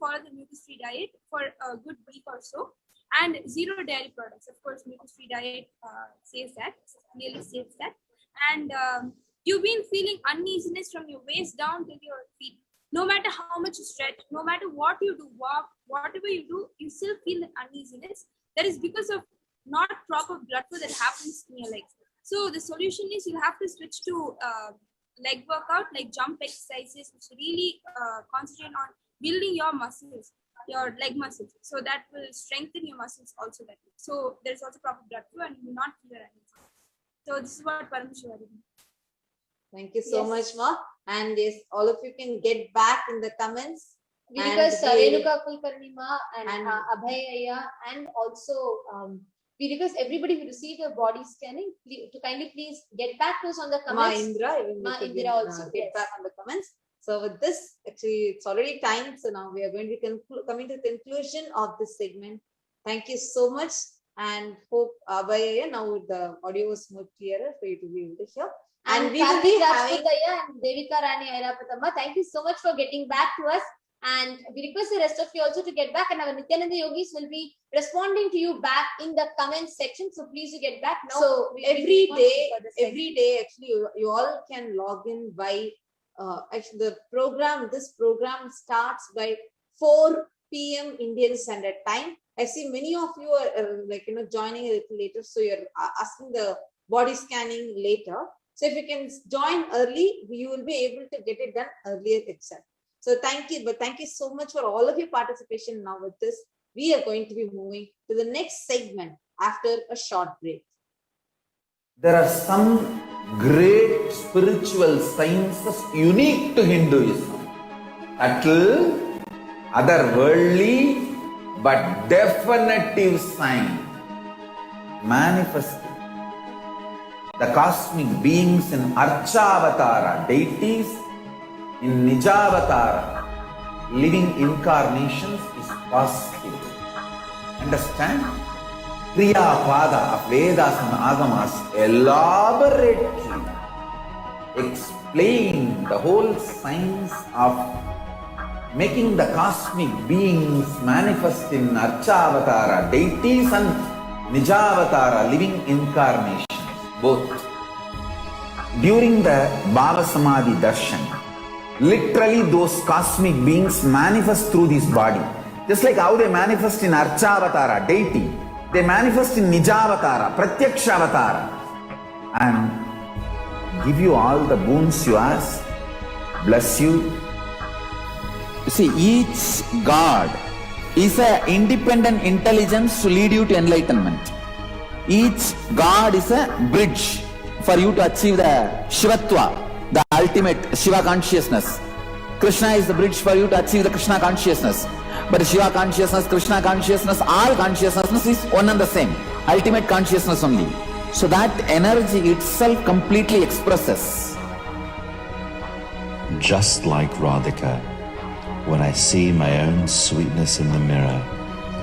follow the mucus-free diet for a good week or so, and zero dairy products. Of course, mucus-free diet clearly says that. And you've been feeling uneasiness from your waist down to your feet. No matter how much you stretch, no matter what you do, walk, whatever you do, you still feel that uneasiness. That is because of not proper blood flow that happens in your legs. So the solution is you have to switch to leg workout, like jump exercises, which really concentrate on building your muscles, your leg muscles. So that will strengthen your muscles also that way. So there's also proper blood flow and you will not feel uneasiness. So this is what Parameshwari did. Thank you so much, Ma. And yes, all of you can get back in the comments. We request Renuka Kulkarni Ma and Abhay Ayya, and also we request everybody who received a body scanning to kindly please get back to us on the comments. Ma Indra also get back on the comments. So with this, actually, it's already time. So now we are going to be coming to the conclusion of this segment. Thank you so much, and hope Abhay Ayya, now the audio was more clearer for you to be able to hear. And we will be having and Devika Rani Airapathamma. Thank you so much for getting back to us. And we request the rest of you also to get back. And our Nityananda Yogis will be responding to you back in the comment section. So please do get back. Now, so every day, actually, you all can log in by actually this program starts by 4 p.m. Indian Standard Time. I see many of you are joining a little later. So you're asking the body scanning later. So if you can join early, you will be able to get it done earlier itself. So thank you. But thank you so much for all of your participation now with this. We are going to be moving to the next segment after a short break. There are some great spiritual sciences unique to Hinduism. Subtle, otherworldly, but definitive sign. Manifesting. The cosmic beings in Archavatara, deities in Nijavatara, living incarnations is possible. Understand? Kriya Pada of Vedas and Agamas elaborately explain the whole science of making the cosmic beings manifest in Archavatara, deities and Nijavatara, living incarnations. Both. During the Bhava Samadhi Darshan, literally those cosmic beings manifest through this body. Just like how they manifest in Archavatara, deity, they manifest in Nijavatara, Pratyakshavatara, and give you all the boons you ask, bless you. You see, each God is an independent intelligence to lead you to enlightenment. Each God is a bridge for you to achieve the Shivatva, the ultimate Shiva consciousness. Krishna is the bridge for you to achieve the Krishna consciousness. But Shiva consciousness, Krishna consciousness, all consciousness is one and the same. Ultimate consciousness only. So that energy itself completely expresses. Just like Radhika, when I see my own sweetness in the mirror,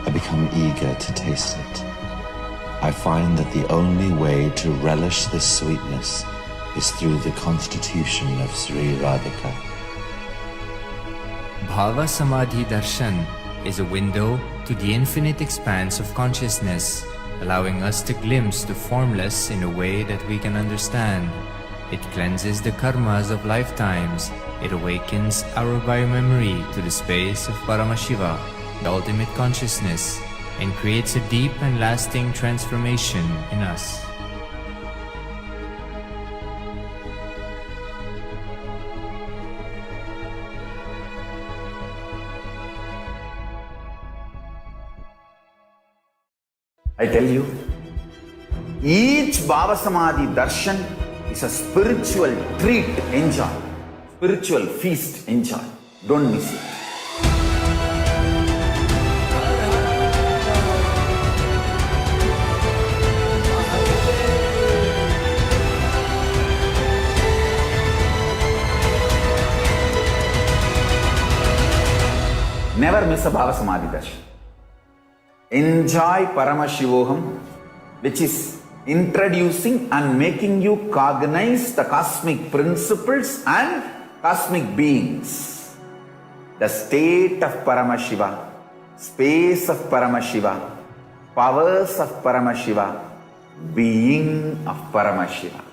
I become eager to taste it. I find that the only way to relish this sweetness is through the constitution of Sri Radhika. Bhava Samadhi Darshan is a window to the infinite expanse of consciousness, allowing us to glimpse the formless in a way that we can understand. It cleanses the karmas of lifetimes. It awakens our biomemory to the space of Paramashiva, the ultimate consciousness, and creates a deep and lasting transformation in us. I tell you, each Bhava Samadhi Darshan is a spiritual treat, enjoy. Spiritual feast, enjoy. Don't miss it. Never miss a Bhava Samadhi Darshan. Enjoy Paramashivoham, which is introducing and making you cognize the cosmic principles and cosmic beings. the state of Paramashiva, space of Paramashiva, powers of Paramashiva, being of Paramashiva.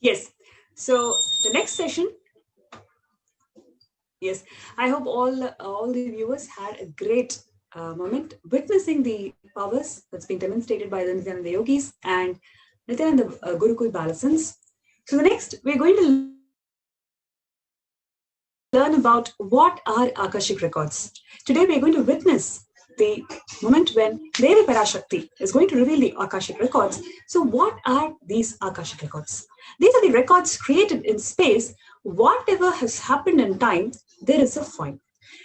Yes. So the next session. Yes, I hope all the viewers had a great moment witnessing the powers that's been demonstrated by the Nityananda Yogis and Nityananda Gurukul Balasans. So the next, we're going to learn about what are Akashic records. Today we're going to witness the moment when Devi Parashakti is going to reveal the Akashic records. So what are these Akashic records? These are the records created in space. Whatever has happened in time, there is a file.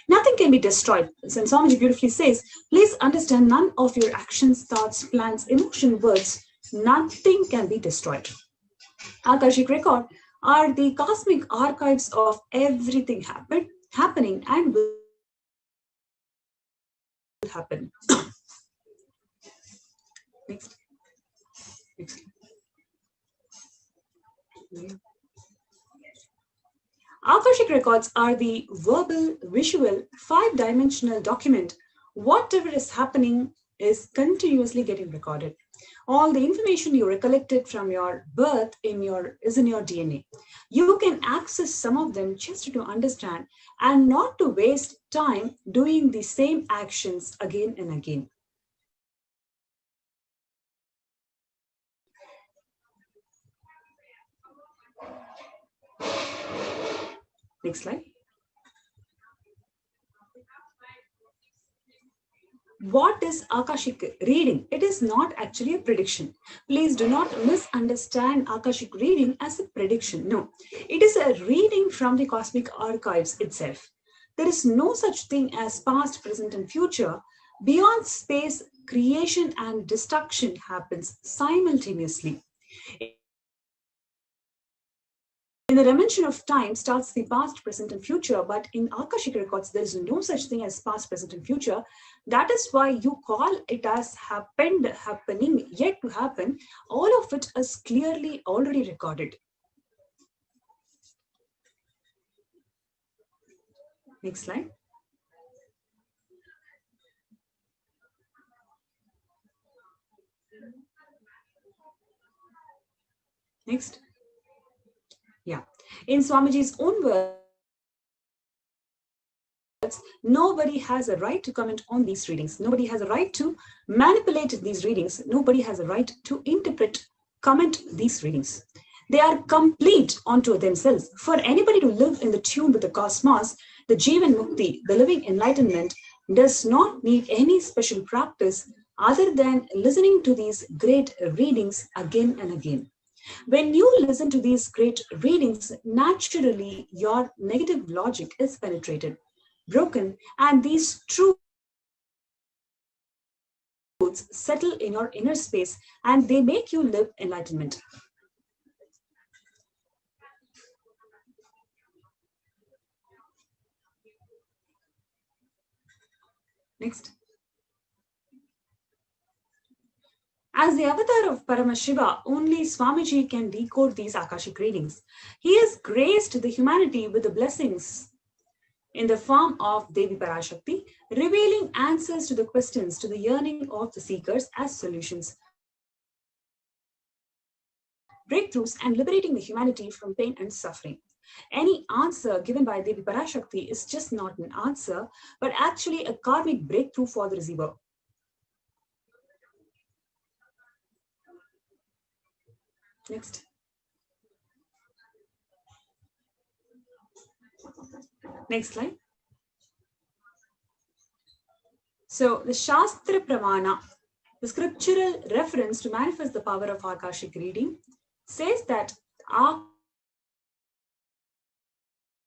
Nothing can be destroyed. Since Swamiji beautifully says, please understand none of your actions, thoughts, plans, emotion, words, nothing can be destroyed. Akashic record are the cosmic archives of everything happening and will happen. Next. Yeah. Akashic records are the verbal, visual, 5-dimensional document. Whatever is happening is continuously getting recorded. All the information you recollected from your birth is in your DNA. You can access some of them just to understand and not to waste time doing the same actions again and again. Next slide. What is Akashic reading? It is not actually a prediction. Please do not misunderstand Akashic reading as a prediction. No, it is a reading from the cosmic archives itself. There is no such thing as past, present, and future. Beyond space, creation and destruction happens simultaneously. In the dimension of time starts the past, present, and future, but in Akashic records, there is no such thing as past, present, and future. That is why you call it as happened, happening, yet to happen. All of it is clearly already recorded. Next slide. Next. Yeah. In Swamiji's own words, nobody has a right to comment on these readings. Nobody has a right to manipulate these readings. Nobody has a right to interpret, comment these readings. They are complete unto themselves. For anybody to live in the tune with the cosmos, the Jivan Mukti, the living enlightenment, does not need any special practice other than listening to these great readings again and again. When you listen to these great readings, naturally your negative logic is penetrated, broken, and these truths settle in your inner space and they make you live enlightenment. Next. As the avatar of Paramashiva, only Swamiji can decode these Akashic readings. He has graced the humanity with the blessings in the form of Devi Parashakti, revealing answers to the questions, to the yearning of the seekers as solutions, breakthroughs, and liberating the humanity from pain and suffering. Any answer given by Devi Parashakti is just not an answer, but actually a karmic breakthrough for the receiver. Next. Next slide. So the Shastra Pramana, the scriptural reference to manifest the power of Akashic reading, says that Akasham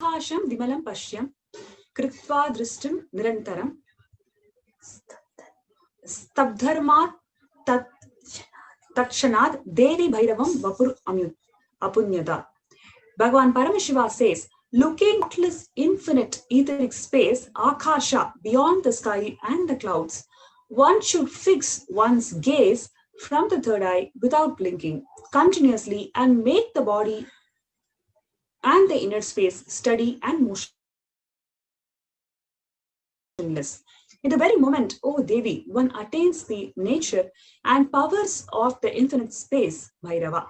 Vimalam Pashyam Kritva Drishtam Nirantaram Stabdharmat Takshanad Devi Bhairavam Vapur Apunyada. Bhagavan Paramashiva says, looking at infinite etheric space, Akasha, beyond the sky and the clouds, one should fix one's gaze from the third eye without blinking continuously and make the body and the inner space steady and motionless. In the very moment, O Devi, one attains the nature and powers of the infinite space, Bhairava.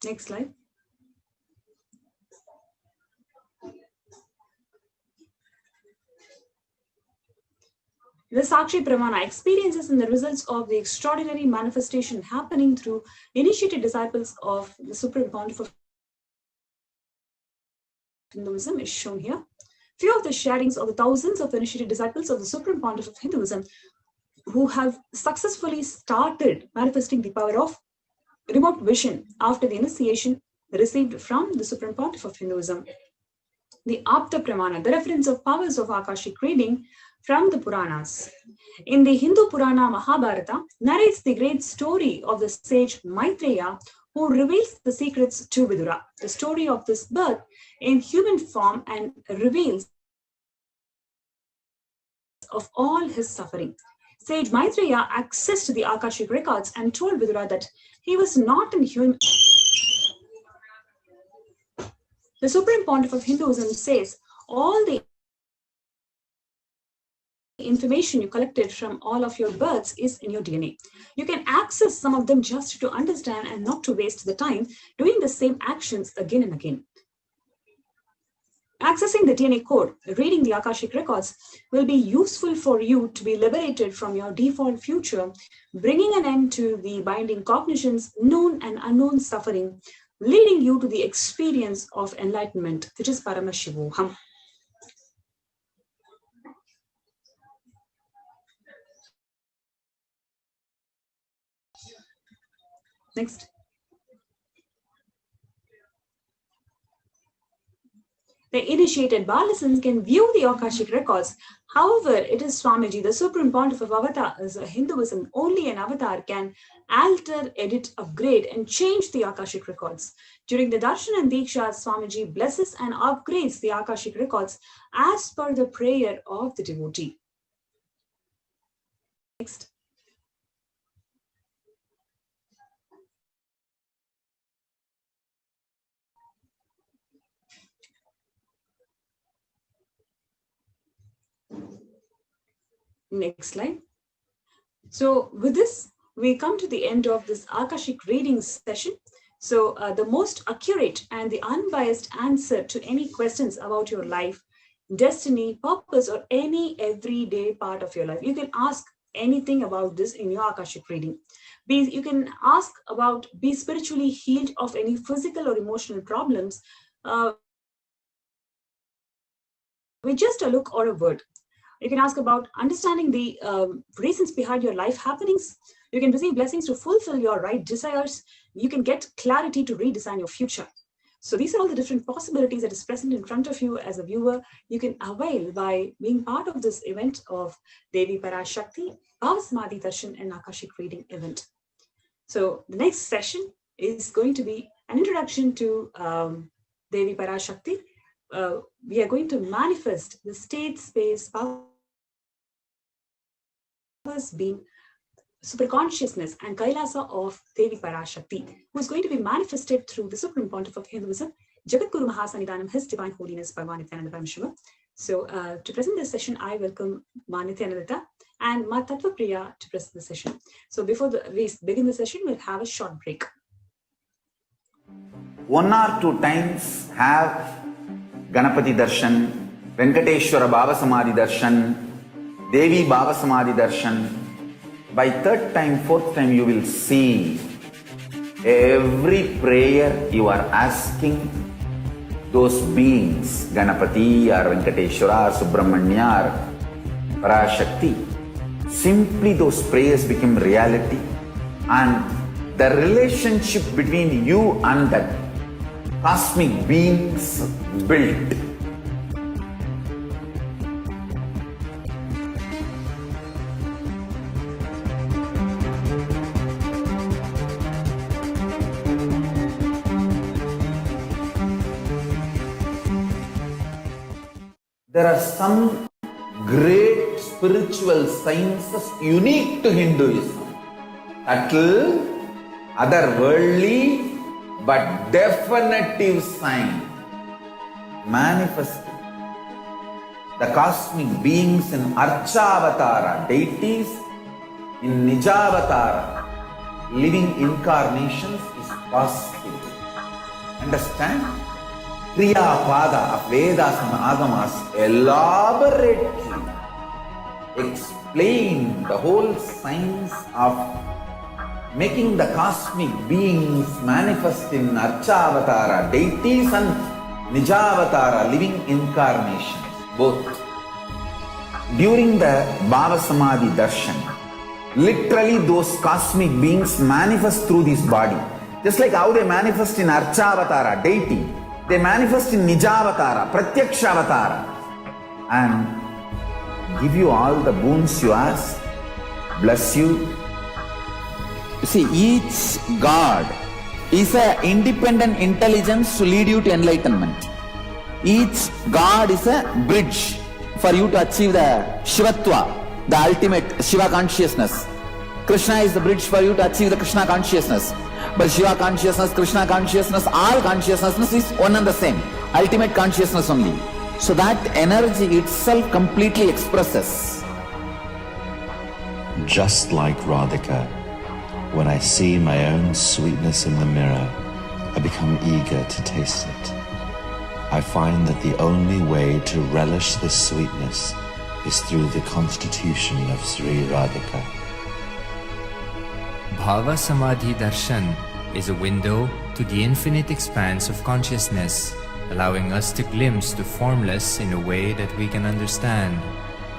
Next slide. The Sakshi Pramana experiences and the results of the extraordinary manifestation happening through initiated disciples of the Supreme Pontiff of Hinduism is shown here. Few of the sharings of the thousands of initiated disciples of the Supreme Pontiff of Hinduism who have successfully started manifesting the power of remote vision after the initiation received from the Supreme Pontiff of Hinduism. The Apta Pramana, the reference of powers of Akashic reading from the Puranas. In the Hindu Purana Mahabharata, narrates the great story of the sage Maitreya, who reveals the secrets to Vidura, the story of this birth in human form, and reveals of all his suffering. Sage Maitreya accessed the Akashic records and told Vidura that he was not in human. The Supreme Pontiff of Hinduism says all the information you collected from all of your births is in your DNA. You can access some of them just to understand and not to waste the time doing the same actions again and again. Accessing the DNA code, reading the Akashic records will be useful for you to be liberated from your default future, bringing an end to the binding cognitions, known and unknown suffering, leading you to the experience of enlightenment, which is Paramashivoham. Next. The initiated Balasans can view the Akashic records. However, it is Swamiji, the Supreme Pontiff of Avatars, Hinduism, only an avatar can alter, edit, upgrade, and change the Akashic records. During the Darshan and Diksha, Swamiji blesses and upgrades the Akashic records as per the prayer of the devotee. Next. Next slide. So with this, we come to the end of this Akashic reading session. So the most accurate and the unbiased answer to any questions about your life, destiny, purpose, or any everyday part of your life. You can ask anything about this in your Akashic reading. You can ask about be spiritually healed of any physical or emotional problems with just a look or a word. You can ask about understanding the reasons behind your life happenings. You can receive blessings to fulfill your right desires. You can get clarity to redesign your future. So these are all the different possibilities that is present in front of you as a viewer. You can avail by being part of this event of Devi Parashakti, Bhava Samadhi Darshan, and Akashic reading event. So the next session is going to be an introduction to Devi Parashakti. We are going to manifest the state space powers being superconsciousness and Kailasa of Devi Parashakti, who is going to be manifested through the Supreme Pontiff of Hinduism, Jagadguru Mahasannidhanam, His Divine Holiness Bhagavan Nityananda Paramashiva. So to present this session, I welcome Ma Nityananda and Ma Tattva Priya to present the session. So before we begin the session, we'll have a short break. 1 or 2 times have Ganapati Darshan, Venkateshwara Bhava Samadhi Darshan, Devi Bhava Samadhi Darshan. By 3rd time, 4th time, you will see every prayer you are asking those beings, Ganapati or Venkateshwara or Subramanya or Parashakti. Simply those prayers become reality, and the relationship between you and that cosmic beings built. There are some great spiritual sciences unique to Hinduism. Subtle, otherworldly, but definitive sign manifested. The cosmic beings in Archavatara, deities in Nijavatara, living incarnations is possible. Understand? Kriya Pada of Vedas and Agamas elaborately explain the whole science of making the cosmic beings manifest in Archavatara, deities and Nijavatara, living incarnations, both. During the Bhava Samadhi Darshan, literally those cosmic beings manifest through this body. Just like how they manifest in Archavatara, deity, they manifest in Nijavatara, Pratyakshavatara, and give you all the boons you ask, bless you. You see, each God is an independent intelligence to lead you to enlightenment. Each God is a bridge for you to achieve the Shivatva, the ultimate Shiva consciousness. Krishna is the bridge for you to achieve the Krishna consciousness. But Shiva consciousness, Krishna consciousness, all consciousness is one and the same. Ultimate consciousness only. So that energy itself completely expresses. Just like Radhika, when I see my own sweetness in the mirror, I become eager to taste it. I find that the only way to relish this sweetness is through the constitution of Sri Radhika. Bhava Samadhi Darshan is a window to the infinite expanse of consciousness, allowing us to glimpse the formless in a way that we can understand.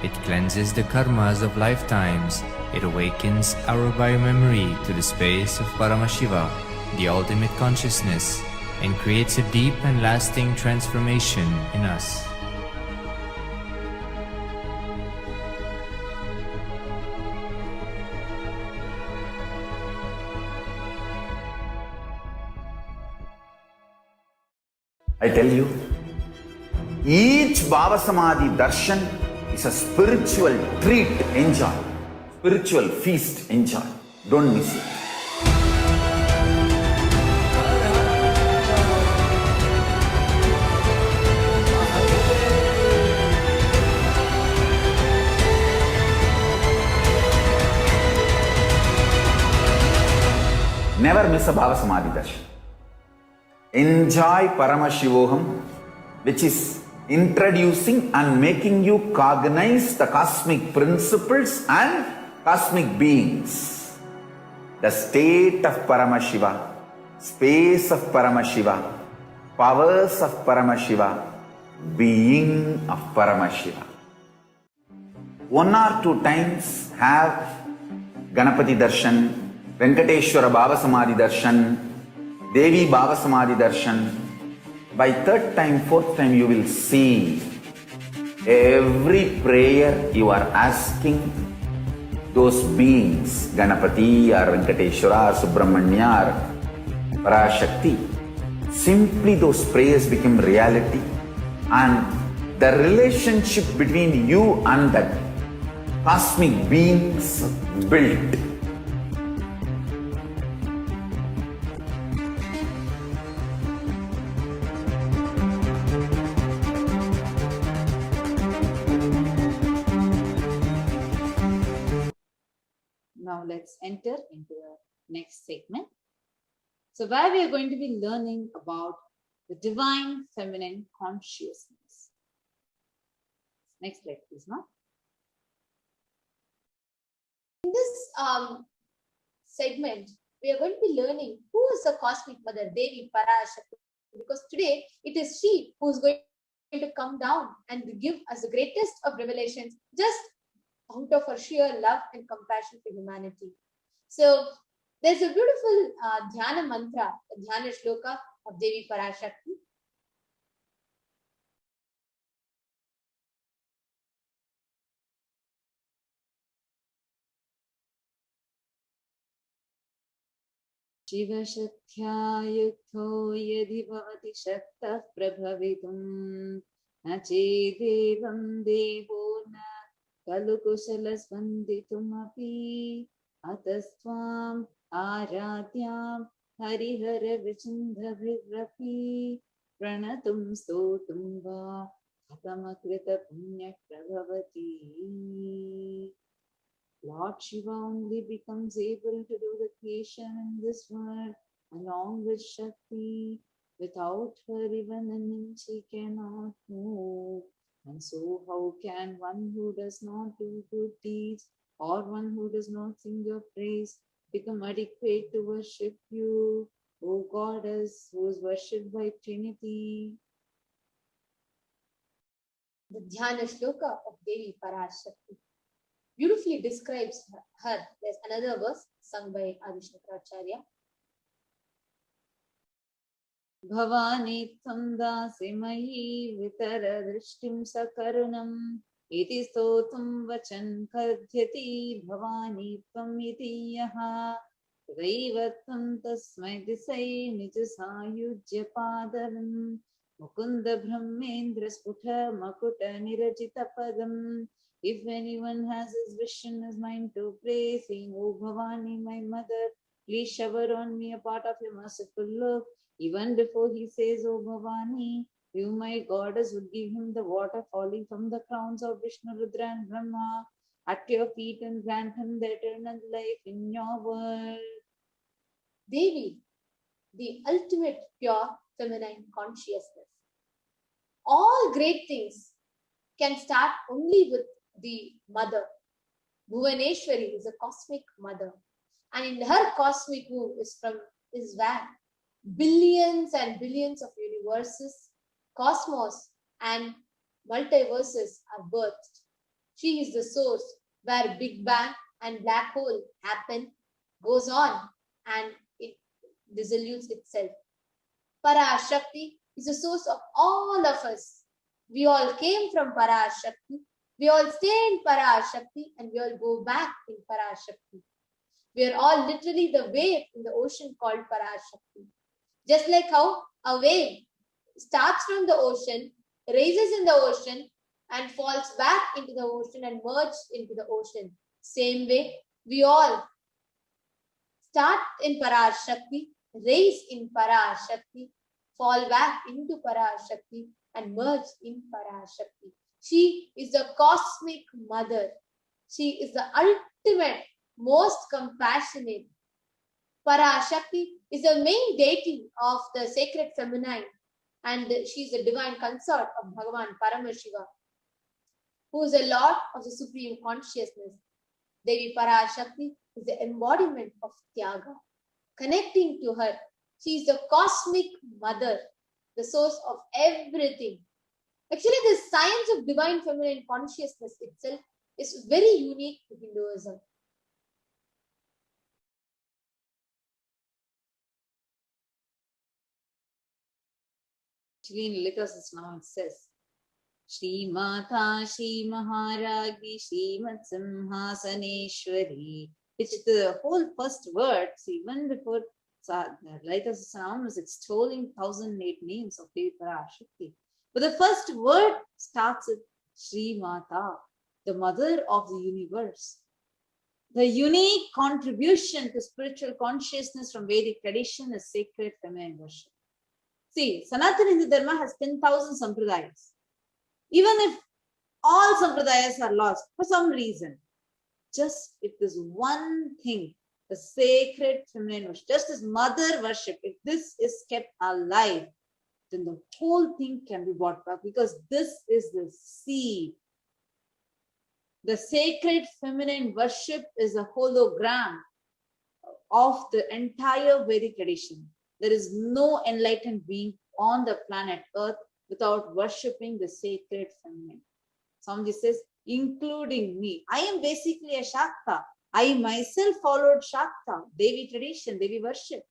It cleanses the karmas of lifetimes. It awakens our biomemory to the space of Paramashiva, the ultimate consciousness, and creates a deep and lasting transformation in us. I tell you, each Bhava Samadhi Darshan is a spiritual treat, enjoy. Spiritual feast, enjoy. Don't miss it. Never miss a Bhava Samadhi Darshan. Enjoy Paramashivoham, which is introducing and making you cognize the cosmic principles and cosmic beings. The state of Paramashiva, space of Paramashiva, powers of Paramashiva, being of Paramashiva. 1 or 2 times have Ganapati Darshan, Venkateshwara Bhava Samadhi Darshan, Devi Bhava Samadhi Darshan. By 3rd time, 4th time, you will see every prayer you are asking those beings, Ganapati or Venkateshwara or Subramanya or Parashakti. Simply those prayers become reality, and the relationship between you and that cosmic beings built. Now let's enter into the next segment. So where we are going to be learning about the divine feminine consciousness. Next slide, please, no? In this segment, we are going to be learning who is the cosmic mother, Devi Parashakti, because today it is she who is going to come down and give us the greatest of revelations just out of her sheer love and compassion for humanity. So there's a beautiful dhyana mantra, a dhyana shloka of Devi Parashakti. Shiva Shaktya Yukto Yadhi Bhavati Shakta Prabhavitum न चेदेवं देवो न खलु कुशलस्पन्दितुमपि अतस्त्वाम् आराध्यां हरिहरविचिन्धभिरपि प्रणतुं स्तोतुं वा कथमकृतपुण्यप्रभवति. Lord Shiva only becomes able to do the creation in this world along with Shakti. Without her, even an inch he cannot move. And so, how can one who does not do good deeds or one who does not sing your praise become adequate to worship you, O Goddess, who is worshipped by Trinity? The Dhyana Shloka of Devi Parashakti beautifully describes her. There's another verse sung by Adi Shankaracharya. Bhavani tvam dasi mayi vitara drishtim sakarunam iti stotum vachan kadhyati bhavani tvam iti yaha tadaivatvam tasmai disai nijasayujya padaram mukunda brahmendra sputha makuta nirajita padam. If anyone has his wish in his mind to pray, saying, O Bhavani, my mother, please shower on me a part of your merciful look. Even before he says, O Bhavani, you, my goddess, would give him the water falling from the crowns of Vishnu, Rudra and Brahma at your feet and grant him the eternal life in your world. Devi, the ultimate pure feminine consciousness. All great things can start only with the mother. Bhuvaneshwari is a cosmic mother, and in her cosmic womb is where billions and billions of universes, cosmos and multiverses are birthed. She is the source where Big Bang and black hole happen, goes on, and it dissolves itself. Parashakti is the source of all of us. We all came from Parashakti. We all stay in Parashakti and we all go back in Parashakti. We are all literally the wave in the ocean called Parashakti. Just like how a wave starts from the ocean, raises in the ocean and falls back into the ocean and merges into the ocean. Same way, we all start in Parashakti, raise in Parashakti, fall back into Parashakti and merge in Parashakti. She is the cosmic mother. She is the ultimate, most compassionate. Parashakti is the main deity of the sacred feminine, and she is the divine consort of Bhagavan Paramashiva, who is the Lord of the Supreme Consciousness. Devi Parashakti is the embodiment of Tyaga. Connecting to her, she is the cosmic mother, the source of everything. Actually, the science of divine feminine consciousness itself is very unique to Hinduism. Actually, in Lita Sasnam it says, Shri Mata, Shri Maharagi, Shri Matsimhasaneshwari, which the whole first word, even before Lita Sasnam is extolling 1008 names of Devi Parashakti. But the first word starts with Shri Mata, the mother of the universe. The unique contribution to spiritual consciousness from Vedic tradition is sacred feminine worship. See, Sanatana Hindu Dharma has 10,000 sampradayas. Even if all sampradayas are lost for some reason, just if this one thing, the sacred feminine worship, just as mother worship, if this is kept alive, then the whole thing can be brought back, because this is the seed. The sacred feminine worship is a hologram of the entire Vedic tradition. There is no enlightened being on the planet Earth without worshipping the sacred feminine. Swamiji says, including me. I am basically a Shakta. I myself followed Shakta, Devi tradition, Devi worship.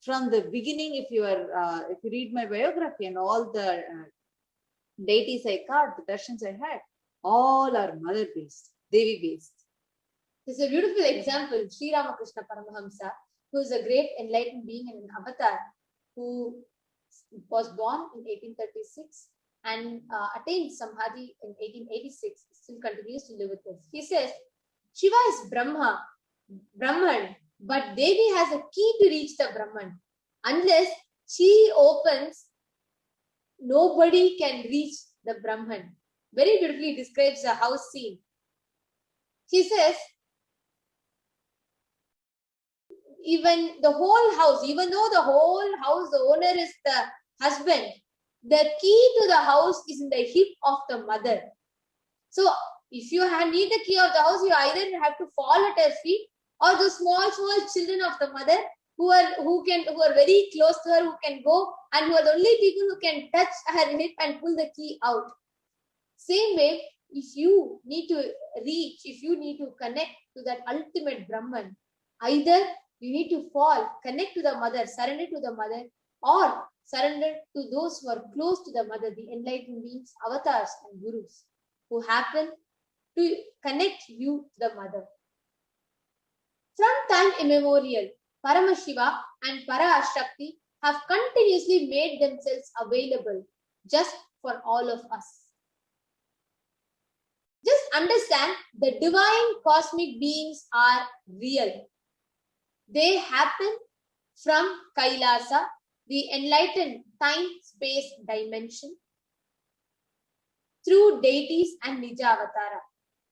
From the beginning, if you read my biography and all the deities I carved, the darshans I had, all are mother-based, Devi-based. This is a beautiful example. Sri Ramakrishna Paramahamsa, who is a great enlightened being and an avatar, who was born in 1836 and attained Samadhi in 1886, still continues to live with us. He says, Shiva is Brahman, but Devi has a key to reach the Brahman. Unless she opens, nobody can reach the Brahman. Very beautifully describes the house scene. She says, even though the whole house, the owner is the husband, the key to the house is in the hip of the mother. So if you need the key of the house, you either have to fall at her feet, or the small children of the mother who are very close to her, who can go, and who are the only people who can touch her hip and pull the key out. Same way, if you need to reach, if you need to connect to that ultimate Brahman, either you need to fall, connect to the mother, surrender to the mother, or surrender to those who are close to the mother, the enlightened beings, avatars and gurus, who happen to connect you to the mother. From time immemorial, Paramashiva and Parashakti have continuously made themselves available just for all of us. Just understand, the divine cosmic beings are real. They happen from Kailasa, the enlightened time-space dimension, through deities and Nija Avatara.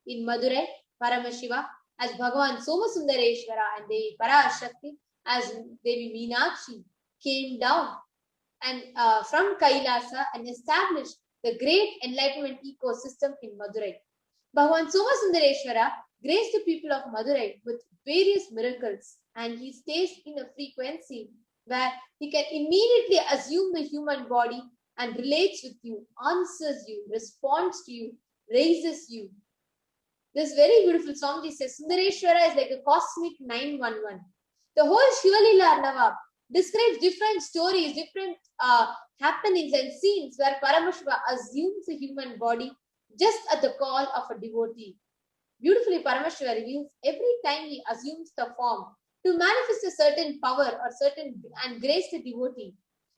In Madurai, Paramashiva as Bhagavan Somasundareshwara and Devi Parashakti as Devi Meenakshi came down and from Kailasa and established the great enlightenment ecosystem in Madurai. Bhagavan Somasundareshwara graced the people of Madurai with various miracles, and he stays in a frequency where he can immediately assume the human body and relates with you, answers you, responds to you, raises you. This very beautiful song, he says, Sundareshwara is like a cosmic 911. The whole Shivalila Arnava describes different stories, different happenings and scenes where Paramashiva assumes a human body just at the call of a devotee. Beautifully, Paramashiva reveals every time he assumes the form to manifest a certain power or certain and grace the devotee.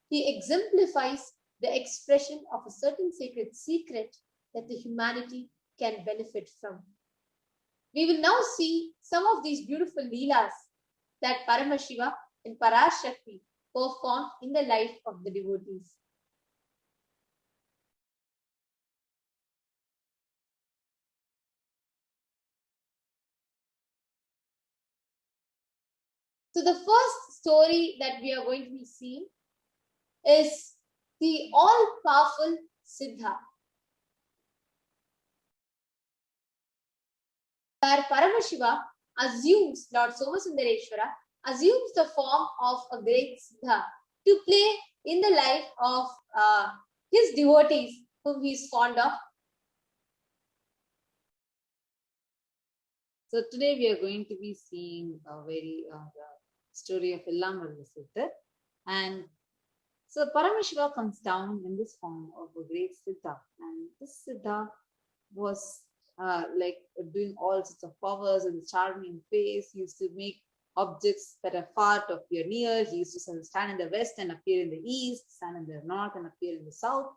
He exemplifies the expression of a certain sacred secret that the humanity can benefit from. We will now see some of these beautiful leelas that Paramashiva and Parashakti perform in the life of the devotees. So the first story that we are going to be seeing is the all-powerful Siddha, where Paramashiva assumes, Lord Somasundareshwara assumes the form of a great Siddha to play in the life of his devotees whom he is fond of. So today we are going to be seeing the story of Illamalla Siddhar. And so Paramashiva comes down in this form of a great Siddha. And this Siddha was like doing all sorts of powers and charming face. He used to make objects that are far to appear near. He used to stand in the west and appear in the east, stand in the north and appear in the south.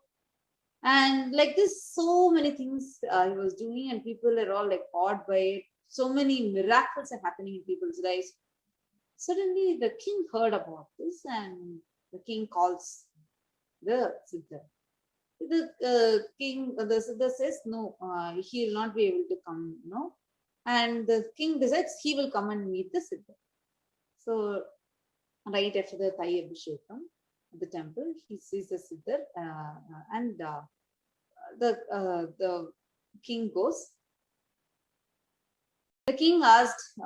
And like this, so many things he was doing, and people are all like awed by it. So many miracles are happening in people's lives. Suddenly the king heard about this, and the king calls the Siddha. The king, the Siddha says, no, he will not be able to come, no. And the king decides he will come and meet the Siddha. So right after the Thai Abhishekam at the temple, he sees the Siddha, and the king goes. The king asked,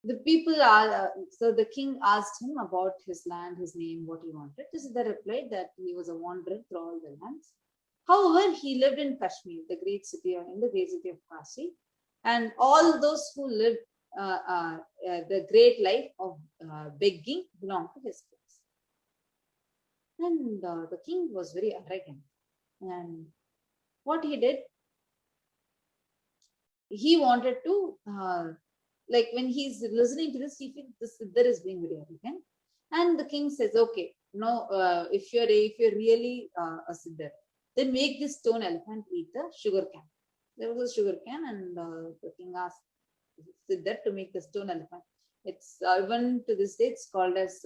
the king asked him about his land, his name, what he wanted. The Siddha replied that he was a wanderer through all the lands. However, he lived in Kashmir, the great city, in the great city of Kashi, and all those who lived the great life of begging belonged to his place. And the king was very arrogant, and what he did, he wanted to, like when he's listening to this, he thinks the Siddha is being very arrogant, And the king says, okay, no, if you're really a siddha, then make this stone elephant eat the sugar cane. There was a sugar cane, and the king asked siddha to make the stone elephant. It's even to this day it's called as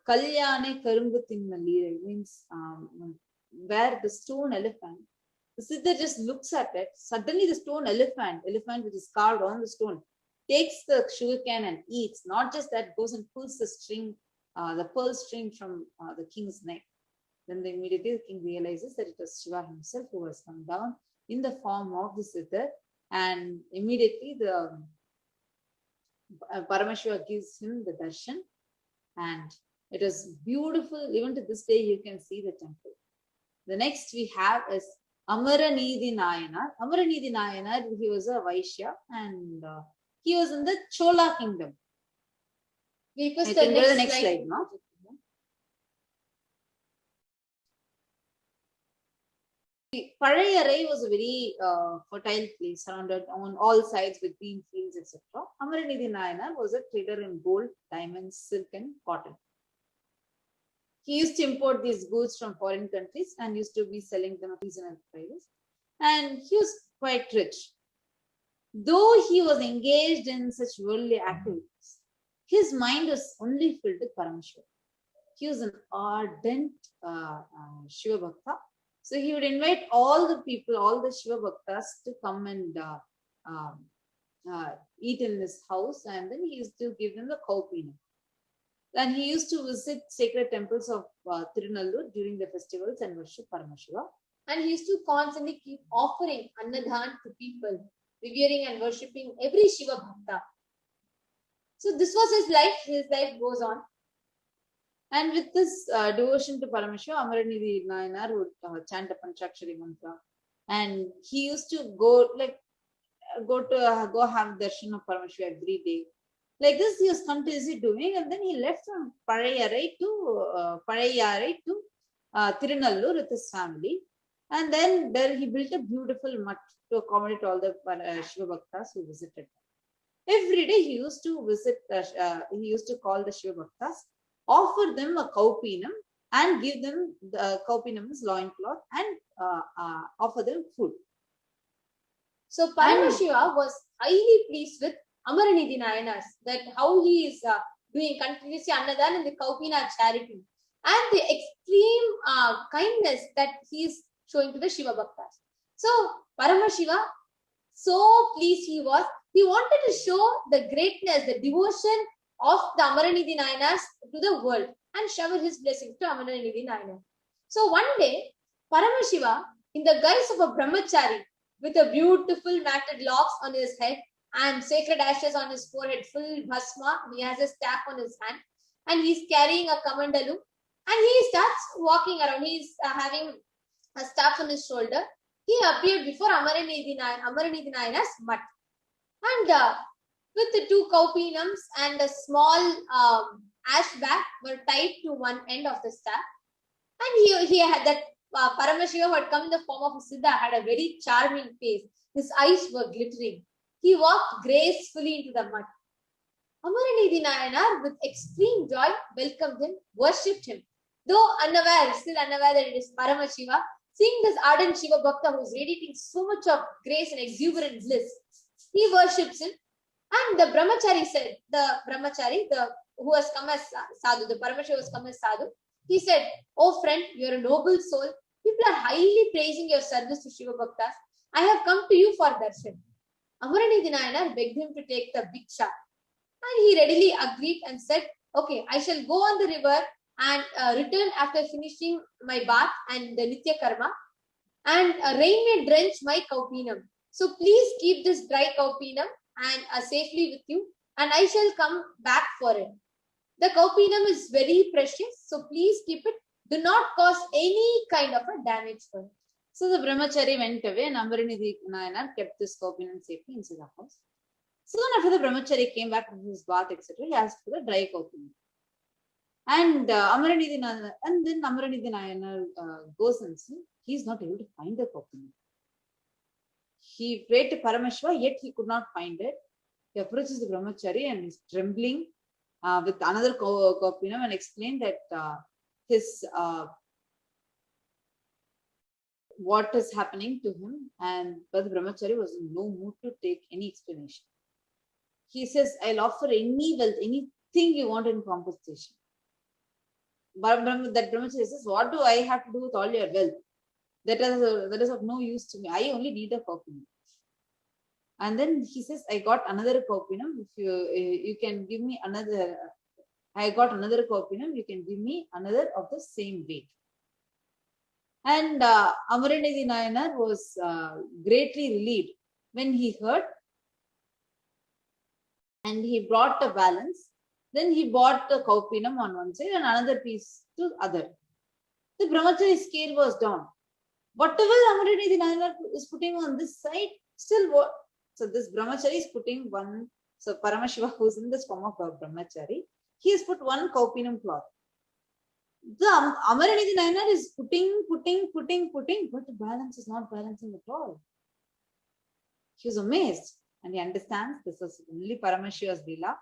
Kalyane Karumbu Tinnalli. It means where the stone elephant, the siddha just looks at it. Suddenly the stone elephant which is carved on the stone, takes the sugar cane and eats. Not just that, goes and pulls the string, the pearl string from the king's neck. Then immediately the king realizes that it was Shiva himself who has come down in the form of the siddha, and immediately the Paramashiva gives him the darshan, and it is beautiful. Even to this day, you can see the temple. The next we have is Amaranidhi Nayanar. Amaranidhi Nayanar, he was a Vaishya, and he was in the Chola kingdom. We request the next slide now. Parayarai was a very fertile place, surrounded on all sides with green fields, etc. Amaranidhi Nayanar was a trader in gold, diamonds, silk, and cotton. He used to import these goods from foreign countries and used to be selling them at reasonable prices. And he was quite rich. Though he was engaged in such worldly activities, his mind was only filled with Parameshwar. He was an ardent Shiva Bhakta. So he would invite all the people, all the Shiva Bhaktas to come and eat in his house, and then he used to give them the kaupinam. And he used to visit sacred temples of Tirunallur during the festivals and worship Paramashiva. And he used to constantly keep offering Annadhan to people, revering and worshipping every Shiva Bhakta. So this was his life goes on. And with this devotion to Paramashiva, Amaranidhi Nayanar would chant a Panchakshari mantra. And he used to go have darshan of Paramashiva every day. Like this, he was continuously doing, and then he left from Parayarai to Tirunallur with his family. And then there he built a beautiful mutt to accommodate all the Shiva Bhaktas who visited. Every day he used to visit, he used to call the Shiva Bhaktas, offer them a kaupinam, and give them the kaupinam's loincloth, and offer them food. So Paramashiva was highly pleased with Amaranidhi Nayanar, that how he is doing continuously Annadan and the Kaupina charity, and the extreme kindness that he is showing to the Shiva Bhaktas. So Paramashiva, so pleased he was, he wanted to show the greatness, the devotion of the Amaranidhi Nayanars to the world and shower his blessings to Amaranidhi Nayanar. So one day, Paramashiva, in the guise of a brahmachari, with a beautiful matted locks on his head and sacred ashes on his forehead, full bhasma, he has a staff on his hand, and he's carrying a kamandalu, and he starts walking around. He's having a staff on his shoulder. He appeared before Amaranidhi Nayanar's mutt, and with the two kaupinams and a small ash bag were tied to one end of the staff. And he had that Paramashiva who had come in the form of a Siddha had a very charming face. His eyes were glittering. He walked gracefully into the mud. Amaranidhi Nayanar, with extreme joy, welcomed him, worshipped him. Though still unaware that it is Paramashiva, seeing this ardent Shiva Bhakta who is radiating so much of grace and exuberant bliss, he worships him. And the brahmachari said, who has come as sadhu, the Paramashiva has come as sadhu, he said, "Oh friend, you are a noble soul. People are highly praising your service to Shiva Bhaktas. I have come to you for darshan." Amaranidhi Nayanar begged him to take the bhiksha. And he readily agreed and said, "Okay, I shall go on the river and return after finishing my bath and the Nitya Karma. And rain may drench my kaupinam. So please keep this dry kaupinam and safely with you, and I shall come back for it. The kaupinam is very precious, so please keep it. Do not cause any kind of a damage for it." So the brahmachari went away, and Amaranidhi Nayanar kept this kaupinam safely inside the house. Soon after the brahmachari came back from his bath, etc., he asked for the dry kaupinam. And Amaranidhi Nayanar goes and sees he is not able to find the kaupinam. He prayed to Paramashiva, yet he could not find it. He approaches the brahmachari and is trembling, with another Gopinam and explained that his what is happening to him, and but the brahmachari was in no mood to take any explanation. He says, I'll offer any wealth, anything you want in compensation. But that brahmachari says, what do I have to do with all your wealth? That is of no use to me. I only need a Gopinam. And then he says, I got another Gopinam. If you can give me another, I got another Gopinam. You can give me another of the same weight. And Amaranidhi Nayanar was greatly relieved when he heard, and he brought a balance. Then he bought the Kaupinam on one side and another piece to other. The brahmachari scale was down. Whatever Amaranidhi Nayanar is putting on this side, still what? So this brahmachari is putting one. So Paramashiva, who's in this form of a brahmachari, he has put one Kaupinam cloth. The Amaranidhi Nayanar is putting, but the balance is not balancing at all. He was amazed, and he understands this was only Paramashiva's Leela.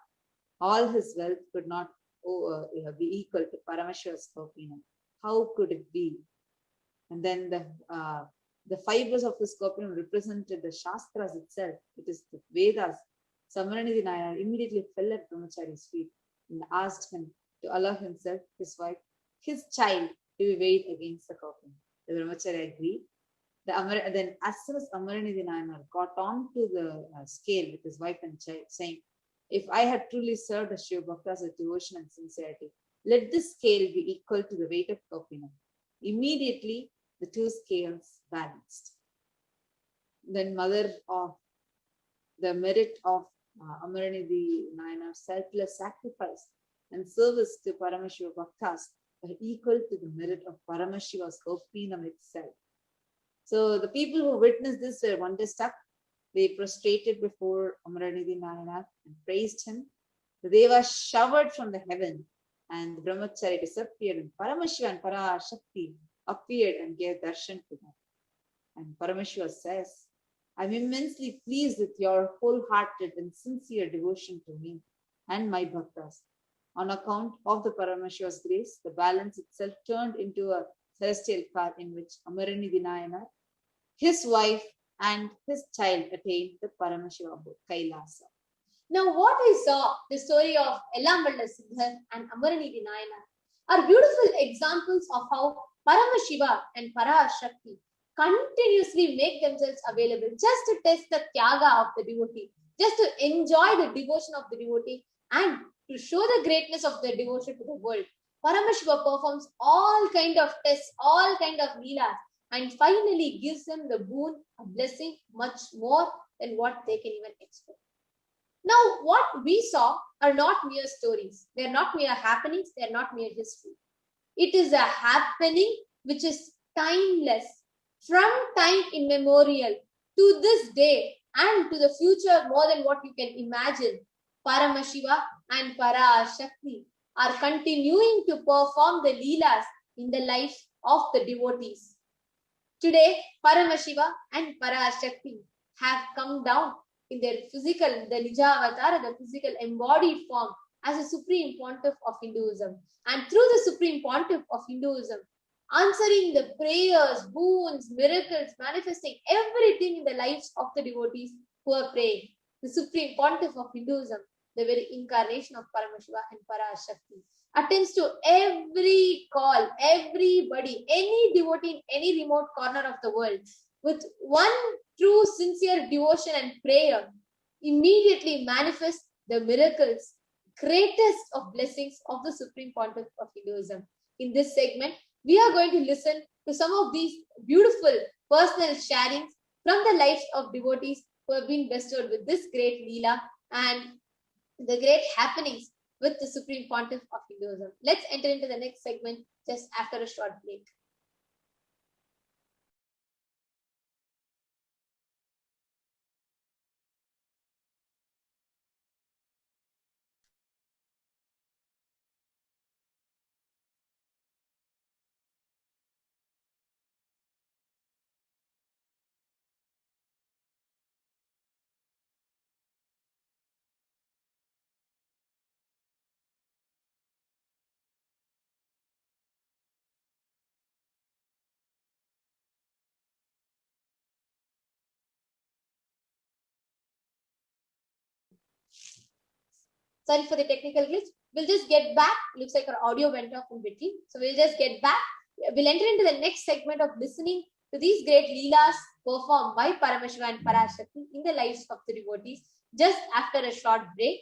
All his wealth could not be equal to Paramashiva's Kaupinam. How could it be? And then the fibers of this Kaupinam represented the Shastras itself. It is the Vedas. Amaranidhi Nayanar immediately fell at Brahmachari's feet and asked him to allow himself, his wife, his child to be weighed against the Kaupinam. The Brahmachari agreed. Then as soon as Amaranidhi Nayanar got on to the scale with his wife and child, saying, if I had truly served the Shiva Bhaktas with devotion and sincerity, let this scale be equal to the weight of Kaupinam. Immediately, the two scales balanced. Then mother of the merit of Amaranidhi Nayanar's selfless sacrifice and service to Paramashiva Bhaktas are equal to the merit of Paramashiva's Kaupinam itself. So the people who witnessed this were wonderstruck. They prostrated before Amaranidhi Nayanar and praised him. The Devas showered from the heaven, and the Brahmachari disappeared, and Paramashiva and Parashakti appeared and gave darshan to them. And Paramashiva says, I'm immensely pleased with your wholehearted and sincere devotion to me and my bhaktas. On account of the Paramashiva's grace, the balance itself turned into a celestial car in which Amaranidhi Nayanar, his wife, and his child attained the Paramashiva abode, Kailasa. Now, what we saw, the story of Elamballa Siddhar and Amaranidhi Nayanar, are beautiful examples of how Paramashiva and Parashakti continuously make themselves available just to test the tyaga of the devotee, just to enjoy the devotion of the devotee, and to show the greatness of their devotion to the world. Paramashiva performs all kind of tests, all kind of leelas, and finally gives them the boon, a blessing much more than what they can even expect. Now, what we saw are not mere stories. They are not mere happenings. They are not mere history. It is a happening which is timeless, from time immemorial to this day and to the future more than what you can imagine. Paramashiva and Parashakti are continuing to perform the leelas in the lives of the devotees. Today, Paramashiva and Parashakti have come down in their physical, the Nija Avatar, the physical embodied form as a supreme pontiff of Hinduism. And through the supreme pontiff of Hinduism, answering the prayers, boons, miracles, manifesting everything in the lives of the devotees who are praying. The supreme pontiff of Hinduism, the very incarnation of Paramashiva and Parashakti, attends to every call, everybody, any devotee in any remote corner of the world with one true sincere devotion and prayer, immediately manifests the miracles, greatest of blessings of the Supreme Pontiff of Hinduism. In this segment, we are going to listen to some of these beautiful personal sharings from the lives of devotees who have been bestowed with this great Leela and the great happenings with the Supreme Pontiff of Hinduism. Let's enter into the next segment just after a short break. Sorry for the technical glitch. We'll just get back. Looks like our audio went off in between. So we'll just get back. We'll enter into the next segment of listening to these great Leelas performed by Paramashiva and Parashakti in the lives of the devotees just after a short break.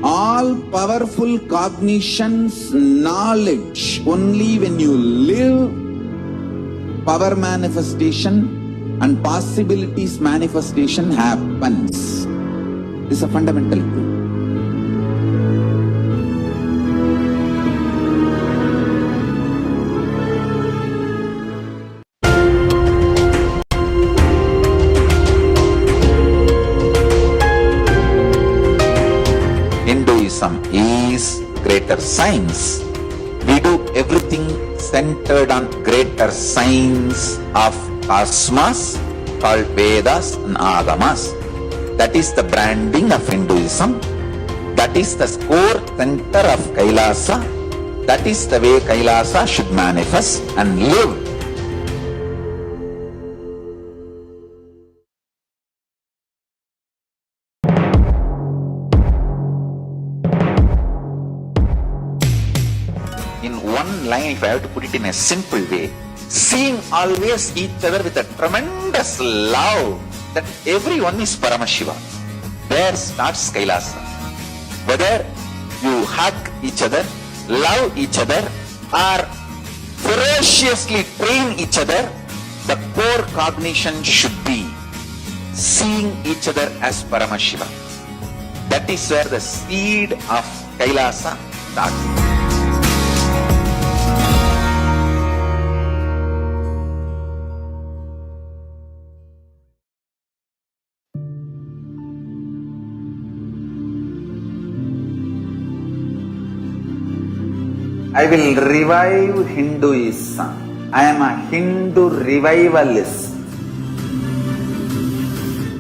All powerful cognitions, knowledge, only when you live, power manifestation and possibilities manifestation happens. This is a fundamental truth. Hinduism is greater science. We do everything centered on greater science of cosmos called Vedas and Agamas. That is the branding of Hinduism. That is the core center of Kailasa. That is the way Kailasa should manifest and live. In one line, if I have to put it in a simple way, seeing always each other with a tremendous love that everyone is Paramashiva. There starts Kailasa. Whether you hug each other, love each other, or ferociously train each other, the core cognition should be seeing each other as Paramashiva. That is where the seed of Kailasa starts. I will revive Hinduism. I am a Hindu revivalist.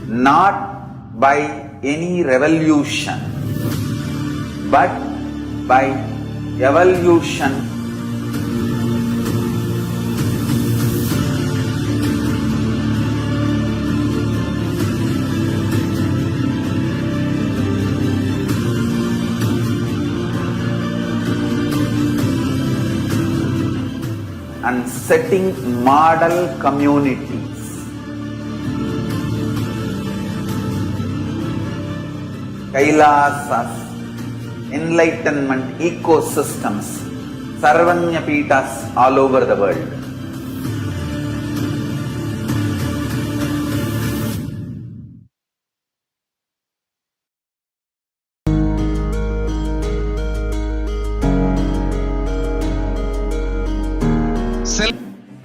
Not by any revolution, but by evolution. And setting model communities. Kailasas, enlightenment ecosystems, Sarvanyapitas all over the world.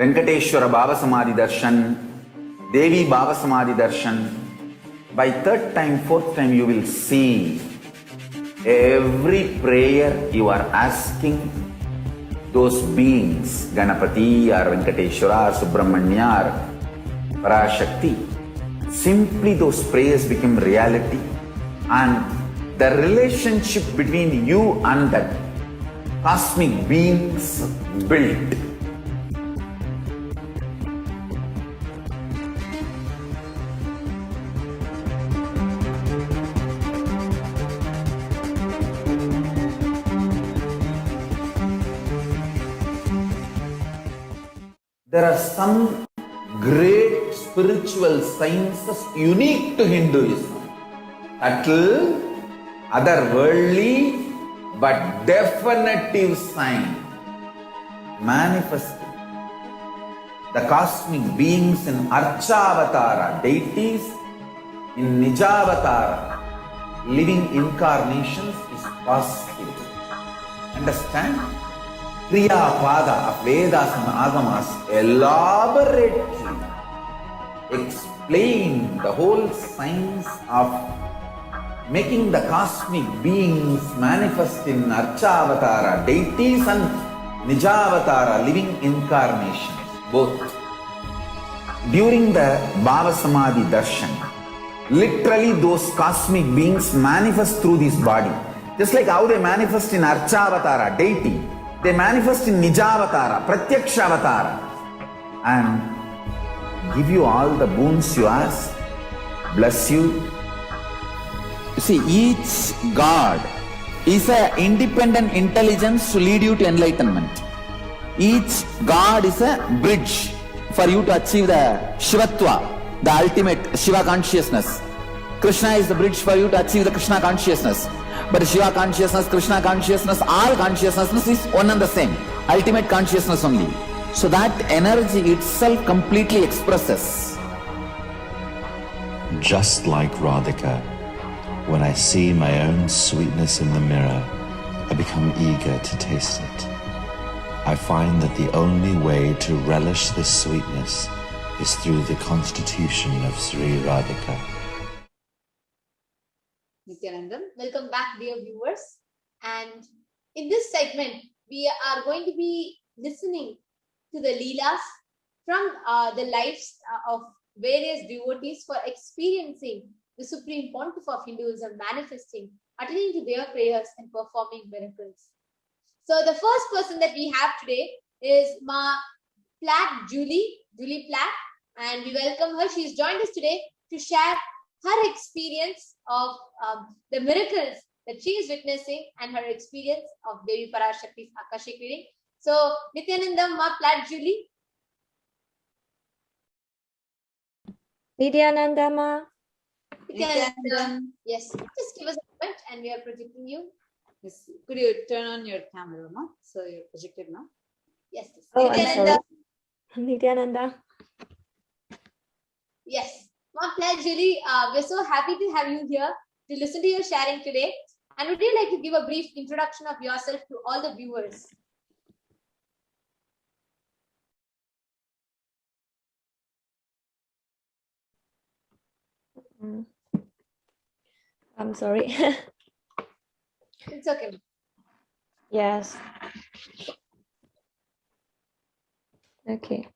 Venkateshwara Bhava Samadhi Darshan, Devi Bhava Samadhi Darshan. By third time, fourth time, you will see every prayer you are asking those beings, Ganapati or Venkateshwara or Subramanya or Parashakti. Simply those prayers become reality, and the relationship between you and that cosmic beings built. There are some great spiritual sciences unique to Hinduism. Subtle, otherworldly, but definitive sign manifesting. The cosmic beings in Archavatara, deities in Nijavatara, living incarnations is possible. Understand? Kriya Pada of Vedas and Agamas elaborately explain the whole science of making the cosmic beings manifest in Archavatara, deities and Nijavatara, living incarnations, both. During the Bhava Samadhi Darshan, literally those cosmic beings manifest through this body. Just like how they manifest in Archavatara, deity, they manifest in Nijavatara, Pratyakshavatara, and give you all the boons you ask, bless you. You see, each God is an independent intelligence to lead you to enlightenment. Each God is a bridge for you to achieve the Shivatva, the ultimate Shiva consciousness. Krishna is the bridge for you to achieve the Krishna consciousness. But Shiva consciousness, Krishna consciousness, all consciousness is one and the same. Ultimate consciousness only. So that energy itself completely expresses. Just like Radhika, when I see my own sweetness in the mirror, I become eager to taste it. I find that the only way to relish this sweetness is through the constitution of Sri Radhika. Nityanandam. Welcome back, dear viewers. And in this segment, we are going to be listening to the Leelas from the lives of various devotees for experiencing the supreme pontiff of Hinduism, manifesting, attending to their prayers and performing miracles. So the first person that we have today is Ma Platt Julie Platt, and we welcome her. She's joined us today to share her experience of the miracles that she is witnessing and her experience of Devi Parashakti's Akashic reading. So, Nityanandam, Ma Platt Julie. Nityanandama. Nityanandam. Yes, just give us a moment and we are projecting you. Yes. Could you turn on your camera, ma? So you're projected now. Yes. Oh, I'm Nityananda. sorry. Nityananda. Yes. Ma Platt Julie, we're so happy to have you here to listen to your sharing today. And would you like to give a brief introduction of yourself to all the viewers? I'm sorry. It's okay. Yes. Okay.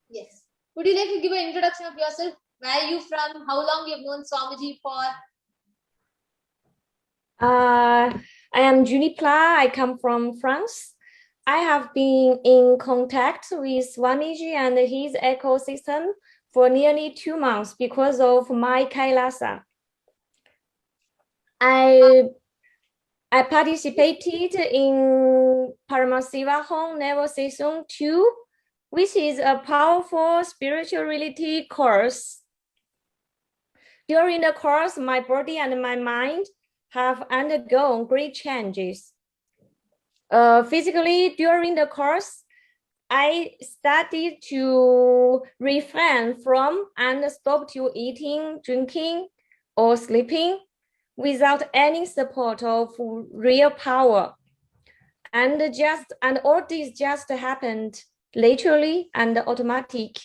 Yes. Would you like to give an introduction of yourself? Where are you from? How long you have known Swamiji for? I am Julie Pla. I come from France. I have been in contact with Swamiji and his ecosystem for nearly 2 months because of my Kailasa. I participated in Paramasiva Home Level Season 2, which is a powerful spirituality course. During the course, my body and my mind have undergone great changes. Physically, during the course, I started to refrain from and stop to eating, drinking, or sleeping without any support of real power. And all this just happened naturally and automatic.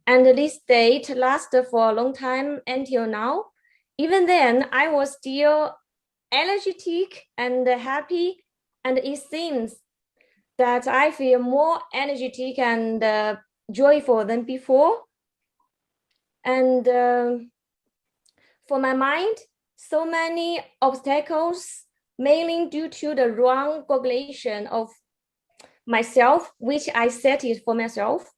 And this state lasted for a long time until now. Even then, I was still energetic and happy, and it seems that I feel more energetic and joyful than before. And for my mind, so many obstacles mainly due to the wrong calculation of myself, which I set it for myself,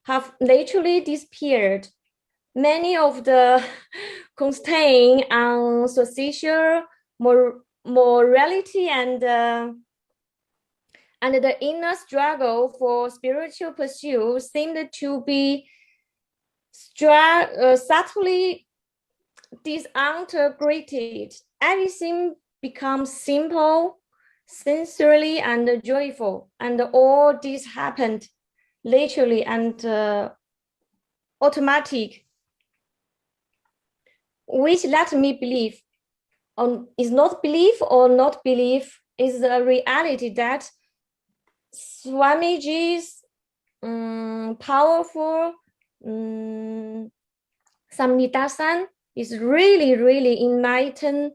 have literally disappeared. Many of the constraints on social morality and the inner struggle for spiritual pursuit seemed to be subtly disintegrated. Everything becomes simple, sincerely, and joyful. And all this happened literally and automatic, which let me believe is not belief or not belief, is a reality that Swamiji's powerful Samadhi Darshan is really enlighten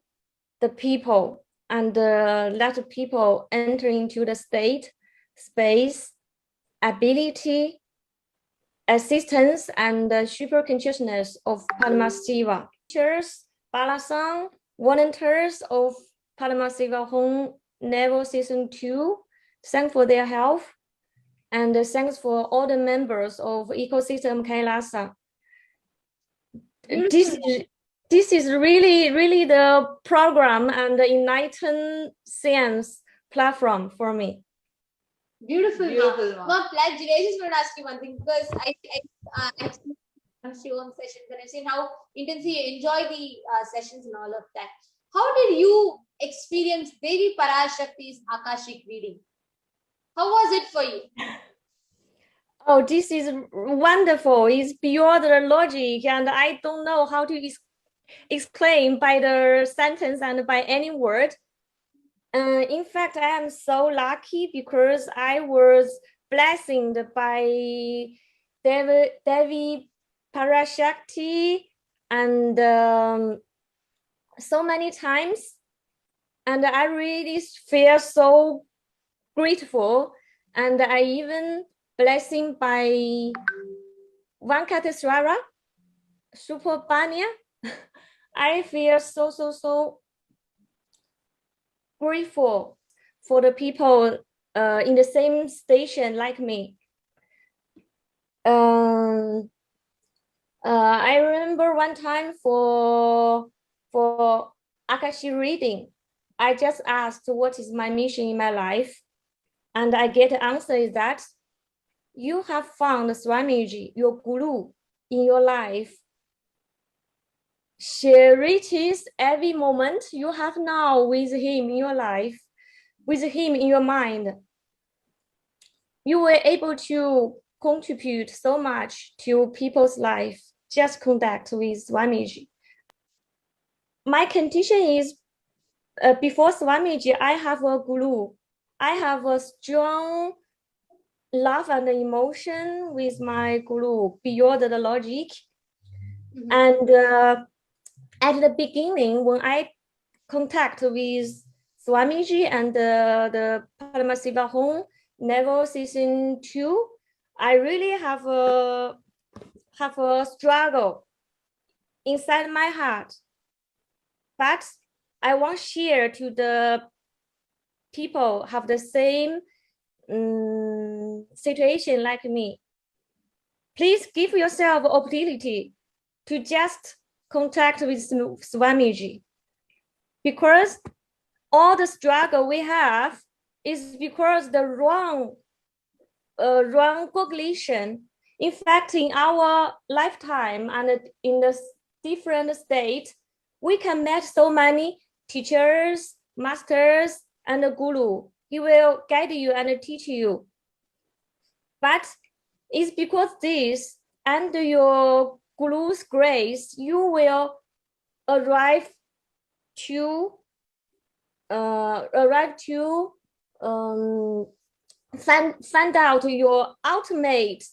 the people and let people enter into the state, space, ability, assistance, and super consciousness of Paramashiva. Teachers, Balasan, volunteers of Paramashiva Home Naval Season 2, thanks for their help, and thanks for all the members of ecosystem Kailasa. This is really the program and the enlightened science platform for me. Beautiful. Beautiful, Ma, I just want to ask you one thing, because I've seen your own sessions and I've seen how intensely you enjoy the sessions and all of that. How did you experience Devi Parashakti's Akashic reading? How was it for you? Oh, this is wonderful. It's beyond the logic, and I don't know how to explain by the sentence and by any word. In fact, I am so lucky because I was blessed by Devi Parashakti and so many times, and I really feel so grateful, and I even blessing by Venkateswara, Supabanya. I feel so grateful for the people in the same station like me. I remember one time for Akashic reading, I just asked what is my mission in my life, and I get the answer is that you have found Swamiji, your guru, in your life. She reaches every moment you have now with him in your life, with him in your mind. You were able to contribute so much to people's life. Just contact with Swamiji. My condition is before Swamiji, I have a guru. I have a strong love and emotion with my guru beyond the logic. Mm-hmm. And at the beginning, when I contact with Swamiji and the Paramashiva Home Naval Season 2, I really have a struggle inside my heart. But I want to share to the people have the same situation like me. Please give yourself opportunity to just contact with Swamiji, because all the struggle we have is because the wrong calculation. In fact, in our lifetime and in the different state, we can meet so many teachers, masters, and a guru. He will guide you and teach you. But it's because this, under your guru's grace, you will arrive to find out your ultimate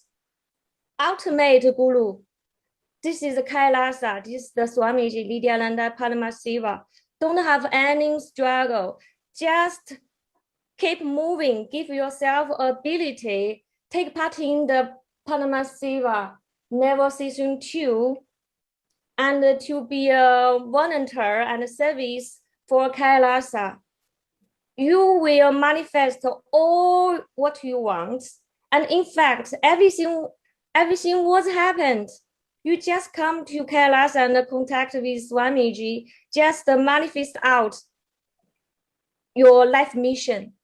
guru. This is the Kailasa. This is the Swamiji, Nityananda Paramashiva. Don't have any struggle. Just keep moving. Give yourself ability. Take part in the Paramashiva Naval Season 2, and to be a volunteer and service for Kailasa. you will manifest all what you want. And in fact, everything was happened. You just come to Kailasa and contact with Swamiji, just manifest out your life mission.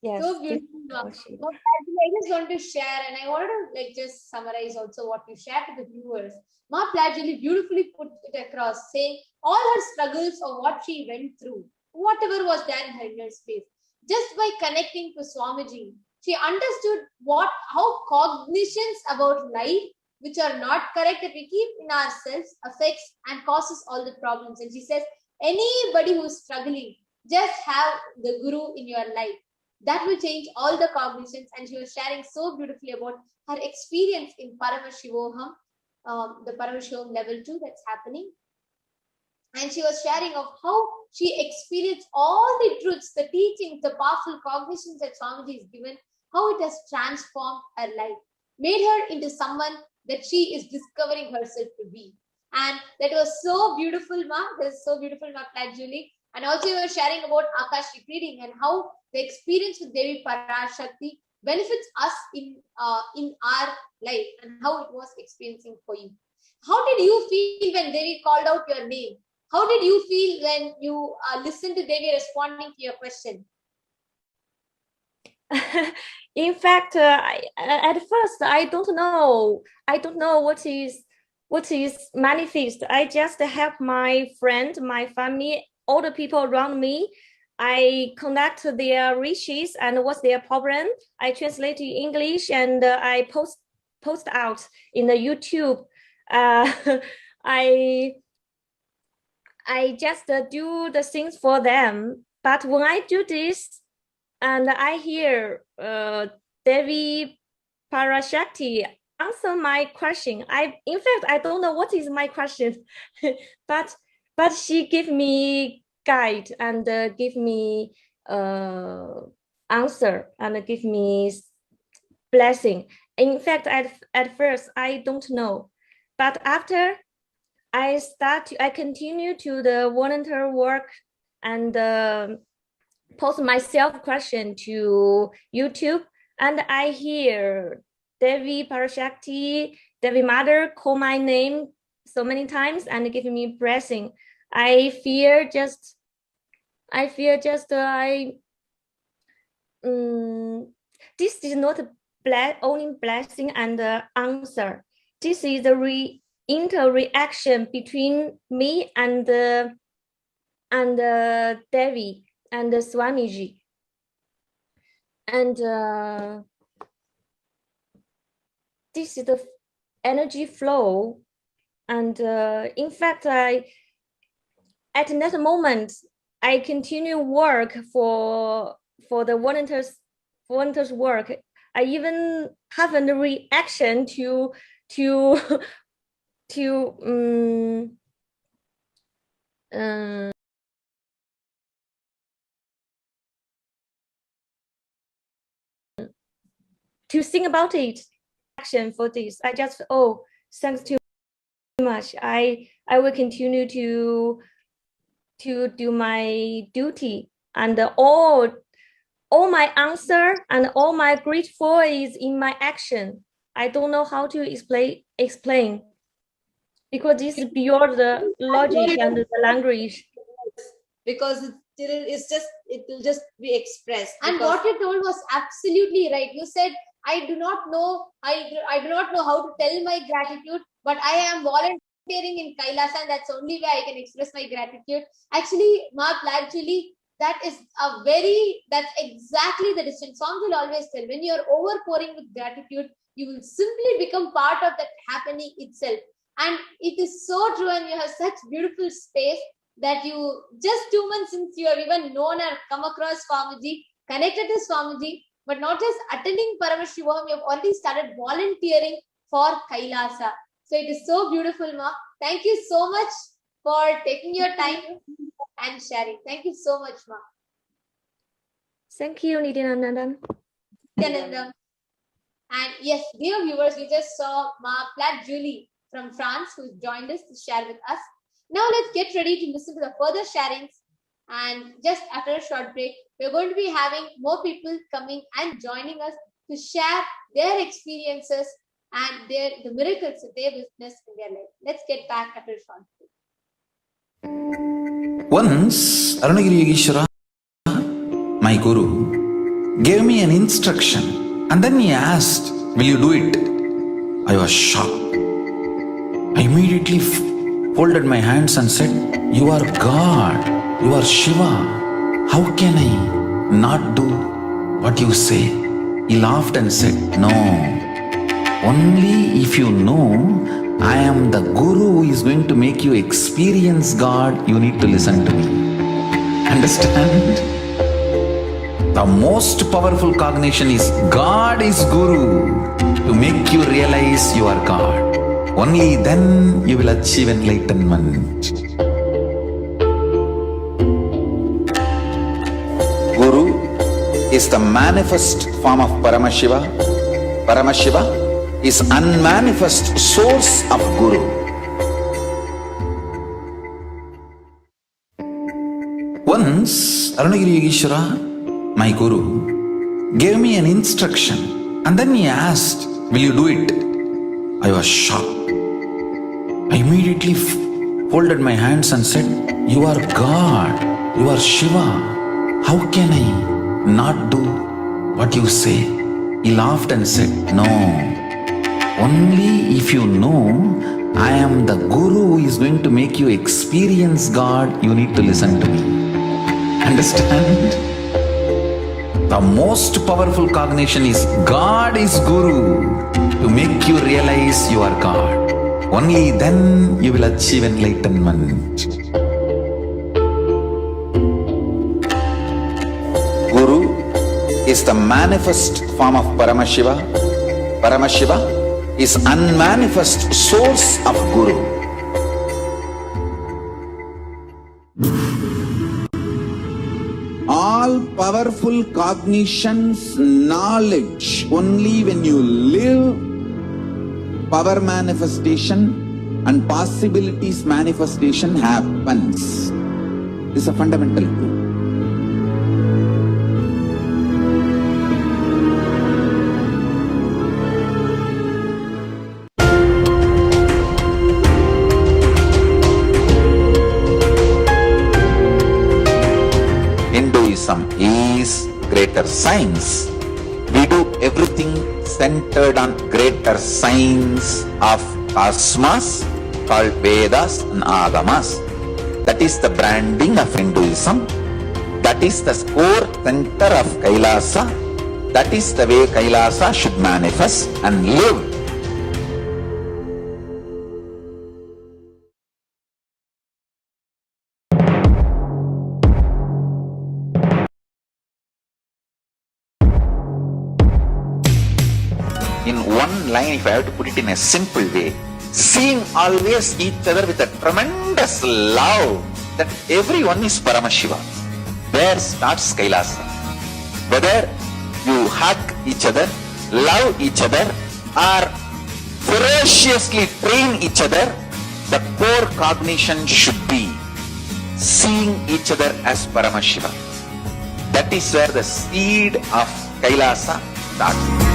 Yes. So beautiful. I just want to share, and I want to just summarize also what you shared to the viewers. Ma Plajali beautifully put it across, saying all her struggles or what she went through, whatever was there in her inner space, just by connecting to Swamiji, she understood how cognitions about life which are not correct that we keep in ourselves affects and causes all the problems. And she says, anybody who is struggling, just have the Guru in your life. That will change all the cognitions. And she was sharing so beautifully about her experience in Paramashivoham, the Paramashivoham level 2 that's happening. And she was sharing of how she experienced all the truths, the teachings, the powerful cognitions that Swamiji has given, how it has transformed her life, made her into someone that she is discovering herself to be. And that was so beautiful, Ma. That is so beautiful, Ma Plajuli. And also you were sharing about Akashic reading and how the experience with Devi Parashakti benefits us in our life and how it was experiencing for you. How did you feel when Devi called out your name? How did you feel when you listened to Devi responding to your question? In fact, at first I don't know what is manifest. I just help my friend, my family, all the people around me. I connect their wishes and what's their problem. I translate to English and I post out in the YouTube. I just do the things for them. But when I do this, and I hear Devi Parashakti answer my question. In fact, I don't know what is my question, but she give me guide and give me answer and give me blessing. In fact, at first I don't know, but after I continue to the volunteer work and post myself question to YouTube, and I hear Devi Parashakti, Devi Mother call my name so many times and give me blessing. I fear just this is not only blessing and answer. This is the interaction between me and Devi and Swamiji. And this is the energy flow. And in fact, at that moment, I continue work for the volunteers work. I even have a reaction to think about it. Action for this. I just thanks too much. I will continue to do my duty, and all my answer and all my grateful is in my action. I don't know how to explain because this is beyond the logic and the language. Because it will just be expressed. And what you told was absolutely right. You said, I do not know how to tell my gratitude, but I am volunteering in Kailasa, and that's only way I can express my gratitude. Actually, Ma Plajuli, that's exactly the distance. Songs will always tell, when you're overpouring with gratitude, you will simply become part of that happening itself. And it is so true, and you have such beautiful space that you, just 2 months since you have even known or come across Swamiji, connected to Swamiji, but not just attending Paramashivoham, you have already started volunteering for Kailasa. So it is so beautiful, Ma. Thank you so much for taking your time and sharing. Thank you so much, Ma. Thank you, Nityanandan. And yes, dear viewers, we just saw Ma Plajuli from France who joined us to share with us. Now let's get ready to listen to the further sharings. And just after a short break, we're going to be having more people coming and joining us to share their experiences and the miracles that they witnessed in their life. Let's get back after a short break. Once, Arunagiri Yogeshwara, my guru, gave me an instruction and then he asked, "Will you do it?" I was shocked. I immediately folded my hands and said, "You are God. You are Shiva. How can I not do what you say?" He laughed and said, "No. Only if you know I am the Guru who is going to make you experience God, you need to listen to me." Understand? The most powerful cognition is God is Guru to make you realize you are God. Only then you will achieve enlightenment. Guru is the manifest form of Paramashiva. Paramashiva is unmanifest source of Guru. Once, Arunagiri Yogeshwara, my guru, gave me an instruction and then he asked, "Will you do it?" I was shocked. I immediately folded my hands and said, "You are God. You are Shiva. How can I not do what you say?" He laughed and said, "No. Only if you know I am the Guru who is going to make you experience God, you need to listen to me." Understand? The most powerful cognition is God is Guru to make you realize you are God. Only then you will achieve enlightenment. Guru is the manifest form of Paramashiva. Paramashiva is unmanifest source of Guru. All powerful cognitions, knowledge, only when you live, power manifestation and possibilities manifestation happens. This is a fundamental truth. Hinduism is greater science. We do everything centered on greater science of cosmos called Vedas and Agamas. That is the branding of Hinduism. That is the core center of Kailasa. That is the way Kailasa should manifest and live. In one line, if I have to put it in a simple way, seeing always each other with a tremendous love that everyone is Paramashiva. There starts Kailasa. Whether you hug each other, love each other, or ferociously train each other, the core cognition should be seeing each other as Paramashiva. That is where the seed of Kailasa starts.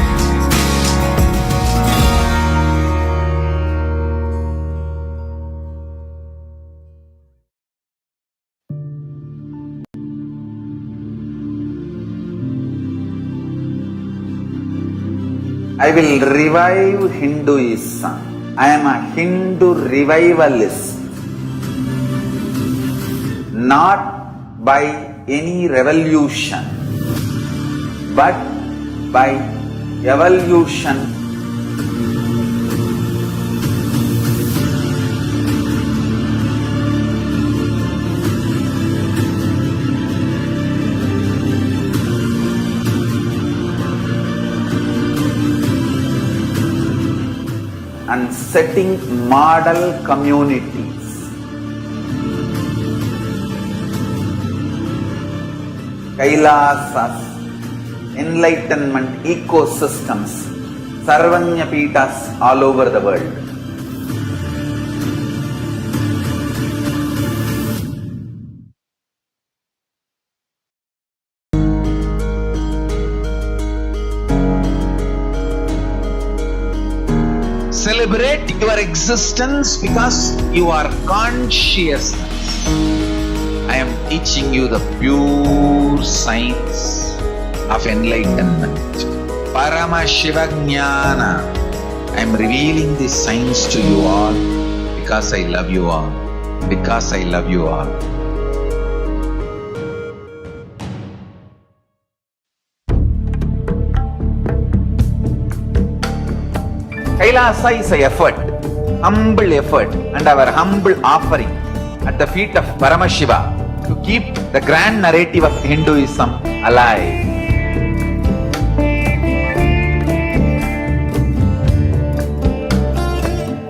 I will revive Hinduism. I am a Hindu revivalist. Not by any revolution, but by evolution. And setting model communities. Kailasas, enlightenment ecosystems, Sarvanyapitas all over the world. Celebrate your existence because you are consciousness. I am teaching you the pure science of enlightenment. Parama Shiva Jnana. I am revealing this science to you all because I love you all. Because I love you all. Kailasa is an effort, humble effort, and our humble offering at the feet of Paramashiva to keep the grand narrative of Hinduism alive.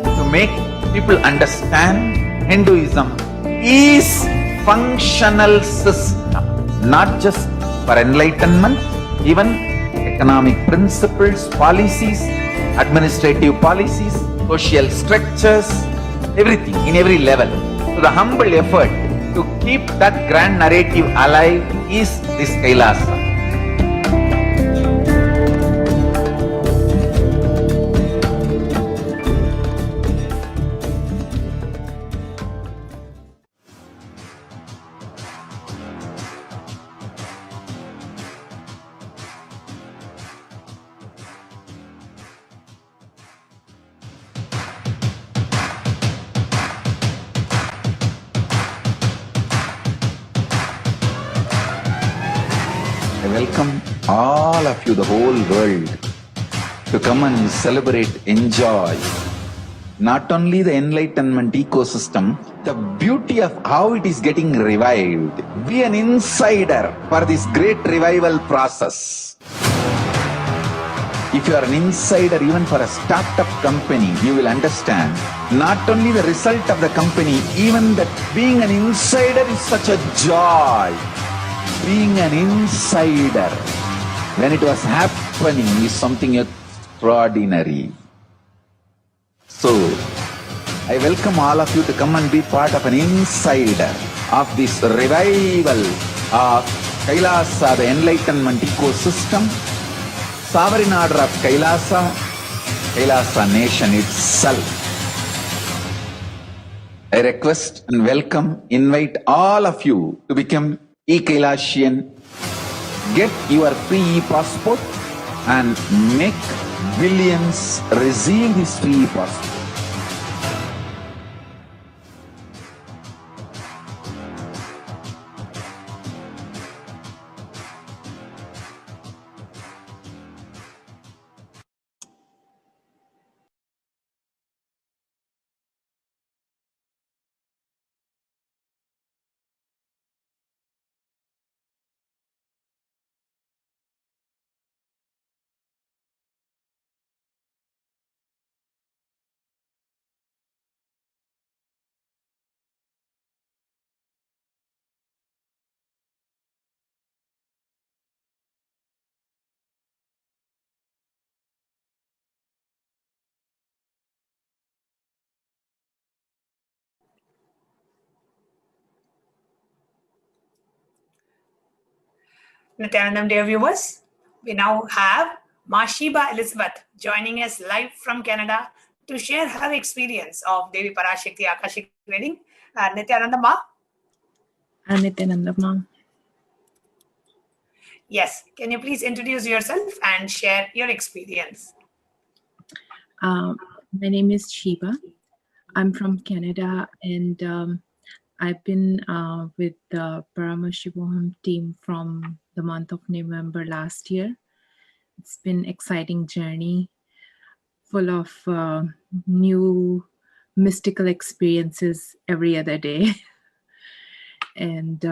To make people understand Hinduism is functional system, not just for enlightenment, even economic principles, policies, administrative policies, social structures, everything in every level. So the humble effort to keep that grand narrative alive is this Kailasa. I welcome all of you, the whole world, to come and celebrate, enjoy not only the enlightenment ecosystem, the beauty of how it is getting revived. Be an insider for this great revival process. If you are an insider even for a startup company, you will understand not only the result of the company, even that being an insider is such a joy. Being an insider when it was happening is something extraordinary. So, I welcome all of you to come and be part of an insider of this revival of Kailasa, the enlightenment ecosystem, sovereign order of Kailasa, Kailasa nation itself. I request and welcome, invite all of you to become e-Kailasian, get your free e-passport and make billions receive this free e-passport. Nityanandam, dear viewers, we now have Mashiba Elizabeth joining us live from Canada to share her experience of Devi Parashakti Akashic reading. Nityanandam ma? Nityanandam ma. Yes, can you please introduce yourself and share your experience? My name is Shiba. I'm from Canada, and I've been with the Paramashivoham team from the month of November last year. It's been an exciting journey, full of new mystical experiences every other day. And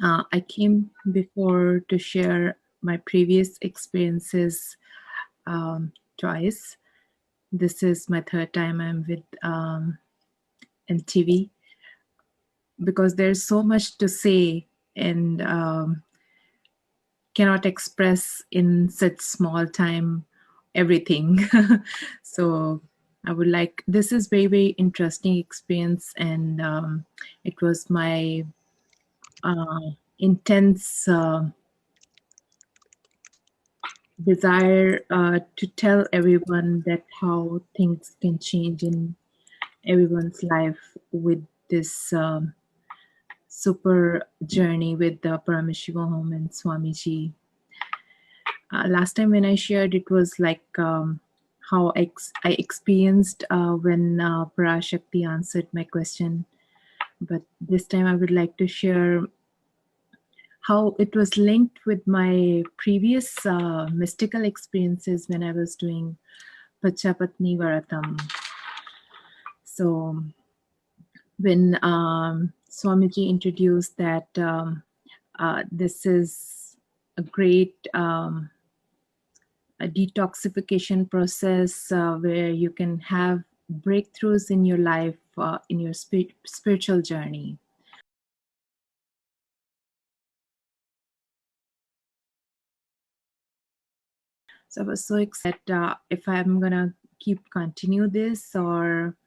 I came before to share my previous experiences twice. This is my third time I'm with MTV, because there's so much to say and cannot express in such small time everything. So I would like, this is very, very interesting experience, and it was my intense desire to tell everyone that how things can change in everyone's life with this super journey with the Parameshiva Home and Swamiji. Last time when I shared, it was like how I experienced when Parashakti answered my question. But this time I would like to share how it was linked with my previous mystical experiences when I was doing Pachapatni Varatam. So when Swamiji introduced that this is a great a detoxification process where you can have breakthroughs in your life, in your spiritual journey. So I was so excited if I'm gonna continue this, or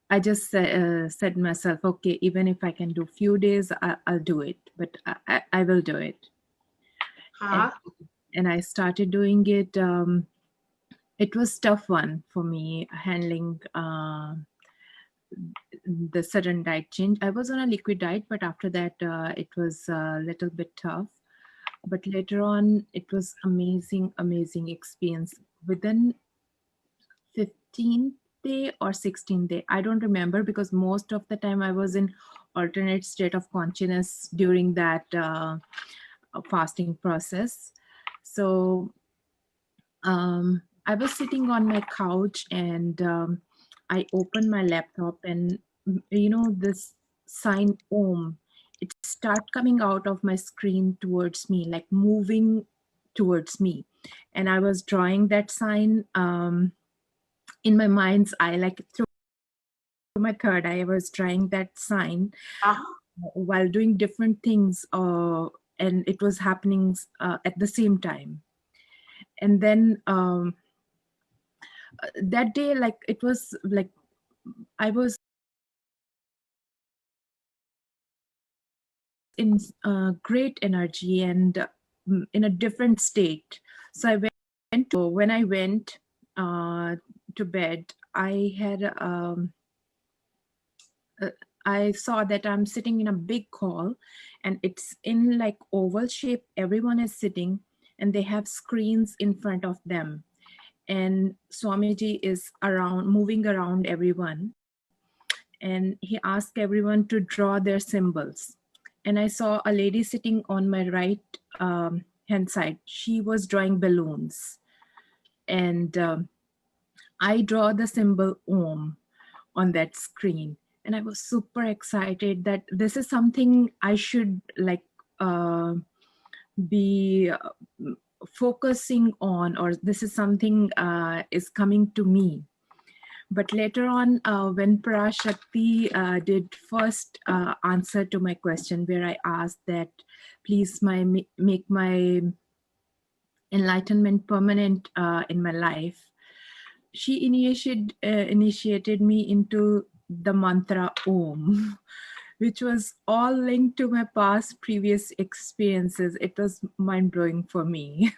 I just said myself, okay, even if I can do few days, I'll do it, but I will do it. And I started doing it. It was tough one for me, handling the sudden diet change. I was on a liquid diet, but after that, it was a little bit tough. But later on, it was amazing, amazing experience. Within 15th day or 16th day, I don't remember, because most of the time I was in alternate state of consciousness during that fasting process. So I was sitting on my couch and I opened my laptop, and this sign Om, it started coming out of my screen towards me, like moving towards me. And I was drawing that sign in my mind's eye, like through my third eye. I was drawing that sign while doing different things, and it was happening at the same time. And then that day, like it was like I was in great energy and in a different state. So when I went to bed, I had I saw that I'm sitting in a big hall, and it's in like oval shape. Everyone is sitting and they have screens in front of them, and Swamiji is moving around everyone, and he asked everyone to draw their symbols. And I saw a lady sitting on my right hand side. She was drawing balloons, and I draw the symbol Om on that screen. And I was super excited that this is something I should like be focusing on, or this is something is coming to me. But later on, when Parashakti did first answer to my question, where I asked that, please make my enlightenment permanent in my life, she initiated me into the mantra Om, which was all linked to my previous experiences. It was mind-blowing for me.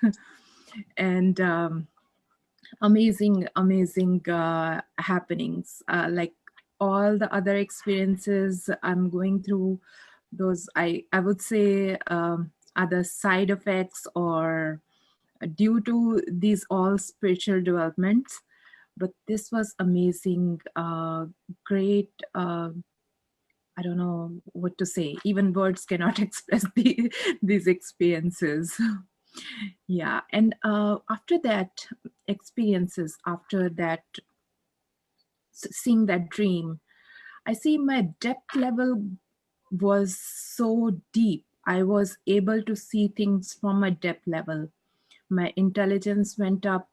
And amazing happenings, like all the other experiences I'm going through, those I would say other side effects or due to these all spiritual developments. But this was amazing, great, I don't know what to say, even words cannot express these experiences. Yeah. And after that experiences, after that seeing that dream, I see my depth level was so deep. I was able to see things from a depth level. My intelligence went up,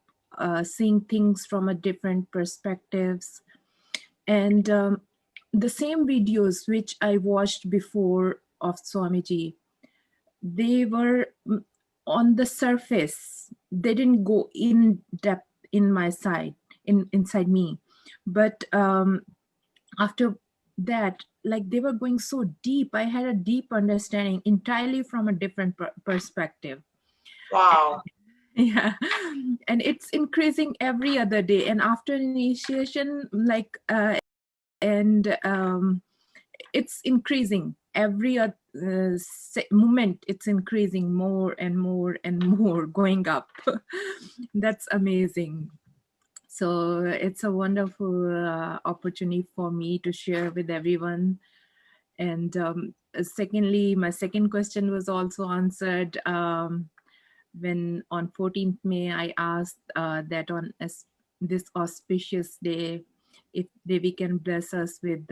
seeing things from a different perspectives. And the same videos which I watched before of Swamiji, they were on the surface. They didn't go in depth in my side, inside me. But after that, like they were going so deep, I had a deep understanding entirely from a different perspective. Wow. Yeah, and it's increasing every other day. And after initiation, it's increasing every moment. It's increasing more and more and more, going up. That's amazing. So it's a wonderful opportunity for me to share with everyone. And secondly, my second question was also answered when on 14th May, I asked that on this auspicious day, if Devi can bless us with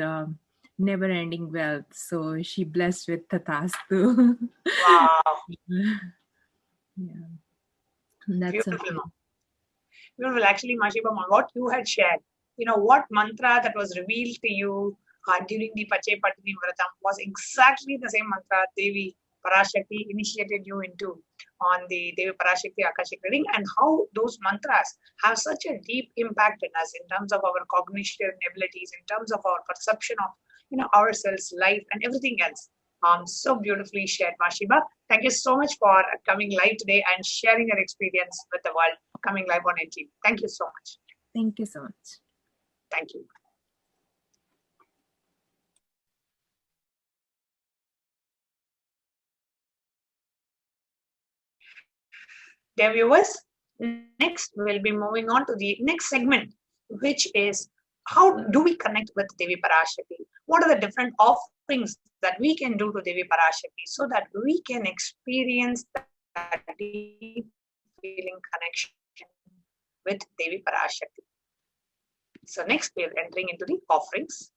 never-ending wealth. So she blessed with Tathastu. Wow. Yeah, that's Beautiful. Beautiful. Actually, Mashiba, what you had shared, what mantra that was revealed to you during the Pache Patini Vratam was exactly the same mantra Devi Parashakti initiated you into on the Devi Parashakti Akashic reading, and how those mantras have such a deep impact in us in terms of our cognition abilities, in terms of our perception of ourselves, life, and everything else. So beautifully shared, Mashiba. Thank you so much for coming live today and sharing your experience with the world, coming live on NT. Thank you so much. Thank you so much. Thank you. Dear viewers, next we'll be moving on to the next segment, which is how do we connect with Devi Parashakti? What are the different offerings that we can do to Devi Parashakti so that we can experience that deep feeling connection with Devi Parashakti? So next we are entering into the offerings.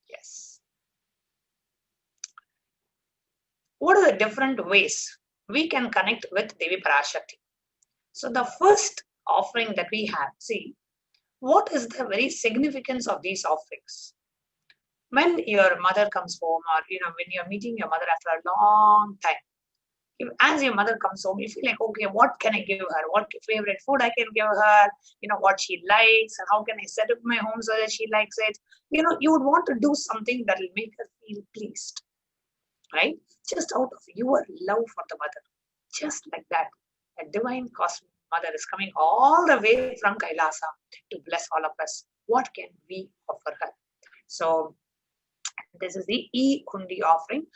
Yes. What are the different ways we can connect with Devi Parashakti? So the first offering that we have, see, what is the very significance of these offerings? When your mother comes home, or when you're meeting your mother after a long time, as your mother comes home, you feel like, okay, what can I give her? What favorite food I can give her? What she likes, and how can I set up my home so that she likes it? You would want to do something that will make her feel pleased, right? Just out of your love for the mother. Just like that, a divine cosmic mother is coming all the way from Kailasa to bless all of us. What can we offer her? So this is the E-Hundi offering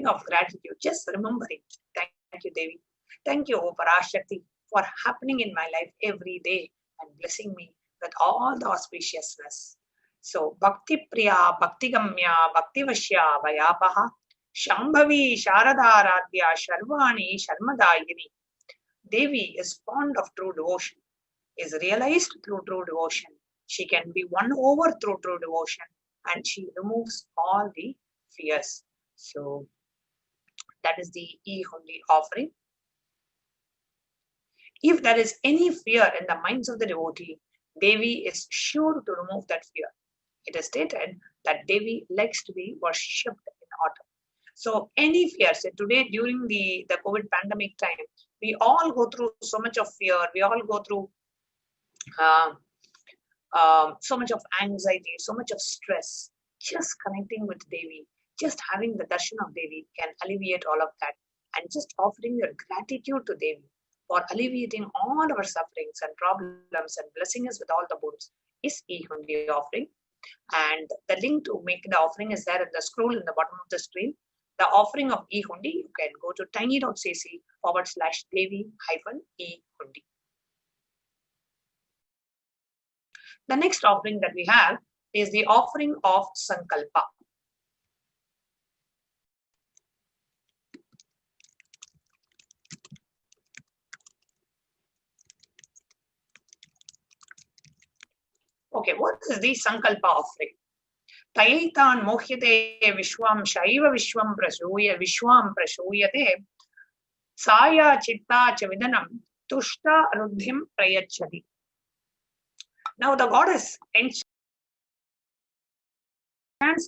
of gratitude. Just remembering. Thank you, Devi. Thank you, O Parashakti, for happening in my life every day and blessing me with all the auspiciousness. So, Bhakti Priya, Bhakti Gamya, Bhakti Vashya, Vayapaha, Shambhavi, Sharadaradhya, Sharvani, Sharmadayini. Devi is fond of true devotion, is realized through true devotion. She can be won over through true devotion, and she removes all the fears. So that is the E-Hundi offering. If there is any fear in the minds of the devotee, Devi is sure to remove that fear. It is stated that Devi likes to be worshipped in autumn. So any fear, say today during the COVID pandemic time, we all go through so much of fear. We all go through so much of anxiety, so much of stress. Just connecting with Devi, just having the darshan of Devi can alleviate all of that. And just offering your gratitude to Devi for alleviating all our sufferings and problems and blessing us with all the boons is E-Hundi offering. And the link to make the offering is there in the scroll in the bottom of the screen. The offering of E-Hundi, you can go to tiny.cc/Devi-E-Hundi. The next offering that we have is the offering of Sankalpa. Okay, what is the Sankalpa offering? Tayaitan mohyate vishwam shaiva vishwam prasuyate Saya chitta chavidanam tushta ruddhim prayachati. Now the goddess enchants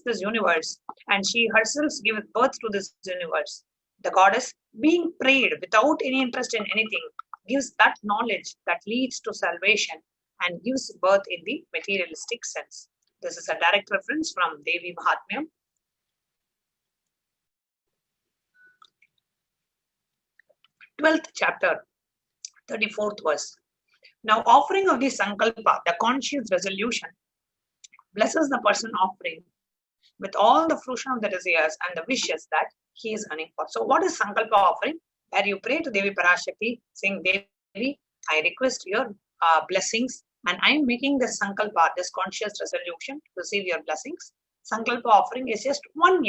this universe, and she herself gives birth to this universe. The goddess, being prayed without any interest in anything, gives that knowledge that leads to salvation and gives birth in the materialistic sense. This is a direct reference from Devi Mahatmyam. 12th chapter, 34th verse. Now, offering of the Sankalpa, the conscious resolution, blesses the person offering with all the fruition of the desires and the wishes that he is earning for. So, what is Sankalpa offering? Where you pray to Devi Parashakti, saying, Devi, I request your blessings, and I am making this Sankalpa, this conscious resolution to receive your blessings. Sankalpa offering is just $1,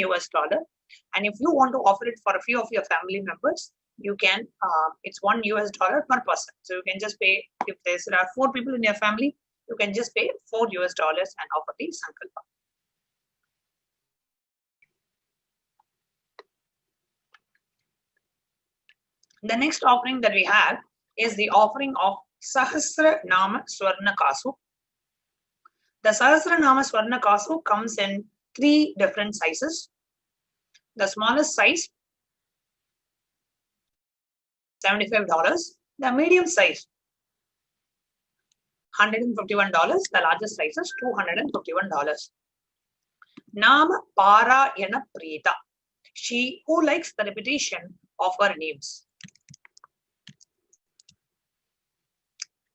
and if you want to offer it for a few of your family members, you can, it's $1 per person. So you can just pay, if there are 4 people in your family, you can just pay $4 and offer the Sankalpa. The next offering that we have is the offering of Sahasra Nama Swarna Kasu. The Sahasra Nama Swarna Kasu comes in 3 different sizes. The smallest size, $75. The medium size, $151. The largest size is $251. Nama Parayana Prita. She who likes the repetition of her names.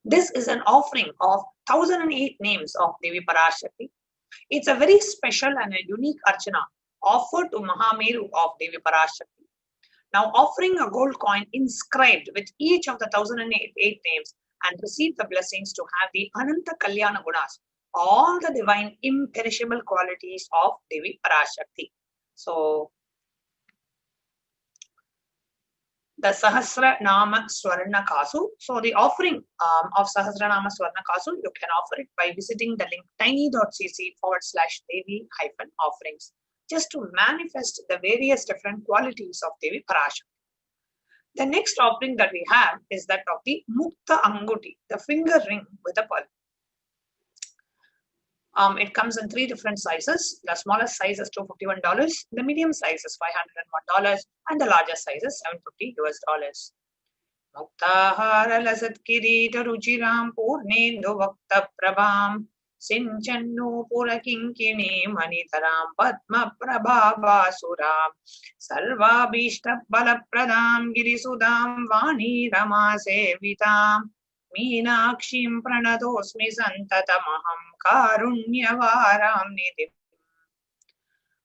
This is an offering of 1008 names of Devi Parashakti. It's a very special and a unique archana offered to Mahameru of Devi Parashakti. Now, offering a gold coin inscribed with each of the 1008 names and receive the blessings to have the Ananta Kalyana Gunas, all the divine imperishable qualities of Devi Parashakti. So, the Sahasra Nama Swarna Kasu. So the offering of Sahasra Nama Swarna Kasu, you can offer it by visiting the link tiny.cc/Devi-offerings, just to manifest the various different qualities of Devi Parashakti. The next offering that we have is that of the Mukta Anguti, the finger ring with a pearl. It comes in 3 different sizes. The smallest size is $251, the medium size is $501, and the largest size is $750. Muktahara lasat kirita ruchiram purnendu vakta prabham sinchannu purakinkini manitaram padma prabhavasuram sarvabhishta balapradam girisudam vani ramasevitam Meenakshim pranadosmi santatamaham karunyavaram nidhim.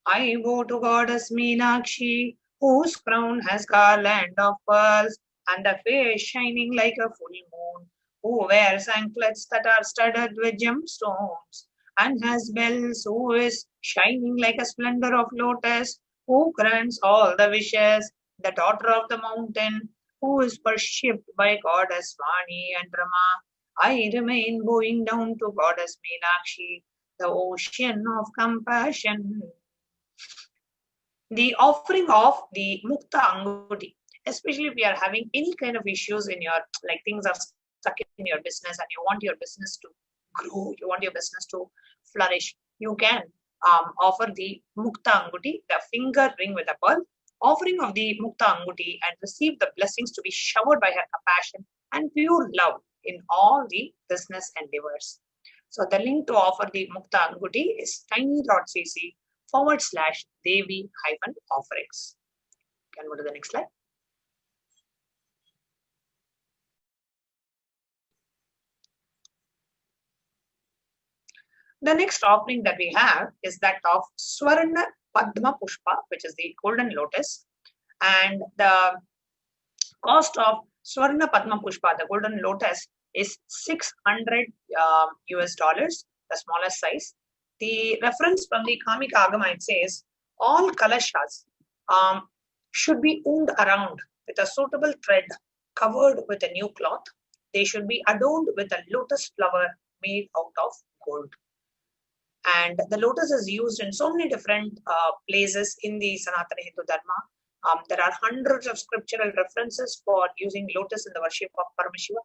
I go to Goddess Meenakshi, whose crown has garland of pearls and the face shining like a full moon, who wears anklets that are studded with gemstones and has bells, who is shining like a splendor of lotus, who grants all the wishes, the daughter of the mountain, who is worshipped by Goddess Vani and Rama. I remain bowing down to Goddess Meenakshi, the ocean of compassion. The offering of the Mukta Anguti, especially if you are having any kind of issues in your, like things are stuck in your business and you want your business to grow, you want your business to flourish, you can offer the Mukta Anguti, the finger ring with a pearl, offering of the Mukta Anguti, and receive the blessings to be showered by her compassion and pure love in all the business endeavors. So the link to offer the Mukta Anguti is tiny.cc/Devi-offerings. Can go to the next slide. The next offering that we have is that of Swarna Padma Pushpa, which is the golden lotus, and the cost of Swarna Padma Pushpa, the golden lotus, is $600 the smallest size. The reference from the Kamika Agama, it says all kalashas should be wound around with a suitable thread covered with a new cloth. They should be adorned with a lotus flower made out of gold. And the lotus is used in so many different places in the Sanatana Hindu Dharma. There are hundreds of scriptural references for using lotus in the worship of Paramashiva.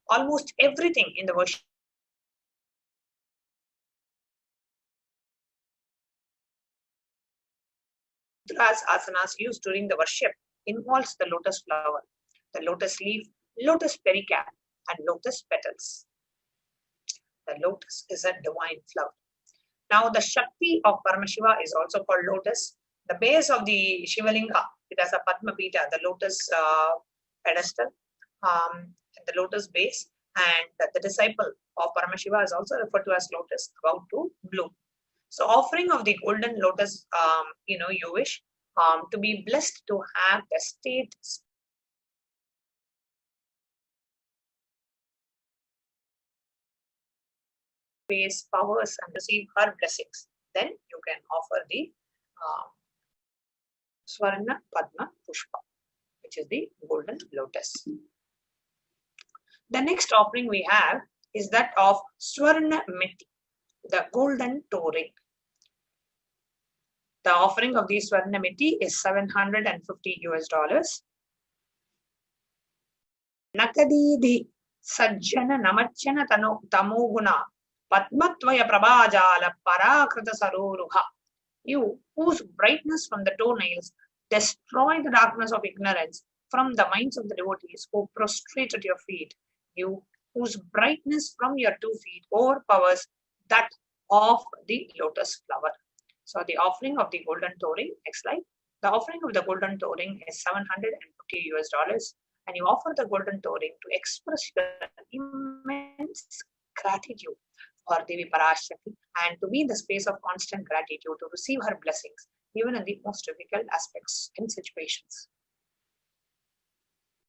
Almost everything in the worship asanas used during the worship involves the lotus flower, the lotus leaf, lotus pericarp, and lotus petals. The lotus is a divine flower. Now, the Shakti of Paramashiva is also called lotus. The base of the Shivalinga, it has a Padma Pita, the lotus pedestal, the lotus base, and the disciple of Paramashiva is also referred to as lotus, about to bloom. So, offering of the golden lotus, you wish to be blessed to have the state space, powers, and receive her blessings. Then you can offer the Swarna Padma Pushpa, which is the golden lotus. The next offering we have is that of Swarna Meti, the golden toe ring. The offering of the Swarna Meti is $750. Nakadidi Sajjana Namachana Tamoguna Padmatvaya Prabhajala Parakrita Saruruha. You, whose brightness from the toenails destroy the darkness of ignorance from the minds of the devotees who prostrate at your feet. You, whose brightness from your 2 feet overpowers that of the lotus flower. So the offering of the golden toe ring, next slide. The offering of the golden toe ring is $750, and you offer the golden toe ring to express your immense gratitude for Devi Parashakti and to be in the space of constant gratitude to receive her blessings, even in the most difficult aspects and situations.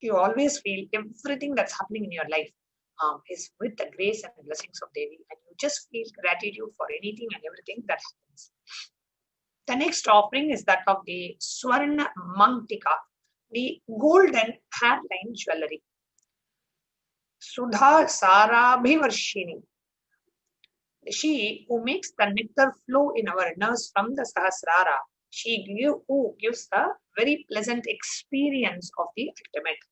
You always feel everything that's happening in your life is with the grace and blessings of Devi, and you just feel gratitude for anything and everything that happens. The next offering is that of the Swarna Mangtika, the golden hairline jewelry. Sudha Sarabhivarshini. She who makes the nectar flow in our nerves from the Sahasrara, who gives a very pleasant experience of the ultimate.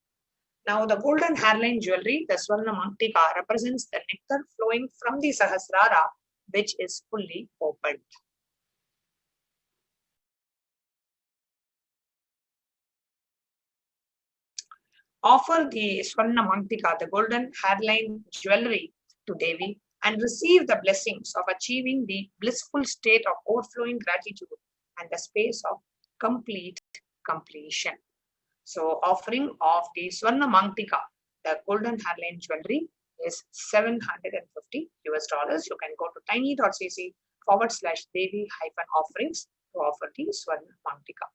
Now, the golden hairline jewelry, the Swarna Mangtika, represents the nectar flowing from the Sahasrara, which is fully opened. Offer the Swarna Mangtika, the golden hairline jewelry, to Devi and receive the blessings of achieving the blissful state of overflowing gratitude and the space of complete completion. So, offering of the Swarna Mangtika, the golden hairline jewelry, is $750. You can go to tiny.cc/Devi-offerings to offer the Swarna Mangtika.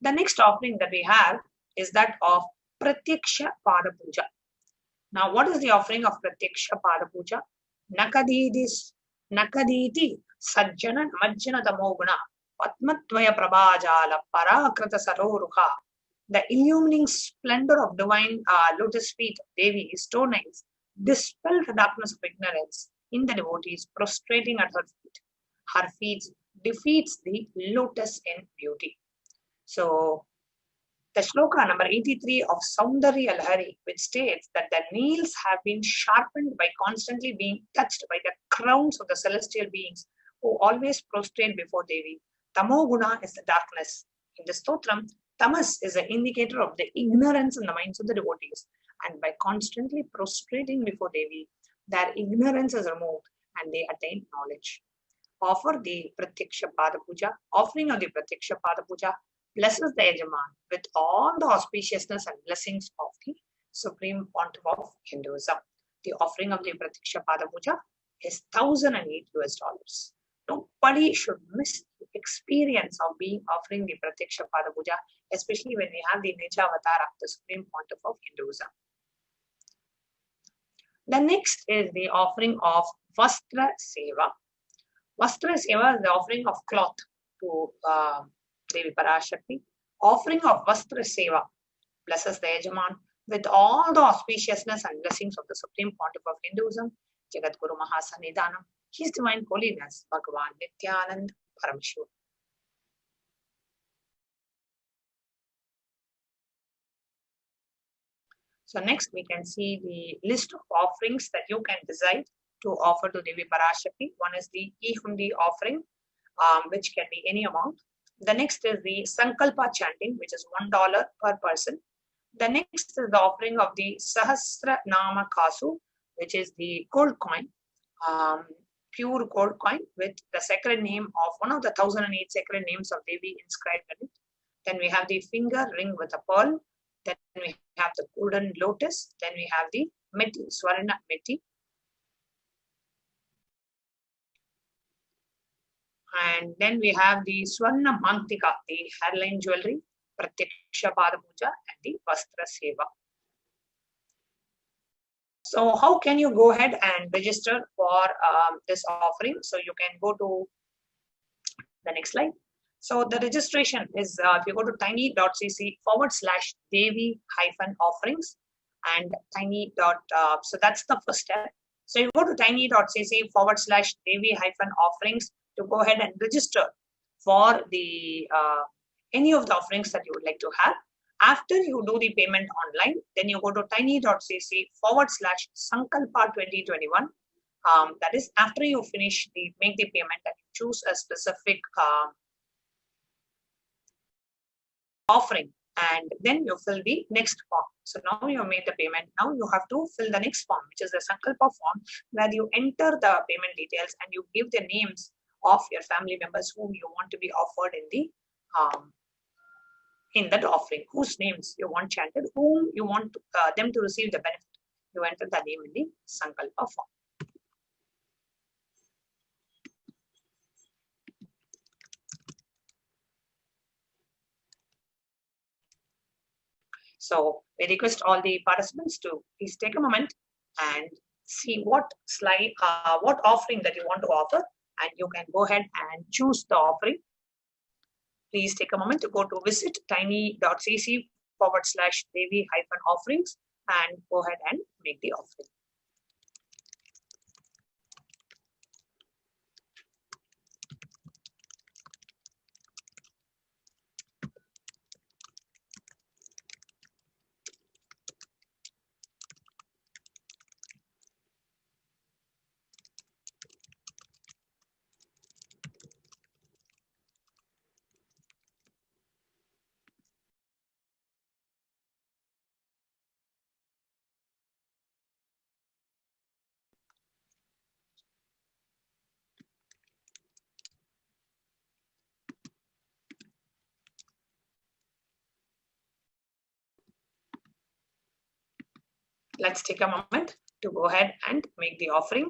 The next offering that we have is that of Pratyaksha Pada Puja. Now, what is the offering of Pratyaksha Pada Puja? Nakaditi Sajjana Namajjana Tamoguna Padmatvaya Prabhajala Parakrita Saroruha. The illumining splendor of divine lotus feet of Devi's toenails dispel the darkness of ignorance in the devotees prostrating at her feet. Her feet defeats the lotus in beauty. So, the shloka number 83 of Saundarya Lahari, which states that the nails have been sharpened by constantly being touched by the crowns of the celestial beings who always prostrate before Devi. Tamoguna is the darkness. In the stotram, tamas is an indicator of the ignorance in the minds of the devotees. And by constantly prostrating before Devi, their ignorance is removed and they attain knowledge. Offer the Pratyaksha Pada Puja. Offering of the Pratyaksha Pada Puja blesses the Yajaman with all the auspiciousness and blessings of the Supreme Pontiff of Hinduism. The offering of the Pratyaksha Pada Puja is $1,008. Nobody should miss the experience of offering the Pratyaksha Pada Puja, especially when we have the Neja Avatar of the Supreme Pontiff of Hinduism. The next is the offering of Vastra Seva. Vastra Seva is the offering of cloth to Devi Parashakti. Offering of Vastra Seva blesses the Yajaman with all the auspiciousness and blessings of the Supreme Pontiff of Hinduism, Jagat Guru Mahasannidhanam, His Divine Holiness, Bhagavan Nityanand Parameshwar. So next we can see the list of offerings that you can decide to offer to Devi Parashakti. One is the e-hundi offering, which can be any amount. The next is the Sankalpa chanting, which is $1 per person. The next is the offering of the Sahasra Nama Kasu, which is the gold coin, pure gold coin with the sacred name of one of the 1008 sacred names of Devi inscribed in it. Then we have the finger ring with a pearl. Then we have the golden lotus. Then we have the meti, Swarna meti. And then we have the Swarna Mantika, the hairline jewelry, Pratyaksha Pada Puja, and the Vastra Seva. So how can you go ahead and register for this offering? So you can go to the next slide. So the registration is, if you go to tiny.cc/Devi-offerings and tiny. So that's the first step. So you go to tiny.cc/Devi-offerings to go ahead and register for the any of the offerings that you would like to have. After you do the payment online, then you go to tiny.cc/Sankalpa 2021. That is after you make the payment and you choose a specific offering, and then you fill the next form. So now you made the payment. Now you have to fill the next form, which is the Sankalpa form, where you enter the payment details and you give the names of your family members whom you want to be offered in that offering, whose names you want chanted, whom you want them to receive the benefit. You enter the name in the Sankalpa form. So we request all the participants to please take a moment and see what slide, what offering that you want to offer, and you can go ahead and choose the offering. Please take a moment to go to visit tiny.cc/Devi-offerings and go ahead and make the offering. Let's take a moment to go ahead and make the offering.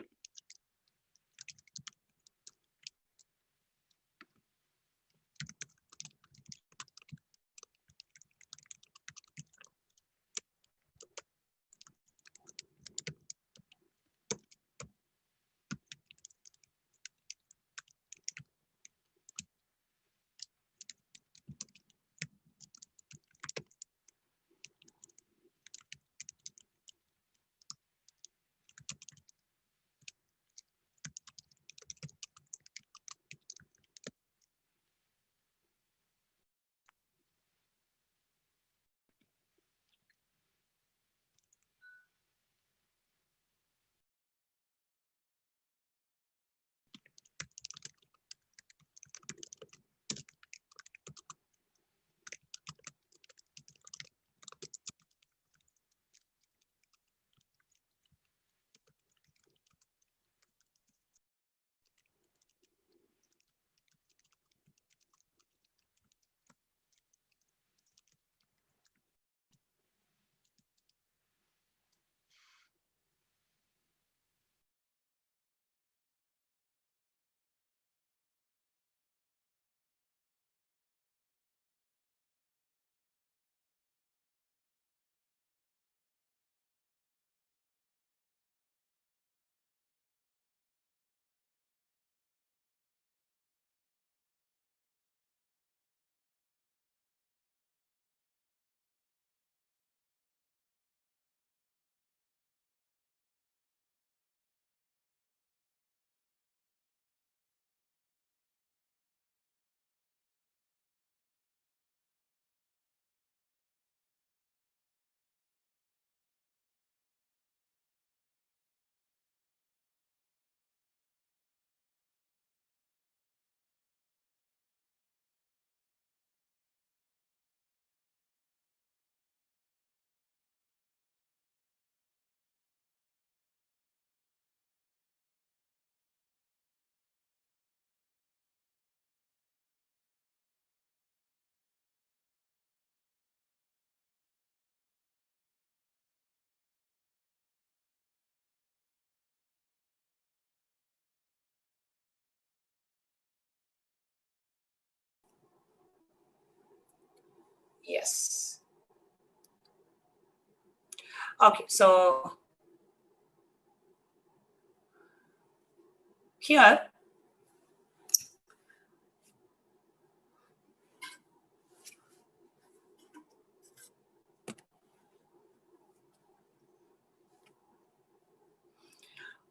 Yes. Okay, so here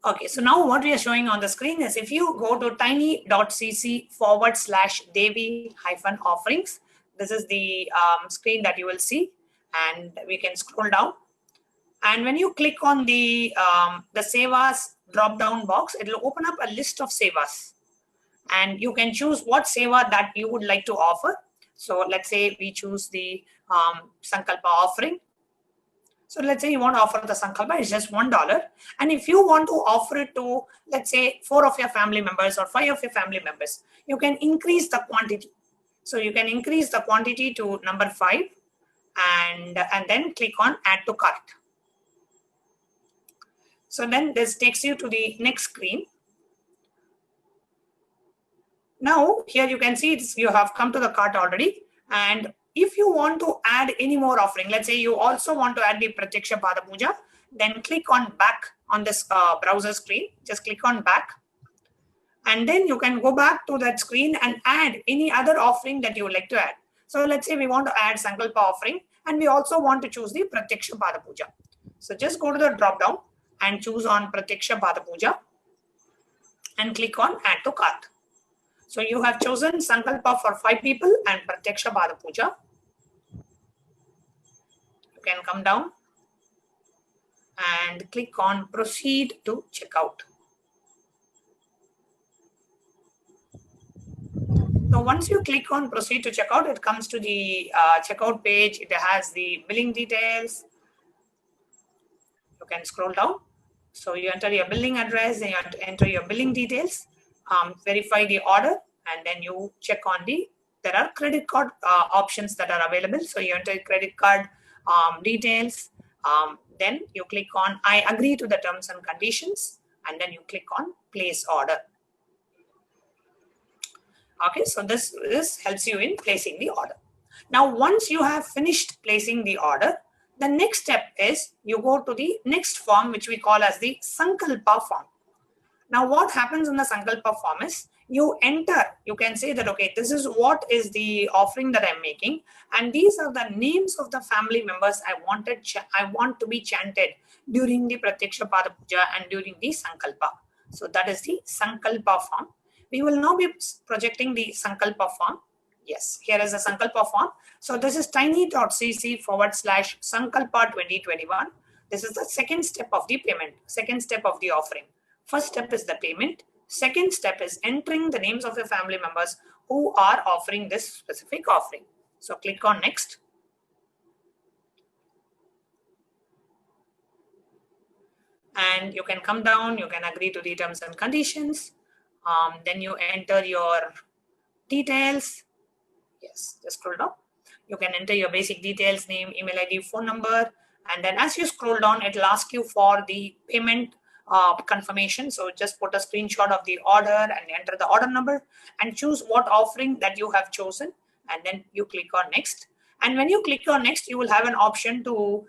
okay, so now what we are showing on the screen is if you go to tiny.cc/Devi-offerings, this is the screen that you will see, and we can scroll down. And when you click on the Sevas drop-down box, it will open up a list of Sevas. And you can choose what Seva that you would like to offer. So let's say we choose the Sankalpa offering. So let's say you want to offer the Sankalpa, it's just $1. And if you want to offer it to, let's say, 4 of your family members or 5 of your family members, you can increase the quantity. So you can increase the quantity to number 5 and then click on add to cart. So then this takes you to the next screen. Now here you can see you have come to the cart already. And if you want to add any more offering, let's say you also want to add the Pratyaksha Pada Puja, then click on back on this browser screen. Just click on back. And then you can go back to that screen and add any other offering that you would like to add. So let's say we want to add Sankalpa offering and we also want to choose the Pratyaksha Pada Puja. So just go to the drop down and choose on Pratyaksha Pada Puja and click on add to cart. So you have chosen Sankalpa for 5 people and Pratyaksha Pada Puja. You can come down and click on proceed to checkout. So once you click on proceed to checkout, it comes to the checkout page. It has the billing details. You can scroll down. So you enter your billing address, then you enter your billing details, verify the order, and then you check on there are credit card options that are available. So you enter credit card details. Then you click on I agree to the terms and conditions, and then you click on place order. Okay, so this helps you in placing the order. Now, once you have finished placing the order, the next step is you go to the next form, which we call as the Sankalpa form. Now, what happens in the Sankalpa form is you enter, you can say that, okay, this is what is the offering that I'm making. And these are the names of the family members I want to be chanted during the Pratyaksha Pada Puja and during the Sankalpa. So that is the Sankalpa form. We will now be projecting the Sankalpa form. Yes, here is the Sankalpa form. So this is tiny.cc/Sankalpa 2021. This is the second step of the payment, second step of the offering. First step is the payment. Second step is entering the names of the family members who are offering this specific offering. So click on next. And you can come down, you can agree to the terms and conditions. Then you enter your details. Yes, just scroll down. You can enter your basic details, name, email ID, phone number. And then as you scroll down, it will ask you for the payment confirmation. So just put a screenshot of the order and enter the order number and choose what offering that you have chosen. And then you click on next. And when you click on next, you will have an option to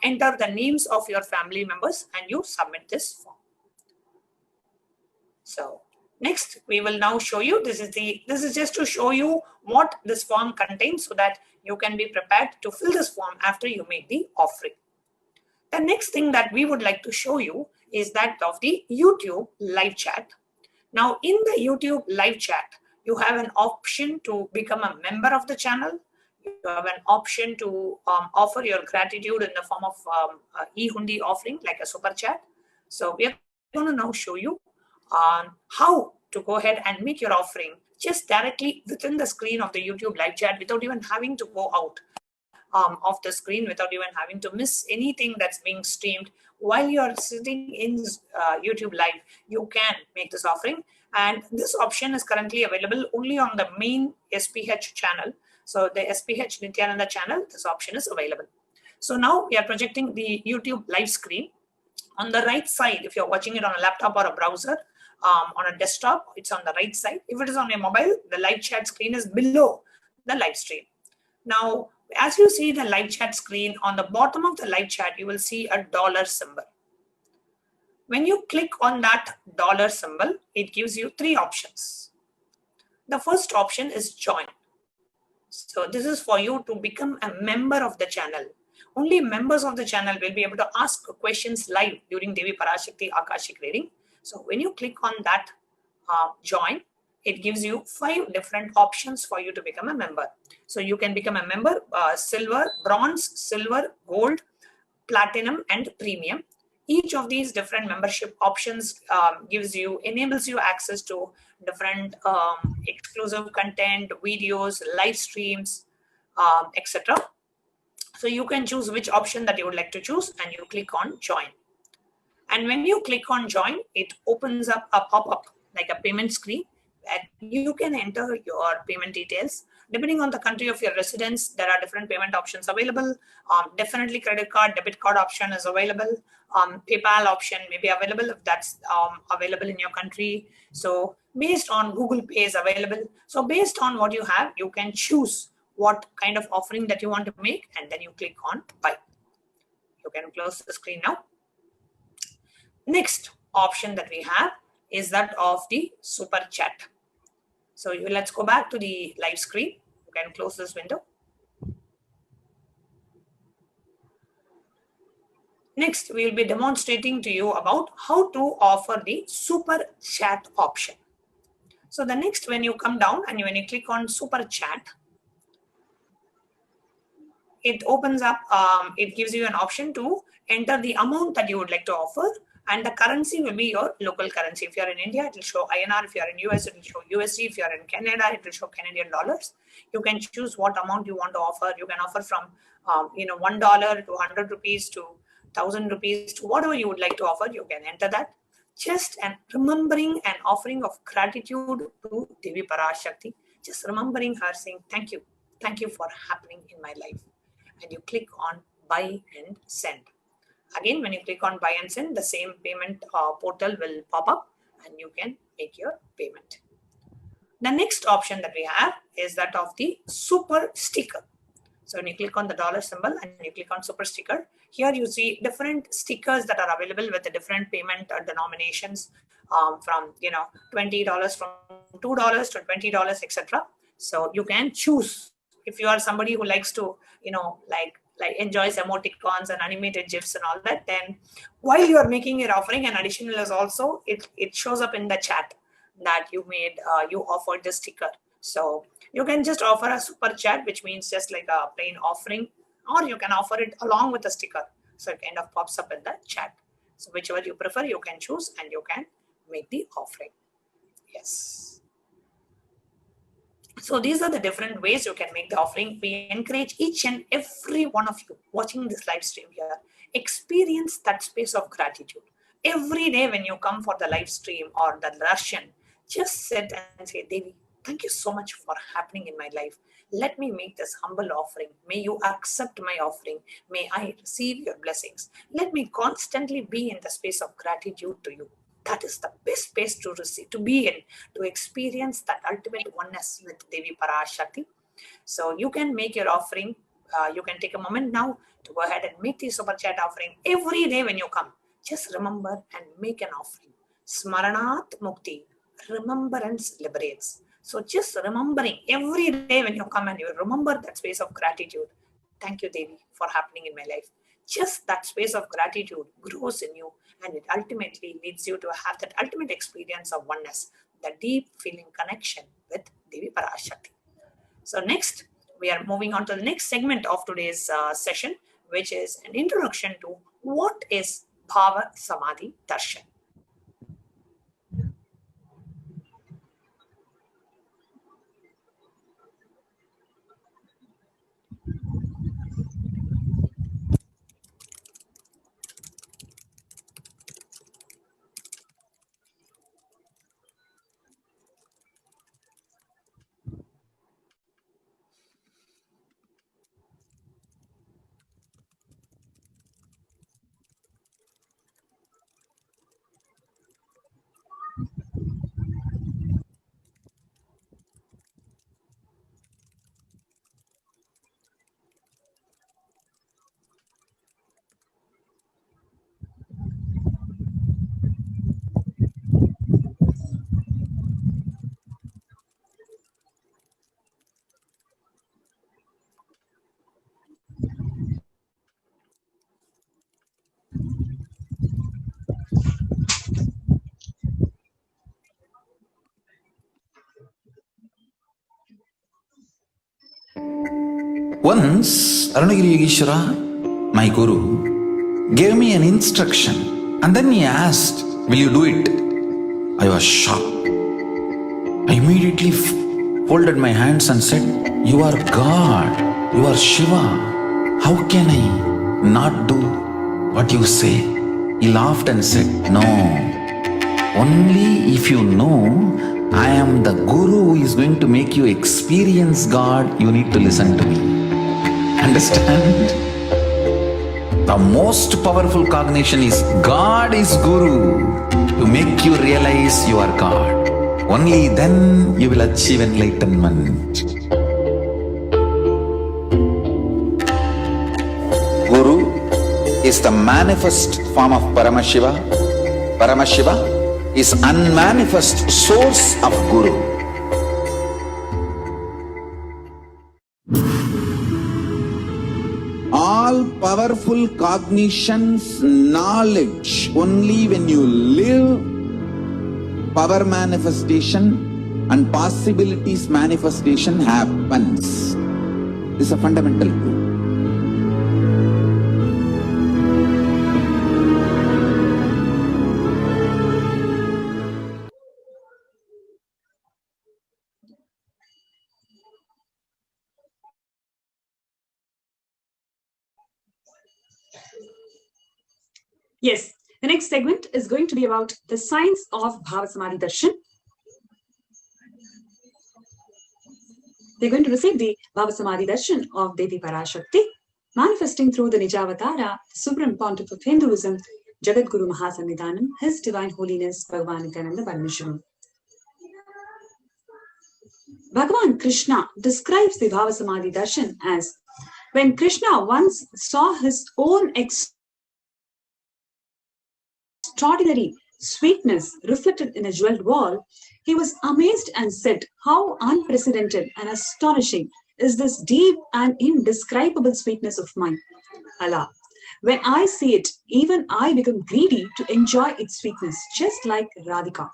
enter the names of your family members and you submit this form. So next, we will now show you, this is just to show you what this form contains so that you can be prepared to fill this form after you make the offering. The next thing that we would like to show you is that of the YouTube live chat. Now in the YouTube live chat, you have an option to become a member of the channel. You have an option to offer your gratitude in the form of e-hundi offering like a super chat. So we are going to now show you how to go ahead and make your offering just directly within the screen of the YouTube live chat without even having to go out of the screen, without even having to miss anything that's being streamed. While you're sitting in YouTube live, you can make this offering. And this option is currently available only on the main SPH channel. So the SPH Nityananda channel, this option is available. So now we are projecting the YouTube live screen. On the right side, if you're watching it on a laptop or a browser, on a desktop, it's on the right side. If it is on a mobile, the live chat screen is below the live stream. Now, As you see the live chat screen, on the bottom of the live chat, you will see a dollar symbol. When you click on that dollar symbol, it gives you 3 options. The first option is join. So this is for you to become a member of the channel. Only members of the channel will be able to ask questions live during Devi Parashakti Akashic reading. So when you click on that join, it gives you 5 different options for you to become a member. So you can become a member, silver, bronze, silver, gold, platinum, and premium. Each of these different membership options enables you access to different exclusive content, videos, live streams, etc. So you can choose which option that you would like to choose, and you click on join. And when you click on join, it opens up a pop-up like a payment screen, and you can enter your payment details. Depending on the country of your residence, there are different payment options available. Definitely credit card, debit card option is available. PayPal option may be available if that's available in your country. So based on Google Pay is available. So based on what you have, you can choose what kind of offering that you want to make, and then you click on buy. You can close the screen now. Next option that we have is that of the super chat. So let's go back to the live screen. You can close this window. Next, we will be demonstrating to you about how to offer the super chat option. So the next, when you come down and when you click on super chat, it opens up, it gives you an option to enter the amount that you would like to offer, and the currency will be your local currency. If you're in India, it will show INR. If you're in US, it will show USD. If you're in Canada, it will show Canadian dollars. You can choose what amount you want to offer. You can offer from $1 to 100 rupees to 1,000 rupees to whatever you would like to offer. You can enter that. Just remembering an offering of gratitude to Devi Parashakti. Just remembering her, saying thank you for happening in my life. And you click on buy and send. Again, when you click on buy and send, the same payment portal will pop up and you can make your payment. The next option that we have is that of the super sticker. So when you click on the dollar symbol and you click on super sticker, here you see different stickers that are available with the different payment denominations from $20, from $2 to $20, etc. So you can choose. If you are somebody who likes to like enjoys emoticons and animated GIFs and all that, then while you are making your offering, an additional is also it shows up in the chat that you made you offered the sticker. So you can just offer a super chat, which means just like a plain offering, or you can offer it along with a sticker. So it kind of pops up in the chat. So whichever you prefer, you can choose and you can make the offering. Yes. So these are the different ways you can make the offering. We encourage each and every one of you watching this live stream here, experience that space of gratitude. Every day when you come for the live stream or the darshan, just sit and say, Devi, thank you so much for happening in my life. Let me make this humble offering. May you accept my offering. May I receive your blessings. Let me constantly be in the space of gratitude to you. That is the best space to receive, to be in, to experience that ultimate oneness with Devi Parashakti. So you can make your offering. You can take a moment now to go ahead and make the super chat offering. Every day when you come, just remember and make an offering. Smaranat Mukti, remembrance liberates. So just remembering every day when you come and you remember that space of gratitude. Thank you, Devi, for happening in my life. Just that space of gratitude grows in you, and it ultimately leads you to have that ultimate experience of oneness, the deep feeling connection with Devi Parashakti. So next, we are moving on to the next segment of today's session, which is an introduction to what is Bhava Samadhi Darshan. Once, Arunagiri Yogeshwara, my guru, gave me an instruction and then he asked, will you do it? I was shocked. I immediately folded my hands and said, you are God, you are Shiva. How can I not do what you say? He laughed and said, no, only if you know I am the guru who is going to make you experience God, you need to listen to me. Understand? The most powerful cognition is God is guru to make you realize you are God. Only then you will achieve enlightenment. Guru is the manifest form of Paramashiva. Paramashiva is unmanifest source of Guru. All powerful cognitions, knowledge, only when you live power manifestation and possibilities manifestation happens. This is a fundamental truth. Yes, the next segment is going to be about the science of Bhava Samadhi Darshan. They're going to receive the Bhava Samadhi Darshan of Devi Parashakti, manifesting through the Nijavatara, Supreme Pontiff of Hinduism, Jagat Guru Mahasannidhanam, His Divine Holiness, Bhagavan Nityananda Paramahansa. Bhagavan Krishna describes the Bhava Samadhi Darshan as when Krishna once saw his own extraordinary sweetness reflected in a jeweled wall, he was amazed and said, how unprecedented and astonishing is this deep and indescribable sweetness of mine. Allah, when I see it, even I become greedy to enjoy its sweetness, just like Radhika.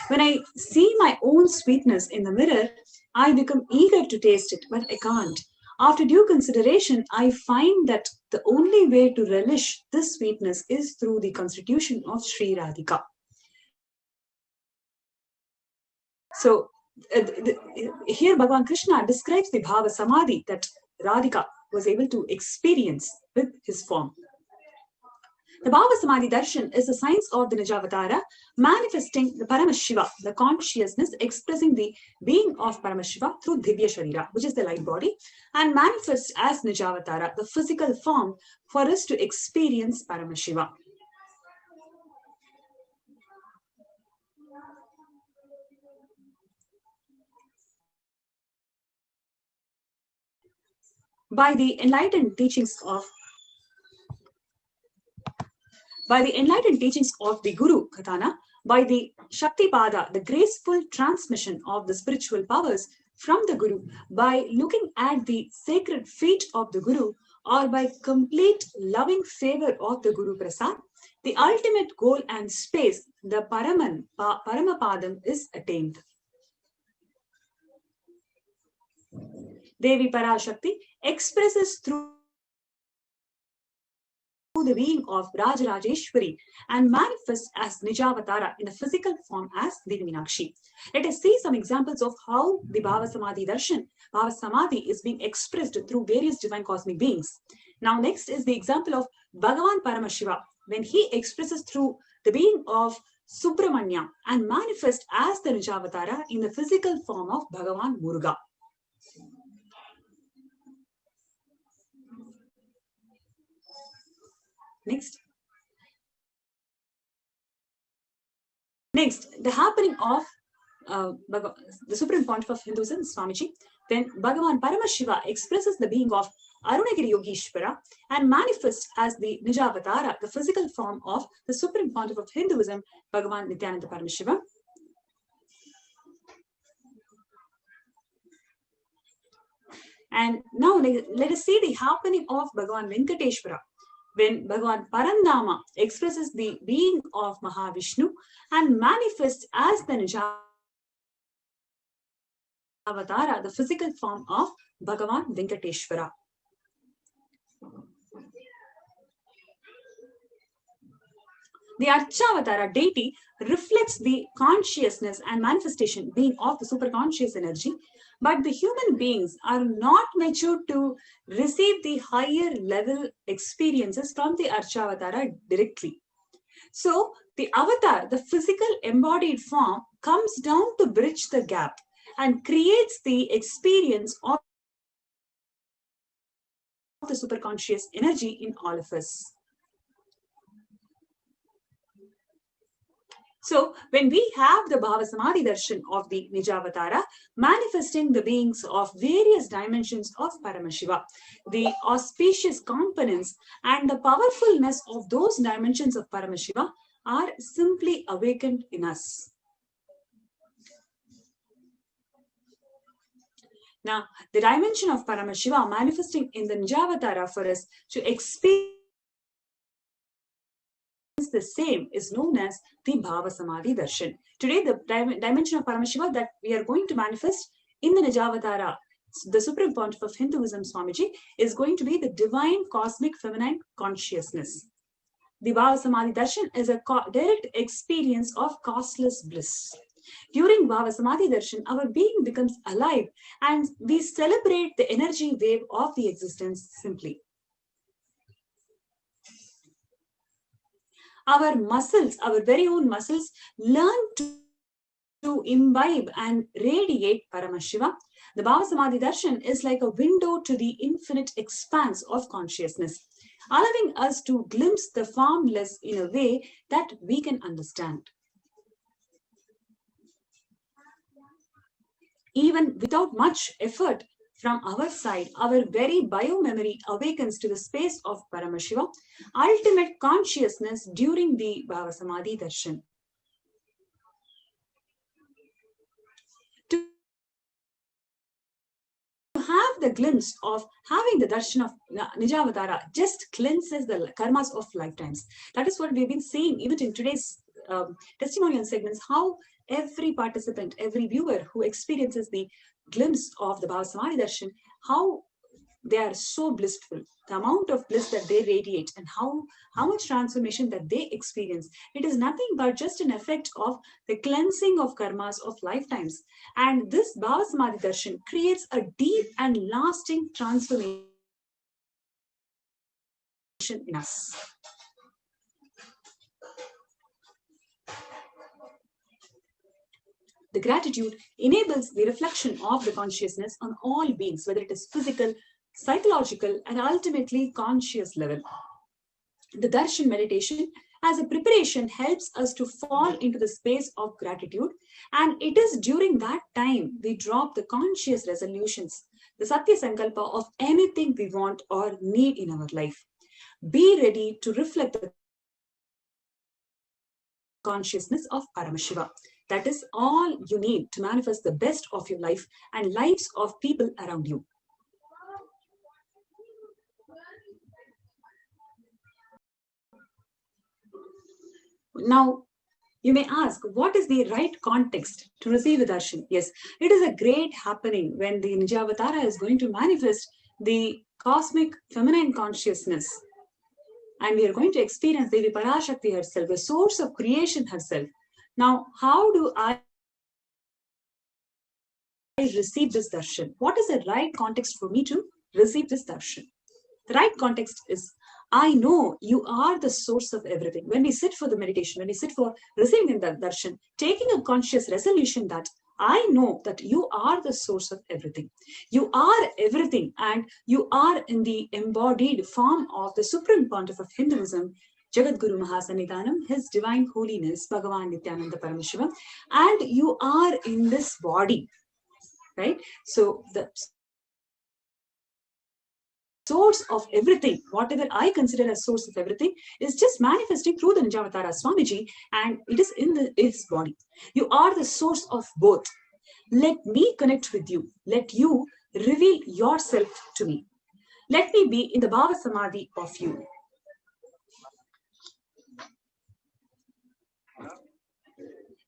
When I see my own sweetness in the mirror, I become eager to taste it, but I can't. After due consideration, I find that the only way to relish this sweetness is through the constitution of Sri Radhika. So, here Bhagavan Krishna describes the Bhava Samadhi that Radhika was able to experience with his form. The Bhava Samadhi Darshan is the science of the Nijavatara, manifesting the Paramashiva, the consciousness expressing the being of Paramashiva through Divya Sharira, which is the light body, and manifests as Nijavatara, the physical form for us to experience Paramashiva. By the enlightened teachings of the Guru Katana, by the Shakti Pada, the graceful transmission of the spiritual powers from the Guru, by looking at the sacred feet of the Guru, or by complete loving favor of the Guru Prasad, the ultimate goal and space, the Paramapadam, is attained. Devi Parashakti expresses through the being of Rajarajeshwari and manifests as Nijavatara in the physical form as Devi Meenakshi. Let us see some examples of how the Bhava Samadhi Darshan, Bhava Samadhi, is being expressed through various divine cosmic beings. Now, next is the example of Bhagavan Paramashiva, when he expresses through the being of Subramanya and manifests as the Nijavatara in the physical form of Bhagavan Muruga. Next, the happening of the Supreme Pontiff of Hinduism, Swamiji. Then Bhagavan Paramashiva expresses the being of Arunagiri Yogeshwara and manifests as the Nijavatara, the physical form of the Supreme Pontiff of Hinduism, Bhagavan Nityananda Paramahansa. And now let us see the happening of Bhagavan Venkateshwara, when Bhagavan Parandama expresses the being of Mahavishnu and manifests as the Nijavatara, the physical form of Bhagavan Venkateshwara. The Archavatara deity reflects the consciousness and manifestation being of the superconscious energy, but the human beings are not matured to receive the higher level experiences from the Archavatara directly. So the avatar, the physical embodied form, comes down to bridge the gap and creates the experience of the superconscious energy in all of us. So when we have the Bhava Samadhi Darshan of the Nijavatara, manifesting the beings of various dimensions of Paramashiva, the auspicious components and the powerfulness of those dimensions of Paramashiva are simply awakened in us. Now, the dimension of Paramashiva manifesting in the Nijavatara for us to experience the same is known as the Bhava Samadhi Darshan. Today, the dimension of Paramashiva that we are going to manifest in the Nijavatara, the Supreme Pontiff of Hinduism, Swamiji, is going to be the divine cosmic feminine consciousness. The Bhava Samadhi Darshan is a direct experience of causeless bliss. During Bhava Samadhi Darshan, our being becomes alive and we celebrate the energy wave of the existence simply. Our muscles, our very own muscles, learn to imbibe and radiate Paramashiva. The Bhava Samadhi Darshan is like a window to the infinite expanse of consciousness, allowing us to glimpse the formless in a way that we can understand. Even without much effort from our side, our very biomemory awakens to the space of Paramashiva, ultimate consciousness during the Bhava Samadhi Darshan. To have the glimpse of having the darshan of Nijavatara just cleanses the karmas of lifetimes. That is what we've been seeing even in today's testimonial segments, how every participant, every viewer who experiences the glimpse of the Bhava Samadhi Darshan, how they are so blissful, the amount of bliss that they radiate and how much transformation that they experience. It is nothing but just an effect of the cleansing of karmas of lifetimes. And this Bhava Samadhi Darshan creates a deep and lasting transformation in us. The gratitude enables the reflection of the consciousness on all beings, whether it is physical, psychological, and ultimately conscious level. The darshan meditation as a preparation helps us to fall into the space of gratitude, and it is during that time we drop the conscious resolutions, the Satya Sankalpa of anything we want or need in our life. Be ready to reflect the consciousness of Paramashiva. That is all you need to manifest the best of your life and lives of people around you. Now, you may ask, what is the right context to receive the darshan? Yes, it is a great happening when the Nijavatara is going to manifest the cosmic feminine consciousness. And we are going to experience Devi Parashakti herself, the source of creation herself. Now, how do I receive this darshan? What is the right context for me to receive this darshan? The right context is, I know you are the source of everything. When we sit for the meditation, when we sit for receiving the darshan, taking a conscious resolution that I know that you are the source of everything. You are everything, and you are in the embodied form of the Supreme Pontiff of Hinduism, Jagadguru Mahasannidhanam, His Divine Holiness, Bhagavan Nityananda Paramashivam, and you are in this body, right? So the source of everything, whatever I consider as source of everything, is just manifesting through the Nijavatara Swamiji, and it is in his body. You are the source of both. Let me connect with you. Let you reveal yourself to me. Let me be in the Bhava Samadhi of you.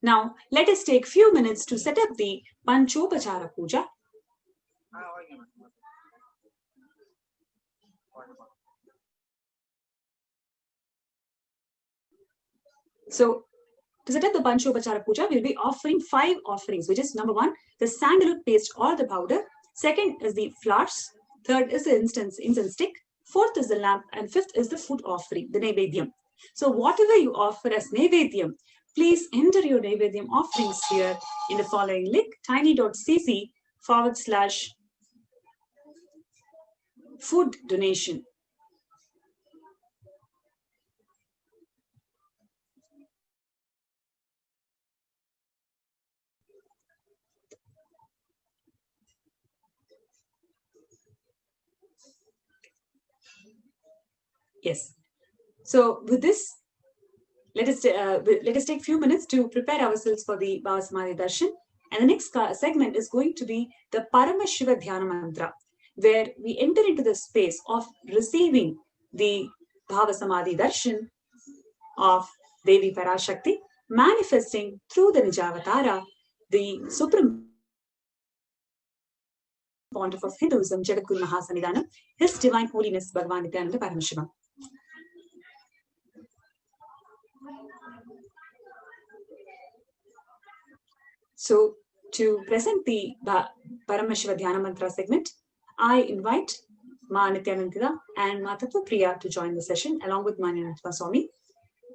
Now, let us take few minutes to set up the Panchopachara Puja. So to set up the Panchopachara Puja, we'll be offering 5 offerings, which is number 1, the sandalwood paste or the powder. Second is the flowers. Third is the incense stick. Fourth is the lamp. And fifth is the food offering, the Naivedyam. So whatever you offer as Naivedyam, please enter your Naivedyam offerings here in the following link, tiny.cc/food donation. Yes. So with this, let us take a few minutes to prepare ourselves for the Bhava Samadhi Darshan. And the next segment is going to be the Parama Shiva Dhyana Mantra, where we enter into the space of receiving the Bhava Samadhi Darshan of Devi Parashakti, manifesting through the Nijavatara, the Supreme Pontiff of Hinduism, Jagadguru Mahasannidhanam, His Divine Holiness Bhagavan Nityananda Paramashiva. So, to present the Paramashiva Dhyana Mantra segment, I invite Ma Nityananda and Ma Tattva Priya to join the session along with Ma Nityananda Swami.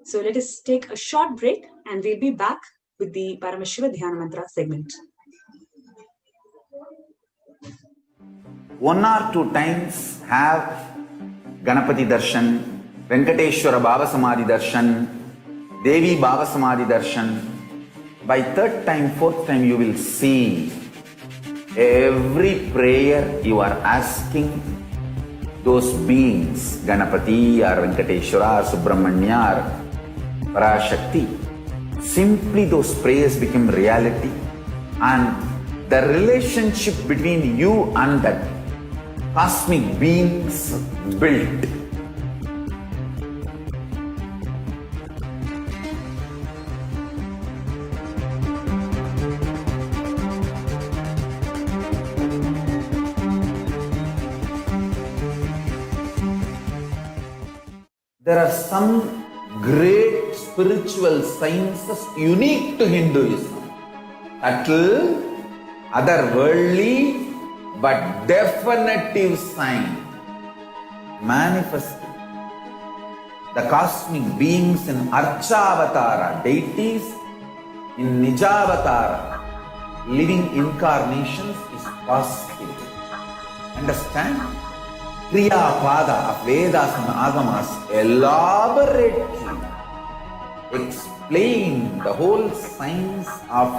So, let us take a short break and we'll be back with the Paramashiva Dhyana Mantra segment. 1 or 2 times have Ganapati Darshan, Venkateshwara Bhava Samadhi Darshan, Devi Bhava Samadhi Darshan. By 3rd time, 4th time, you will see every prayer you are asking those beings, Ganapati or Venkateshwara or Subramanya or Parashakti. Simply those prayers become reality, and the relationship between you and that cosmic beings built. There are some great spiritual sciences unique to Hinduism. Subtle, otherworldly, but definitive sign. Manifesting the cosmic beings in Archavatara, deities in Nijavatara, living incarnations is possible. Understand? Kriya Pada of Vedas and Agamas elaborately explain the whole science of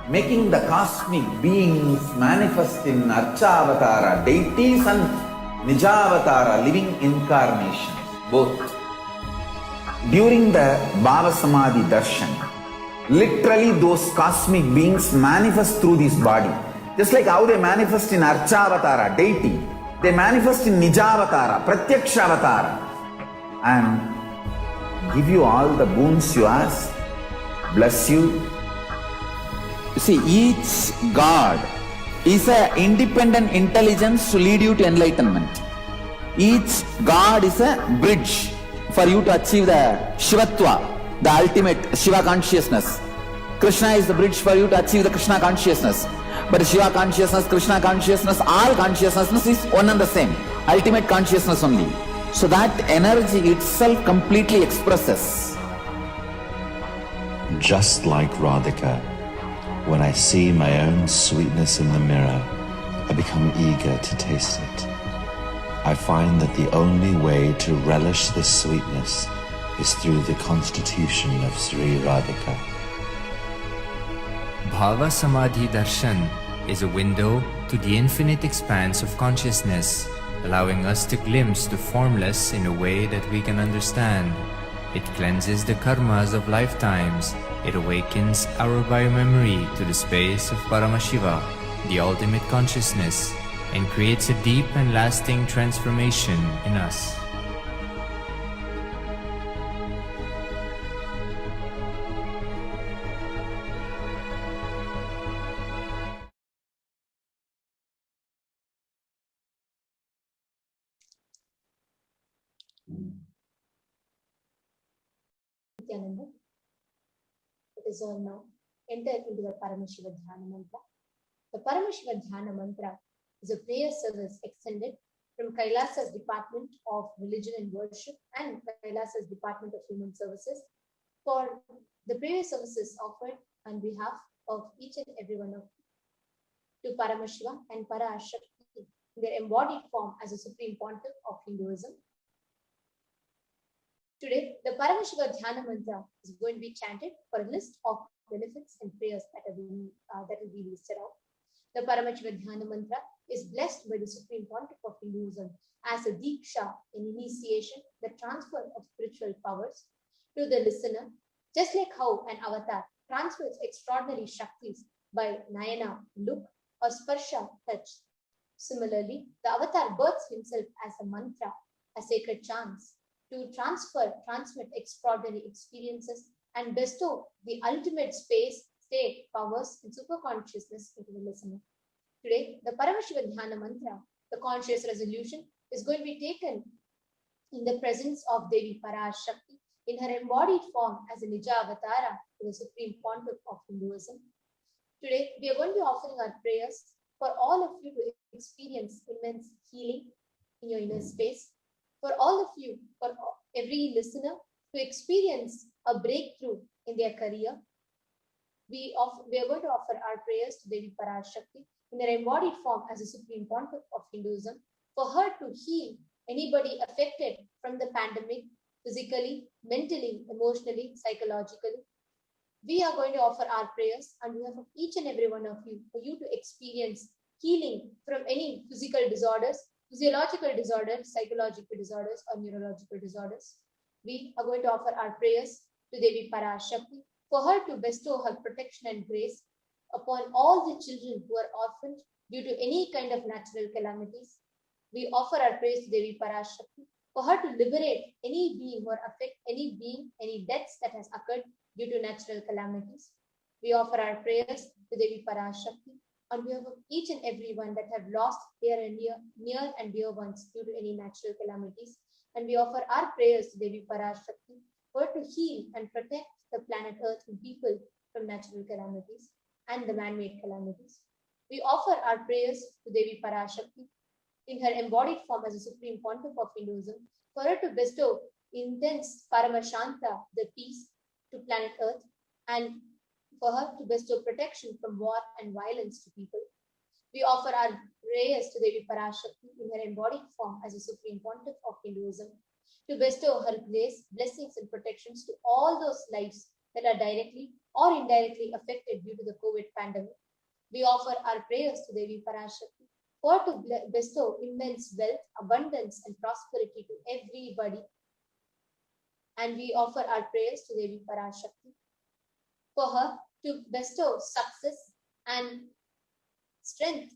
making the cosmic beings manifest in Archavatara, deities and Nijavatara, living incarnations, both. During the Bhava Samadhi Darshan, literally those cosmic beings manifest through this body. Just like how they manifest in Archavatara, deity, they manifest in Nijavatara, Pratyakshavatara, and give you all the boons you ask, bless you. You see, each God is an independent intelligence to lead you to enlightenment. Each God is a bridge for you to achieve the Shivatva, the ultimate Shiva consciousness. Krishna is the bridge for you to achieve the Krishna consciousness. But Shiva consciousness, Krishna consciousness, all consciousness is one and the same. Ultimate consciousness only. So that energy itself completely expresses. Just like Radhika, when I see my own sweetness in the mirror, I become eager to taste it. I find that the only way to relish this sweetness is through the constitution of Sri Radhika. Bhava Samadhi Darshan is a window to the infinite expanse of consciousness, allowing us to glimpse the formless in a way that we can understand. It cleanses the karmas of lifetimes. It awakens our biomemory to the space of Paramashiva, the ultimate consciousness, and creates a deep and lasting transformation in us. Nityananda. It is all now. Enter into the Paramashiva Dhyana Mantra. The Paramashiva Dhyana Mantra is a prayer service extended from Kailasa's Department of Religion and Worship and Kailasa's Department of Human Services for the prayer services offered on behalf of each and every one of you to Paramashiva and Parashakti in their embodied form as a Supreme Pontiff of Hinduism. Today, the Paramashiva Dhyana Mantra is going to be chanted for a list of benefits and prayers that will be listed out. The Paramashiva Dhyana Mantra is blessed by the Supreme Pontiff of Hinduism as a Diksha, an initiation, the transfer of spiritual powers to the listener, just like how an avatar transfers extraordinary Shaktis by Nayana, look, or Sparsha, touch. Similarly, the avatar births himself as a mantra, a sacred chants, to transmit extraordinary experiences and bestow the ultimate state, powers, and superconsciousness into the listener. Today, the Paramashiva Dhyana Mantra, the conscious resolution, is going to be taken in the presence of Devi Parashakti in her embodied form as a Nija Avatara to the Supreme Pontiff of Hinduism. Today, we are going to be offering our prayers for all of you to experience immense healing in your inner space, for all of you, for every listener to experience a breakthrough in their career. We are going to offer our prayers to Devi Parashakti in her embodied form as a Supreme Pontiff of Hinduism for her to heal anybody affected from the pandemic, physically, mentally, emotionally, psychologically. We are going to offer our prayers on behalf of each and every one of you for you to experience healing from any physical disorders, physiological disorders, psychological disorders, or neurological disorders. We are going to offer our prayers to Devi Parashakti for her to bestow her protection and grace upon all the children who are orphaned due to any kind of natural calamities. We offer our praise to Devi Parashakti for her to liberate any being or affect any being, any deaths that has occurred due to natural calamities. We offer our prayers to Devi Parashakti on behalf of each and every one that have lost their near and dear ones due to any natural calamities. And we offer our prayers to Devi Parashakti for her to heal and protect the planet Earth and people from natural calamities and the man-made calamities. We offer our prayers to Devi Parashakti in her embodied form as a Supreme Pontiff of Hinduism for her to bestow intense Paramashanta, the peace, to planet Earth, and for her to bestow protection from war and violence to people. We offer our prayers to Devi Parashakti in her embodied form as a Supreme Pontiff of Hinduism to bestow her grace, blessings, and protections to all those lives that are directly or indirectly affected due to the COVID pandemic. We offer our prayers to Devi Parashakti for her to bestow immense wealth, abundance, and prosperity to everybody. And we offer our prayers to Devi Parashakti for her to bestow success and strength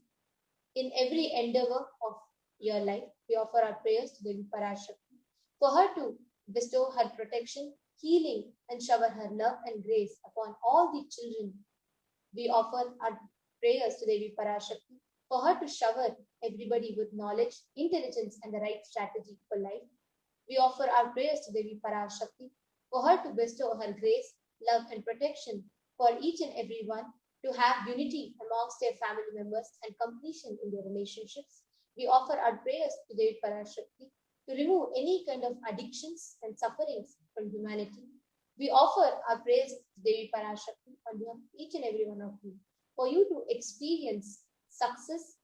in every endeavor of your life. We offer our prayers to Devi Parashakti for her to bestow her protection, healing, and shower her love and grace upon all the children. We offer our prayers to Devi Parashakti for her to shower everybody with knowledge, intelligence, and the right strategy for life. We offer our prayers to Devi Parashakti for her to bestow her grace, love, and protection for each and every one to have unity amongst their family members and completion in their relationships. We offer our prayers to Devi Parashakti to remove any kind of addictions and sufferings from humanity. We offer our prayers to Devi Parashakti on behalf of each and every one of you for you to experience success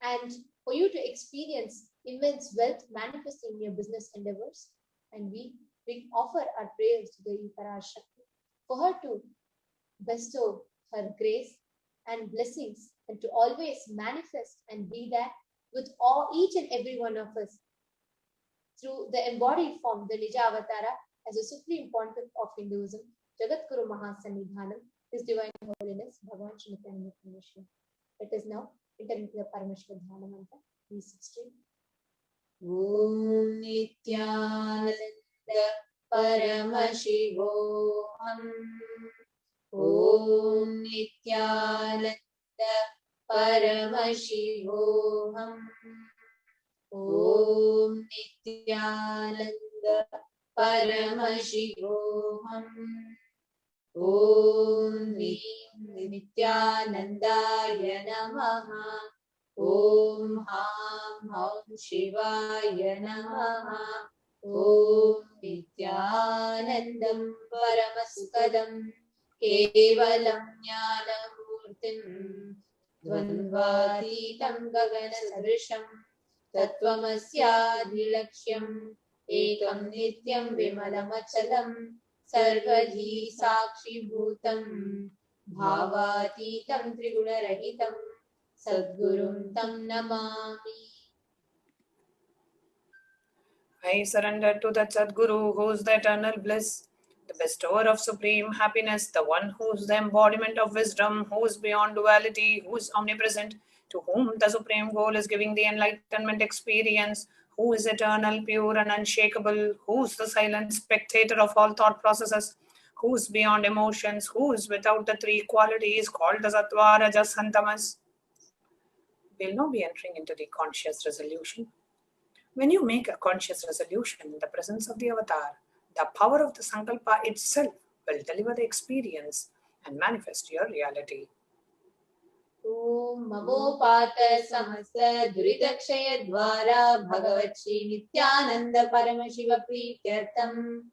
and for you to experience immense wealth manifesting in your business endeavors. And we offer our prayers to Devi Parashakti for her to bestow her grace and blessings and to always manifest and be there with each and every one of us through the embodied form, the Nija Avatara, as a Supreme Pontiff of Hinduism, Jagadguru Mahasanidhanam, His Divine Holiness, Bhagavan Shri Nityananda Paramahansa. Let us now enter into the Paramashiva Dhyana Mantra, V16. Om Nityananda Paramashivoham. Om Nityananda Paramashivoham. Om Nityananda परमशिवोऽहम्। ॐ ह्रीं नित्यानन्दाय नमः। ॐ हां हौं शिवाय नमः। ॐ नित्यानन्दं परमसुखदं केवलं ज्ञानमूर्तिं द्वन्द्वातीतं गगनसदृशं तत्त्वमस्यादिलक्ष्यम् एकं नित्यं विमलमचलं सर्वधी साक्षिभूतं भावातीतं त्रिगुणरहितं सद्गुरुं तं Namami. I surrender to that Sadguru who is the eternal bliss, the bestower of supreme happiness, the one who is the embodiment of wisdom, who is beyond duality, who is omnipresent, to whom the supreme goal is giving the enlightenment experience, who is eternal, pure and unshakable, who is the silent spectator of all thought processes, who is beyond emotions, who is without the three qualities called the Sattva, Rajas and Tamas. We'll now be entering into the conscious resolution. When you make a conscious resolution in the presence of the avatar, the power of the Sankalpa itself will deliver the experience and manifest your reality. Om Mamopata Samasta Duridakshaya Dwara Bhagavat Shri Nityananda Paramashiva Prityartham.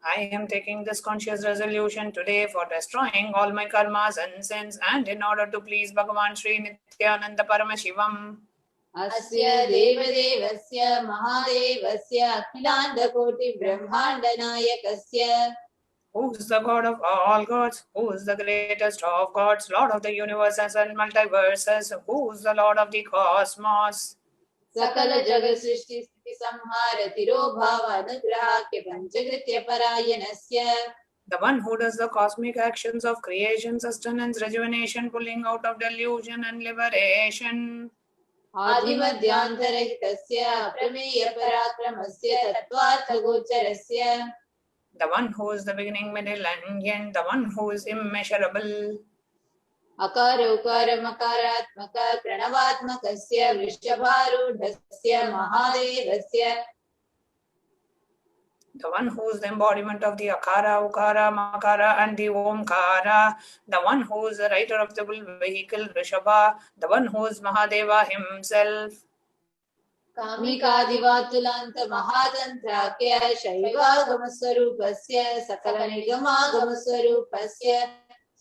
I am taking this conscious resolution today for destroying all my karmas and sins and in order to please Bhagavan Shri Nityananda Paramashivam. Asya Devadevasya Mahadevasya Akhilanda Koti Brahmanda Nayakasya. Who is the God of all gods? Who is the greatest of gods? Lord of the universes and multiverses? Who is the Lord of the cosmos? Sakala Jagat Srishti Sthiti Samhara Tirobhava Anugrahakya Panchagritya Parayanasya. The one who does the cosmic actions of creation, sustenance, rejuvenation, pulling out of delusion and liberation. Adimadhyantarahitasya Prameya Parakramasya Tattvartha Gocharasya. The one who is the beginning, middle and end, the one who is immeasurable. Akara Ukara Makaratmaka Pranavatmakasya Vrishabharudhasya Mahadevasya. The one who is the embodiment of the Akara, Ukara, Makara and the Omkara. The one who is the rider of the vehicle Vrishabha. The one who is Mahadeva himself. Kamikadivatulanta Mahadantrakya Shaivagamaswarupasya Sakala Nigamagamaswarupasya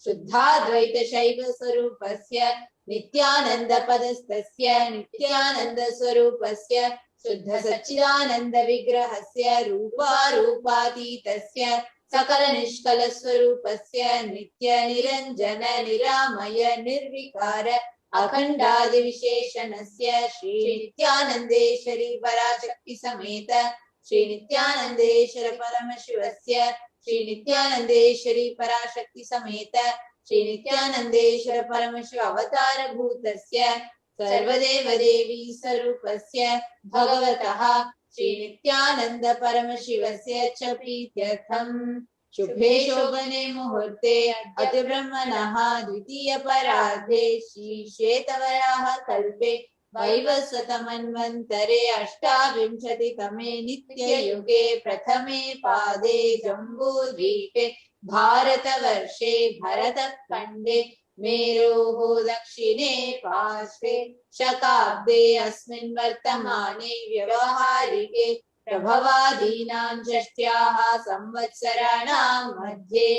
Shuddhadvaita Shaiva Swarupasya Nityananda Padastasya Nityananda Swarupasya Shuddha Satchidananda Vigrahasya Rupa Rupatitasya Sakala Nishkala Swarupasya Nitya Niranjana Niramaya Nirvikara Akhandadi Visheshanasya Shri Nityanandeshwari Parashakti Sameta Shri Nityanandeshwara Paramashivasya Shri Nityanandeshwari Parashakti Sameta Shri Nityanandeshwara Paramashiva Avatara Bhutasya Sarvadeva Devi Sarupasya Bhagavataha Shri Nityananda Paramashivasya Cha Prityartham. शुभे शोभने मुहूर्ते अति ब्रह्मणः द्वितीय परार्धे श्री श्वेतवराह कल्पे वैवस्वतमन्वन्तरे अष्टाविंशतितमे नित्ययुगे प्रथमे पादे जम्बूद्वीपे भारतवर्षे भरतखण्डे मेरोः दक्षिणे पार्श्वे शताब्दे अस्मिन् वर्तमाने व्यवहारिके प्रभवादीनां षष्ट्याः संवत्सराणां मध्ये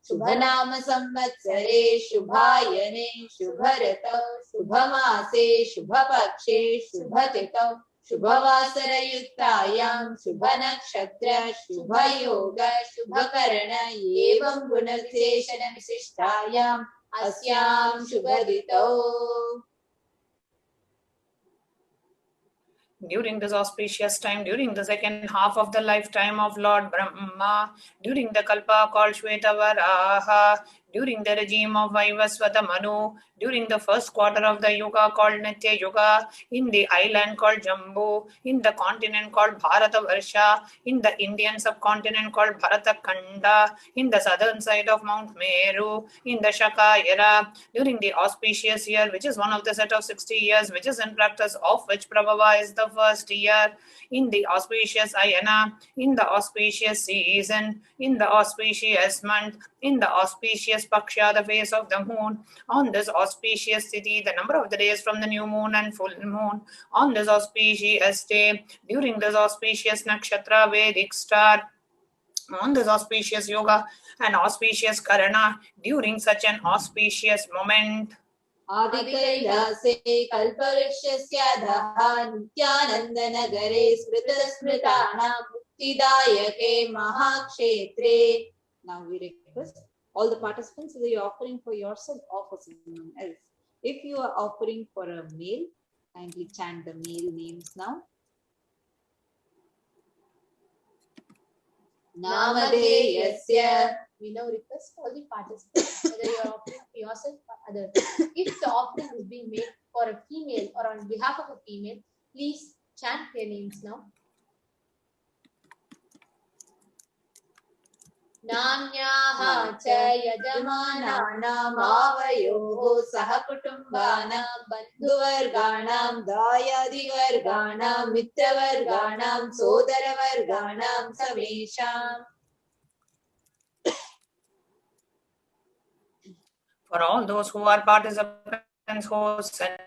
शुभनाम संवत्सरे शुभायने शुभऋतौ शुभमासे शुभपक्षे शुभतिथौ शुभवासरयुक्तायां शुभनक्षत्र शुभयोग शुभकरण एवं गुणविशेषण विशिष्टायाम् अस्यां शुभतिथौ. During this auspicious time, during the second half of the lifetime of Lord Brahma, during the Kalpa called Shvetavaraha, during the regime of Vaivasvata Manu, during the first quarter of the Yuga called Nitya Yuga, in the island called Jambu, in the continent called Bharata Varsha, in the Indian subcontinent called Bharata Khanda, in the southern side of Mount Meru, in the Shaka era, during the auspicious year, which is one of the set of 60 years, which is in practice, of which Prabhava is the first year, in the auspicious Ayana, in the auspicious season, in the auspicious month, in the auspicious Paksha, the phase of the moon, on this auspicious city, the number of the days from the new moon and full moon, on this auspicious day, during this auspicious nakshatra, Vedic star, on this auspicious yoga and auspicious karana, during such an auspicious moment. Adikailase kalparikshasya daha nityanandanagare smritasmritana muktidayake mahakshetre. Now we request all the participants, whether you're offering for yourself or for someone else. If you are offering for a male, kindly chant the male names now. Namadeyasya. We now request all the participants, whether you are offering for yourself or others. If the offering is being made for a female or on behalf of a female, please chant their names now. Namnyaha cha yajamananam avayoho sahakutumbanam bandhuvarganam dayadivarganam mitravarganam sodaravarganam samesham. For all those who are participants who send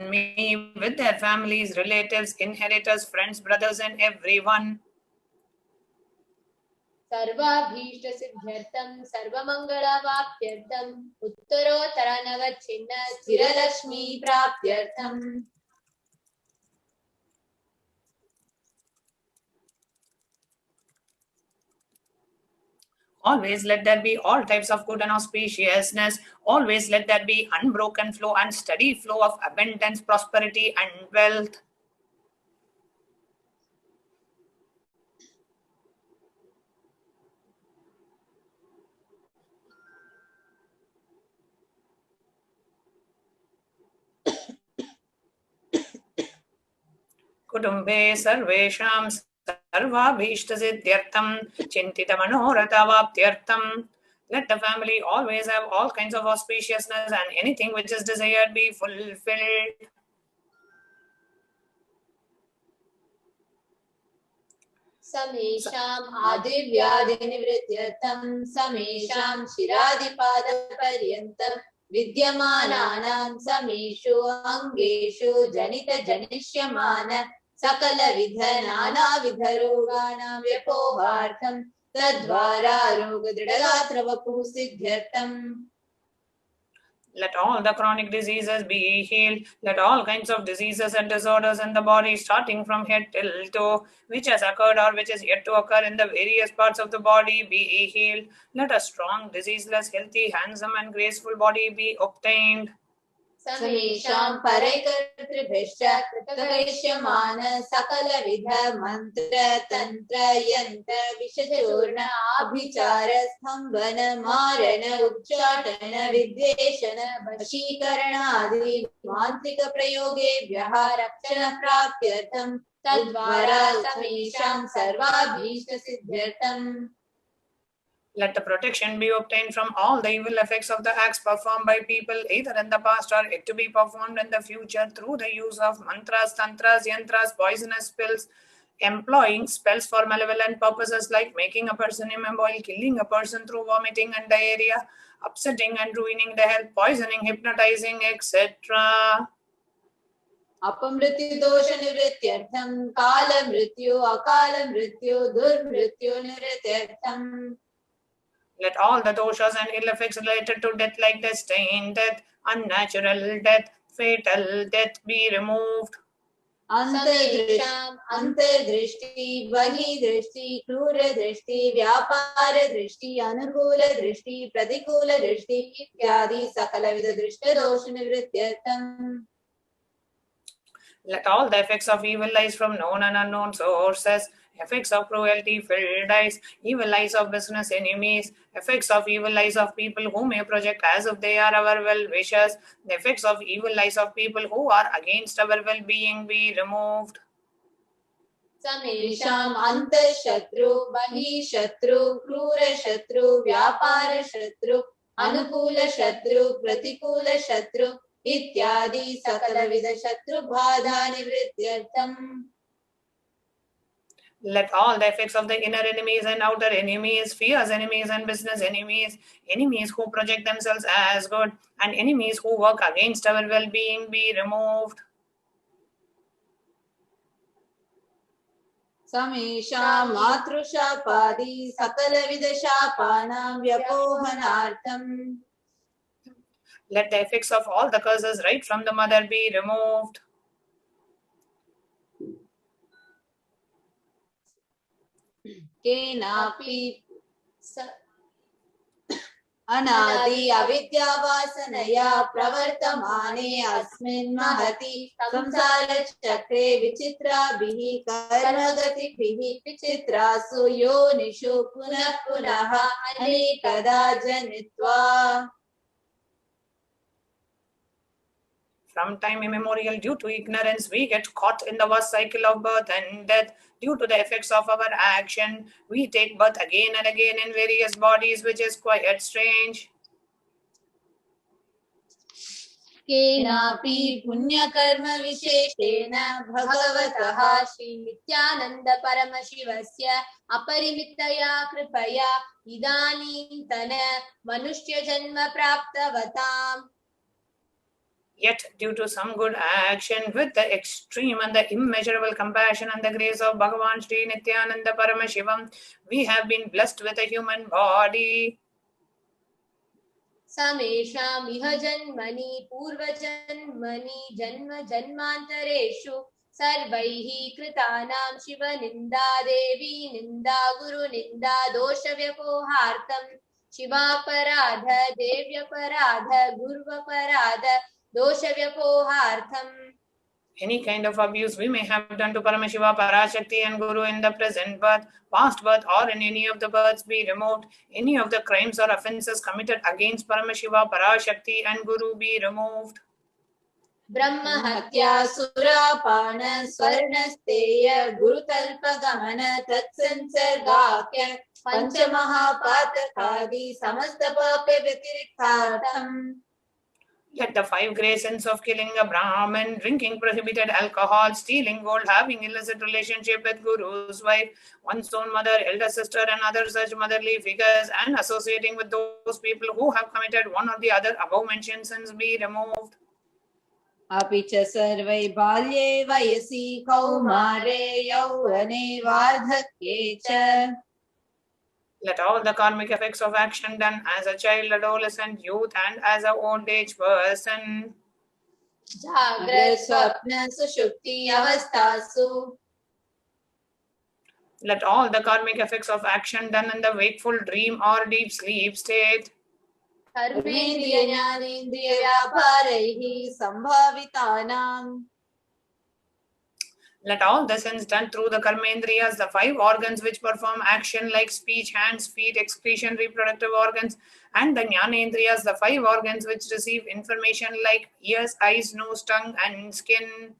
me with their families, relatives, inheritors, friends, brothers, and everyone. Sarvabhishta siddhyartam sarvamangala vaptyartam uttaro taranavachinna chiralakshmi praptyartam. Always let there be all types of good and auspiciousness. Always let there be unbroken flow and steady flow of abundance, prosperity, and wealth. Kutumbe sarvesham sarvabhishta-siddhyartam chintita-manoratha-vaptyartam. Let the family always have all kinds of auspiciousness and anything which is desired be fulfilled. Samesham adivyadinivrityartam samesham shiradipada-paryantam vidyamananam sameshu angeshu janita janishyamana sakala vidhanana vidharoganam vyapohartham tadvara rogadridagatravapu siddhyartam. Let all the chronic diseases be healed. Let all kinds of diseases and disorders in the body, starting from head till toe, which has occurred or which is yet to occur in the various parts of the body, be healed. Let a strong, diseaseless, healthy, handsome, and graceful body be obtained. Samesham parekartribhishya kritakaishyamana sakala vidha mantra tantra yantra vishachurna abhichara stambhana marana uchchatana vidveshana vashikarana adi mantrika prayogevyaha rakshana praptyartham tadvara samesham sarvabhishta siddhyartham. Let the protection be obtained from all the evil effects of the acts performed by people either in the past or yet to be performed in the future through the use of mantras, tantras, yantras, poisonous pills, employing spells for malevolent purposes like making a person immobile, killing a person through vomiting and diarrhea, upsetting and ruining the health, poisoning, hypnotizing, etc. Apamrityu dosha nivrityartham kala mrityu akala mrityu durmrityu nivrityartham. Let all the doshas and ill effects related to death like destined death, unnatural death, fatal death be removed. Antardrishti, Bahidrishti, Krura Drishti, Vyapara Drishti, Anukula Drishti, Pradikula Drishti, Ityadi Sakala Vida Drishta Dosha Nivrityartham. Let all the effects of evil lies from known and unknown sources, effects of cruelty, filled eyes, evil eyes of business enemies, effects of evil eyes of people who may project as if they are our well-wishers, the effects of evil eyes of people who are against our well-being be removed. Samesham antar shatru, bahi shatru, krura shatru, vyapara shatru, anukula shatru, pratikula shatru, ityadi sakala vida shatru bhadha nivrityartham. Let all the effects of the inner enemies and outer enemies, fierce enemies and business enemies, enemies who project themselves as good, and enemies who work against our well-being be removed. Samesham matrusha-padi sakala-vida shapanam vyapohanartham. Let the effects of all the curses right from the mother be removed. Kenapi anadi avidya-vasanaya pravartamane asmin mahati samsara chakre vichitrabihi karmagatibihi vichitrasu yonishu punah punaha anekada janitva. From time immemorial, due to ignorance, we get caught in the vast cycle of birth and death. Due to the effects of our action, we take birth again and again in various bodies, which is quite strange. Kenapi punya karma visheshena bhagavataha Shri Nityananda Paramashivasya aparimitaya kripaya idanim tana manushya janma praptavatam. Yet, due to some good action, with the extreme and the immeasurable compassion and the grace of Bhagavan Sri Nityananda Paramashivam, we have been blessed with a human body. Samesham iha janmani purva janmani janma janmantareshu sarvaihi kritanam shiva ninda devi ninda guru ninda dosha vyapohartam shiva paradha devya paradha gurva paradha dosha vyapohartam. Any kind of abuse we may have done to Paramashiva, Parashakti and Guru in the present birth, past birth or in any of the births be removed. Any of the crimes or offences committed against Paramashiva, Parashakti and Guru be removed. Brahma hatya surapana swarnasteya gurutalpa gamana tatsansargakya panchamahapatakadi samasta pape vyatirikthartham. Let the 5 grey sins of killing a Brahmin, drinking prohibited alcohol, stealing gold, having illicit relationship with Guru's wife, one's own mother, elder sister and other such motherly figures, and associating with those people who have committed one or the other above mentioned sins be removed. Apicha sarvai balye vayasi kaumare yauvane vardhakye cha. Let all the karmic effects of action done as a child, adolescent, youth, and as an old age person. Jagrat swapna sushupti avastasu. Let all the karmic effects of action done in the wakeful dream or deep sleep state. Karmendriya jnanendriya vyaparaihi sambhavitanam. Let all the sins done through the karmendriyas, the 5 organs which perform action like speech, hands, feet, excretion, reproductive organs, and the jnanendriyas, the 5 organs which receive information like ears, eyes, nose, tongue, and skin.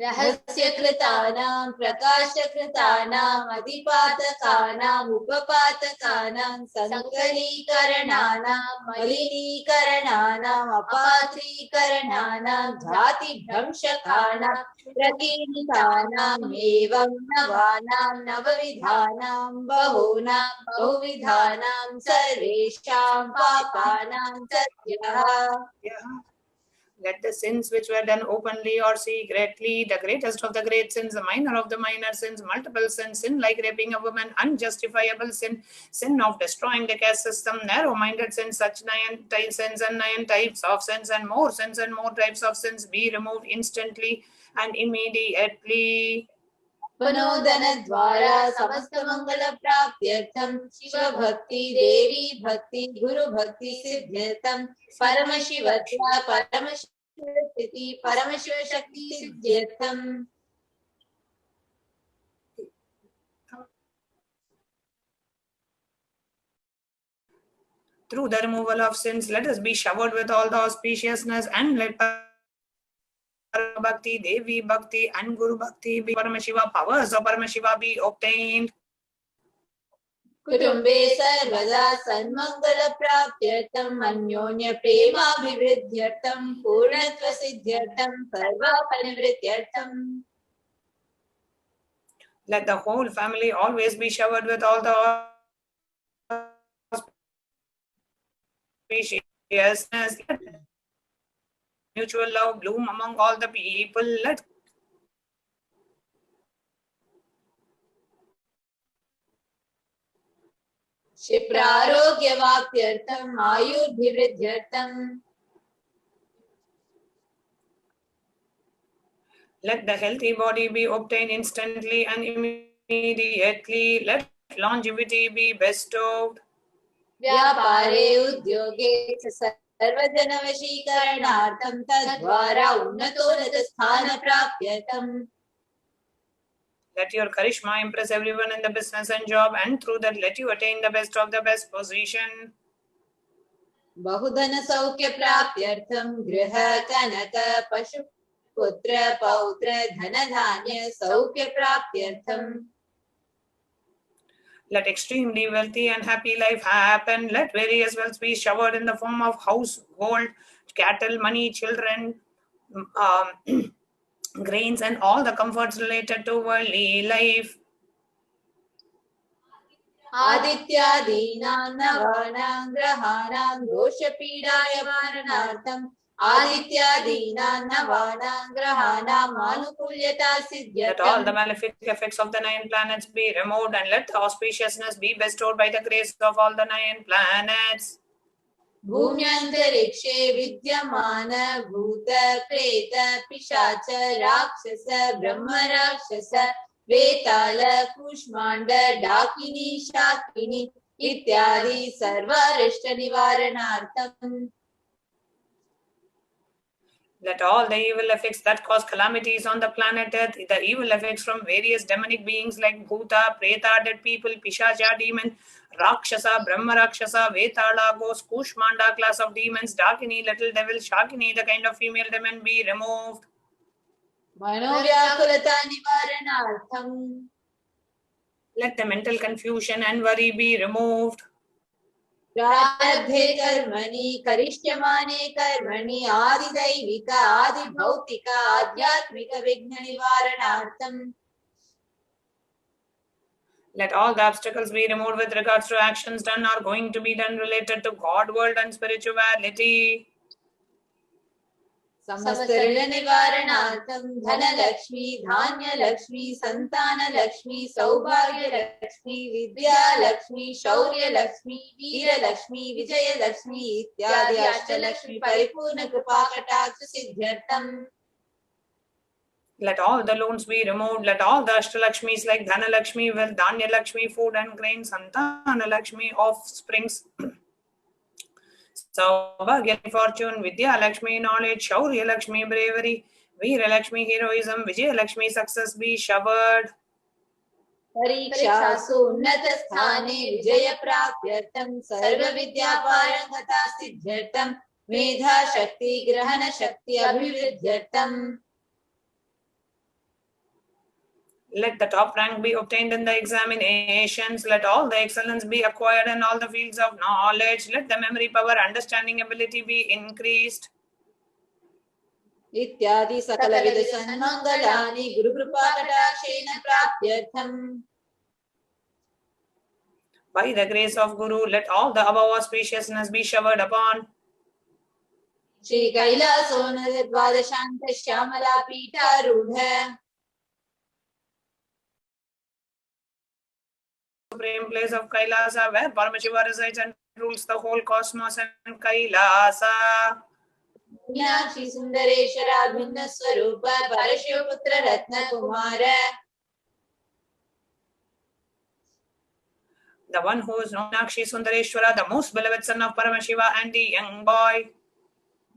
Rahasya kritanam, prakasha kritanam, adipatakanam, upapatakanam, sankari karananam, malini karananam, apatri karananam, jati bhamshakanam, prakinitanam, evam navanam, navavidhanam, bahunam, bahuvidhanam, sarvesham papanam, satyah. Let the sins which were done openly or secretly, the greatest of the great sins, the minor of the minor sins, multiple sins, sin like raping a woman, unjustifiable sin, sin of destroying the caste system, narrow-minded sins, such 9 sins and 9 types of sins and more types of sins be removed instantly and immediately. Panodana dwara samasta mangala praptyartham Shiva bhakti, Devi bhakti, Guru bhakti siddhyartham Paramashivatya, Paramashiva Paramashiva shakti siddhyartham. Through the removal of sins, let us be showered with all the auspiciousness, and let Bhakti, Devi Bhakti, and Guru Bhakti be Paramashiva powers of Paramashiva be obtained. Kutumbe sarvada sanmangala praptyartam anyonya premabhivriyartam purnatva siddhyartam sarva panivrityartam. Let the whole family always be showered with all the auspiciousness. Mutual love bloom among all the people. Let Shiprarogya-vapyartam ayurdhivridyartam. let the healthy body be obtained instantly and immediately. Let longevity be bestowed. Vyapare udyoge sarvajana vashikaranartam tadvara unnatonnata sthana prapyatam. Let your charisma impress everyone in the business and job, and through that let you attain the best of the best position. Bahudana saukya prapyartam griha kanaka pashu putra pautra dhanadhanya saukya prapyartam. Let extremely wealthy and happy life happen. Let various wealth be showered in the form of household, cattle, money, children, grains, and all the comforts related to worldly life. Adityadinam navanam grahanam dosha pidaya varanartam. Adityadinam navanam grahanam anukulyata Let all the siddhyatam. malefic effects of the 9 planets be removed, and let the auspiciousness be bestowed by the grace of all the 9 planets. Bhumyantarikshe vidyamana bhuta preta pishacha rakshasa brahma rakshasa vetala kushmanda dakini shakini ityadi sarva rishta nivaranartam. Let all the evil effects that cause calamities on the planet Earth, the evil effects from various demonic beings like Bhuta, Preta, dead people, Pishacha, demon, Rakshasa, Brahma Rakshasa, Vetala, ghost, Kushmanda, class of demons, Dakini, little devil, Shakini, the kind of female demon be removed. Manovyakulata nivaranartham. Let the mental confusion and worry be removed. Prarabdhe karmani karishyamane karmani adidaivika adibhautika adhyatmika vigna nivaranartham. Let all the obstacles be removed with regards to actions done or going to be done related to God, world, and spirituality. Samastarina nivaranartham dhana lakshmi dhanya lakshmi santana lakshmi saubhagya lakshmi vidya lakshmi shaurya lakshmi veera lakshmi vijaya lakshmi ityadi ashtalakshmi paripurna kripakataksa siddhyartam. Let all the loans be removed. Let all the Ashtalakshmis like Dhana Lakshmi, wealth, Dhanya Lakshmi, food and grain, Santana Lakshmi, offsprings, Saubhagya, fortune, Vidya Lakshmi, knowledge, Shaurya Lakshmi, bravery, Veera Lakshmi, heroism, Vijaya Lakshmi, success be showered. Parikshasu unnata sthane vijaya prapyartam sarva vidya parangata siddhyartam medha shakti grahana shakti abhivridyartam. Let the top rank be obtained in the examinations. Let all the excellence be acquired in all the fields of knowledge. Let the memory power, understanding ability be increased. Ityadi sakala vida sanmangalani guru kripa katashena prapyartham. By the grace of Guru, let all the above auspiciousness be showered upon. Shri Kailasa dvadashanta shyamala pita rudha. Supreme place of Kailasa, where Paramashiva resides and rules the whole cosmos and Kailasa. Meenakshi Sundareshwara Bhinna Swarupa Parashiva Putra Ratna Kumara. The one who is Meenakshi Sundareshwara, the most beloved son of Paramashiva and the young boy.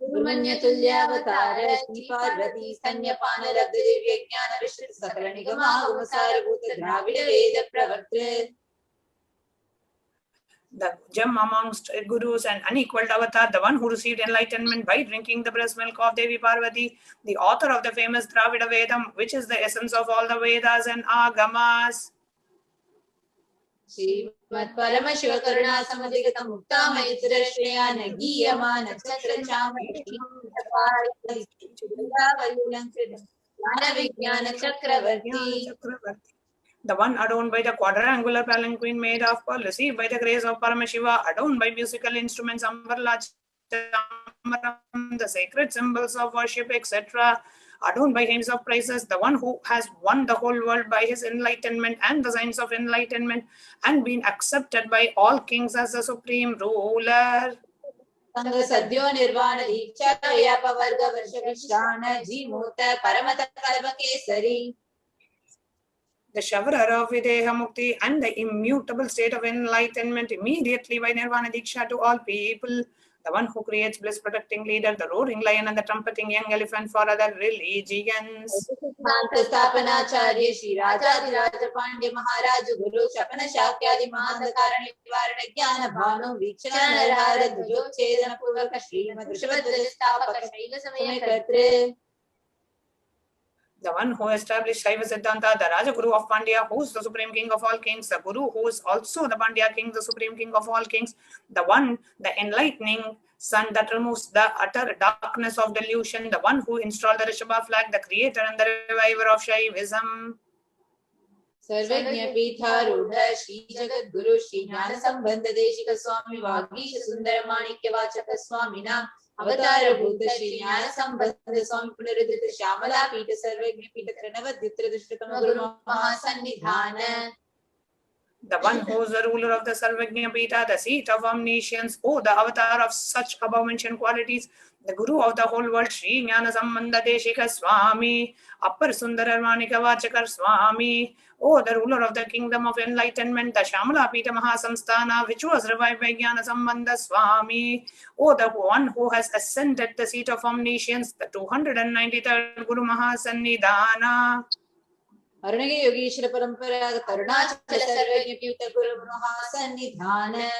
Gurumanya Tulyavatara Shri Parvati Sanyapana Labdha Divya Jnana Vishrit Sakala Nigama Gumasara Bhuta Dravida Veda Pravartra. the gem amongst gurus and unequaled avatar, the one who received enlightenment by drinking the breast milk of Devi Parvati, the author of the famous Dravida Vedam, which is the essence of all the Vedas and Agamas. Srimad Paramashiva Karuna Samadhigata Mukta Maitra Shreyana Giyamana Chakra Chamari Chakravarti. The one adorned by the quadrangular palanquin made of pearl, received by the grace of Paramashiva, adorned by musical instruments, Ambarla, the sacred symbols of worship, etc., adorned by hymns of praises, the one who has won the whole world by his enlightenment and the signs of enlightenment, and been accepted by all kings as the supreme ruler. Sangha Sadhyo Nirvana Diksha Yapa Varga Varsha Vishrana Jimota Paramata Kalva Kesari. The Shavara of Videha Mukti and the immutable state of enlightenment immediately by Nirvana Diksha to all people. The one who creates bliss protecting leader, the roaring lion and the trumpeting young elephant for other religions. Stapanacharya Shri Raja Raja Pandya Maharaj Guru Chapana Shakyadi Mahandakara Nivarana Jnana Bhanu Vikshana Narhara Dhujo Chedana Purvaka Shri Madhushavadra Stapaka Kailasa Katre. The one who established Shaiva Siddhanta, the Raja Guru of Pandya, who is the supreme king of all kings, the Guru who is also the Pandya king, the supreme king of all kings, the one, the enlightening sun that removes the utter darkness of delusion, the one who installed the Rishabha flag, the creator and the reviver of Shaivism. Sarvajna Pitha Rudha Shri Jagat Guru Shri Jnana Sambandha Deshika Swami Vagisha Sundara Manikya Vachaka Swamina Avatara Bhuta Shri Jnana Sambandha Swami Punaridhita Shamala Pita Sarvajna Pita Tranavadhitra Drishtama Guru Mahasannidhana. The one who is the ruler of the Sarvajna Pita, the seat of omniscience, oh, the avatar of such above-mentioned qualities, the Guru of the whole world, Shri Jnana Sambandha Deshika Swami, Appar Sundara Manika Vachakar Swami, oh, the ruler of the kingdom of enlightenment, the Shamala Pita Mahasamsthana, which was revived by Jnana Sambandha Swami, oh, the one who has ascended the seat of omniscience, the 293rd Guru Mahasannidhana. Arunagi Yogeshwara Parampara Karunachala Sarvajna Pita Guru Mahasannidhana.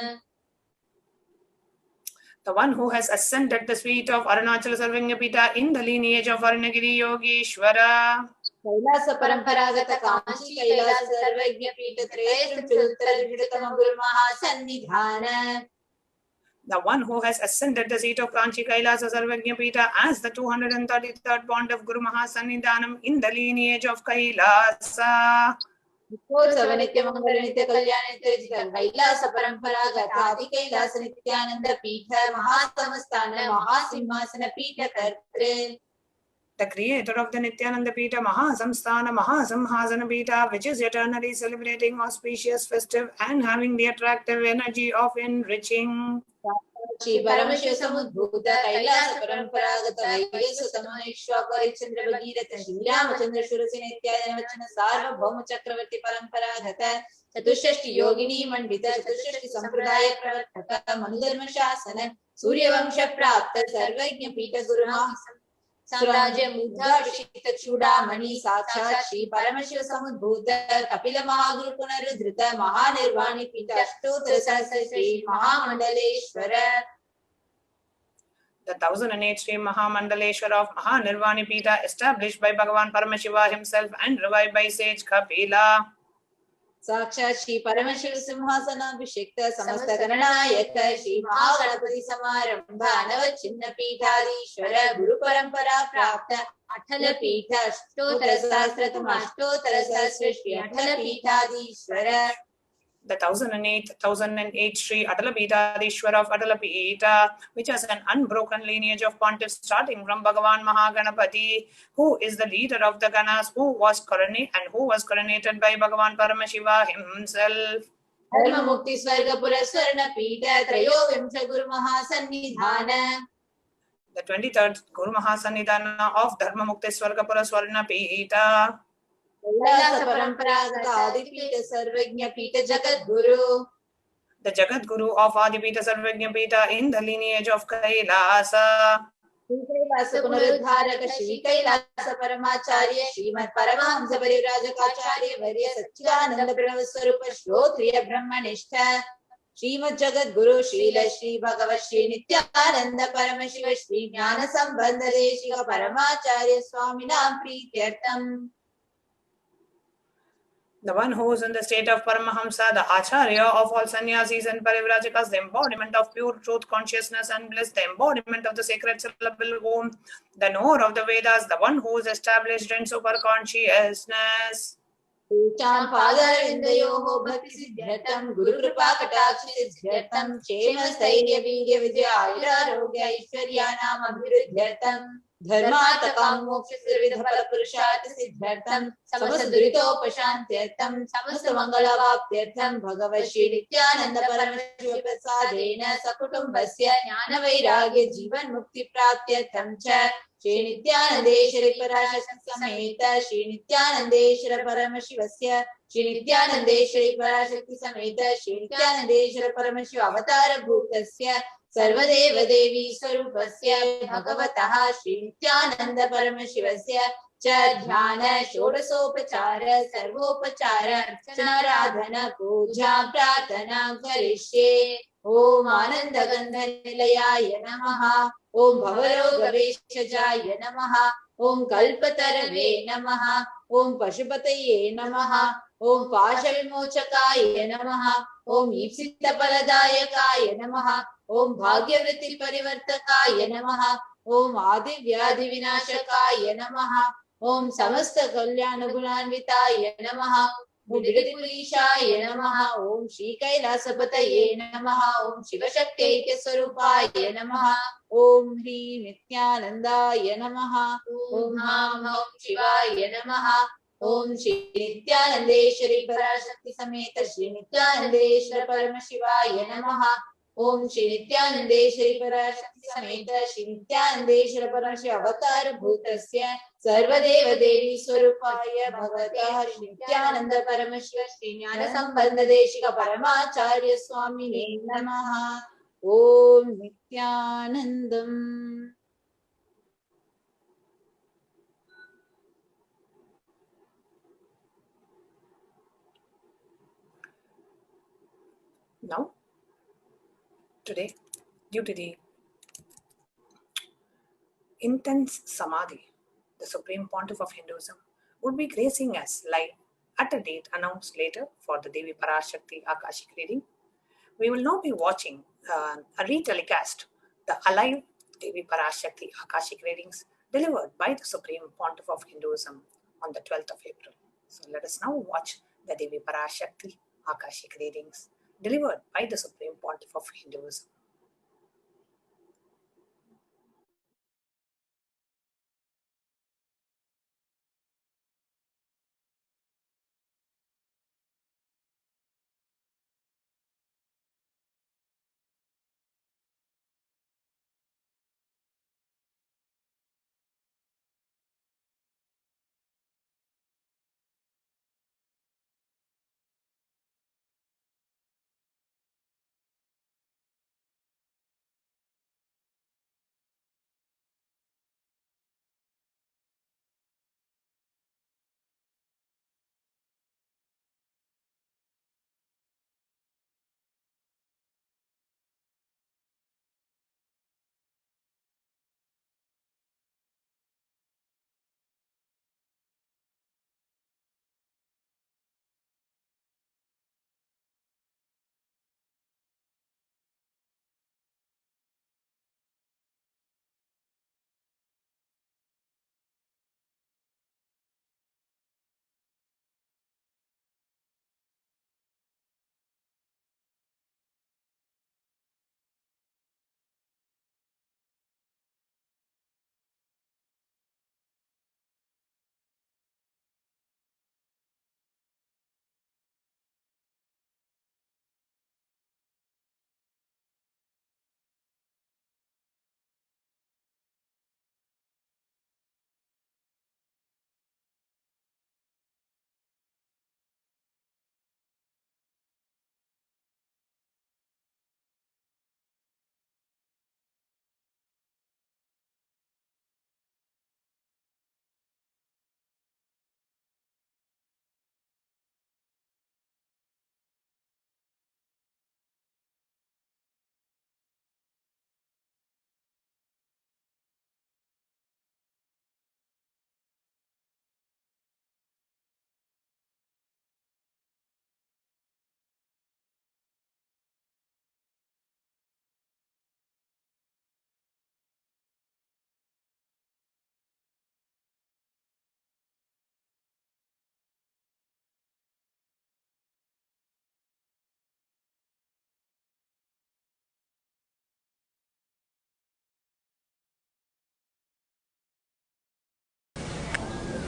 The one who has ascended the seat of Arunachala Sarvajna Pita in the lineage of Arunagiri Yogeshwara. Kailasa Paramparagata Kashi Kailasa Sarvajna Pita Trayasam Chuduttara Drishtama Guru Mahasannidhana. The one who has ascended the seat of Kanchi Kailasa Sarvajna Pita as the 233rd bond of Guru Mahasannidhanam in the lineage of Kailasa. Utsava Nitya Mangala Nitya Kalyana Nitya Kailasa Paramparagata Adi Kailasa Nityananda Pita Mahasamastana Mahasimhasana Pita Katre. The creator of the Nityananda Pita Mahasamsthana Mahasamhasana Pita, which is eternally celebrating, auspicious, festive, and having the attractive energy of enriching. Shri Paramashiva Samudbhuta Kailasa Paramparagata Vaigesa Tamanishwa Parichandra Bhagirata Shri Ramachandra Shurasena Ityadana Vachana Sarva Bhauma Chakravarti Paramparagata Chatushashti Yogini Mandita Chatushashti Sampradaya Pravartaka Manudharma Shasana Surya Vamsha Prapta Sarvajna Pita Guru Samrajya Mudha Vishita Chudamani Sakshat Shri Paramashiva Samudbhuta Kapila Mahaguru Punarudhrita Mahanirvani Pita Ashtottara Sahasra Shri Mahamandaleshwara. The 1008 Sri Mahamandaleshwara of Mahanirvani Pita, established by Bhagavan Paramashiva himself and revived by sage Kapila. Sakshat Shri Paramashiva Simhasana Abhishekta Samasta Gananayaka Shri Mahaganapati Samarambha Navachinna Pitadishwara Guru Parampara Prapta Athala Pita Ashtottara Sahasratama Ashtottara Sahasra Shri Athala Pitadishwara. The 1008 Sri Atala Pitadishwara of Atala Pita, which has an unbroken lineage of pontiffs starting from Bhagavan Mahaganapati, who is the leader of the Ganas, who was coronated by Bhagavan Paramashiva himself. Dharma Mukti Swarga Puraswarna Pita Trayo Vimsha Guru Mahasannidhana. The 23rd Guru Mahasannidhana of Dharma Mukti Swarga Puraswarna Pita. Kailasa Paramparagata Adipita Sarvajna Pita Jagat Guru. The Jagat Guru of Adipita Sarvajna Pita in the lineage of Kailasa. Kailasa Punarudharaka Shri Kailasa Paramacharya Srimad Paramahamsa Parivrajakacharya Varya Satchidananda Pranava Swarupa Shrotriya Brahmanishta. Srimad Jagat Guru Srila Shri Bhagavat Shri Nityananda Paramashiva Shri Jnana Sambandha Deshika Paramacharya Swaminam Prityartham. The one who is in the state of Paramahamsa, the Acharya of all sannyasis and parivrajakas, the embodiment of pure truth, consciousness and bliss, the embodiment of the sacred syllable Om, the knower of the Vedas, the one who is established in super consciousness. Ucham Padaravindayoho Bhakti Siddhartam Guru Kripa Katakshi Siddhartam Kshema Stairya Virya Vijaya Ayurarogya Aishwaryanam Abhiruddhyartam Dharmatakam Moksha Sirvidha Palapurushartha Siddhartam Samasta Duritopashantyartam Samasta Mangalavaptyartam Bhagavad Shri Nityananda Paramashiva Prasadena Sakutumbasya Jnana Vairagya Jivan Mukti Praptyartam Cha Shri Nityanandeshwari Parashakti Sameta Shri Nityanandeshwara Paramasivasya Shri Nityanandeshwari Parashakti Sameta Shri Nityanandeshwara Paramashiva Avatara Bhutasya Sarvadeva Devi Swarupasya Bhagavataha Shri Nityananda Paramashivasya Cha Dhyana Shodasopachara Sarvopachara Archana Radhana Puja Pratana Karishye Om Ananda Gandha Nilayaya Namaha Om Bhavarogaveshajaya Namaha Om Kalpatarave Namaha Om Pashupataye Namaha Om Pashavimochakaya Namaha Om Ipsita Paladayakaya Namaha Om Bhagyavriti Parivartakaya Namaha Om Adi Vyadhi Vinashakaya Namaha Om Samasta Kalyana Gunanvitaya Namaha Om Vidipurishaya Namaha Om Shri Kailasa Pataye Namaha Om Shiva Shakti Swarupaya Namaha Om Hri Nityanandaya Namaha Om Ham Om Shivaya Namaha Om Shri Nityanandeshwari Parashakti Sameta Shri Nityanandeshwara Paramashivaya Namaha Om Shri Nityanandeshwari Parashakti Sameta Shri Nityanandeshwara Paramashiva Avatar Bhutasya Sarvadeva Devi Swarupaya Bhagavata Shri Nityananda Paramashiva Shri Jnana Sambandha Deshika Paramacharya Swamine Namaha Om Nityanandam. Now, today, due to the intense samadhi, the Supreme Pontiff of Hinduism would be gracing us live at a date announced later for the Devi Parashakti Akashic reading. We will now be watching a retelecast, the alive Devi Parashakti Akashic readings delivered by the Supreme Pontiff of Hinduism on the 12th of April. So let us now watch the Devi Parashakti Akashic readings delivered by the Supreme Pontiff of Hinduism.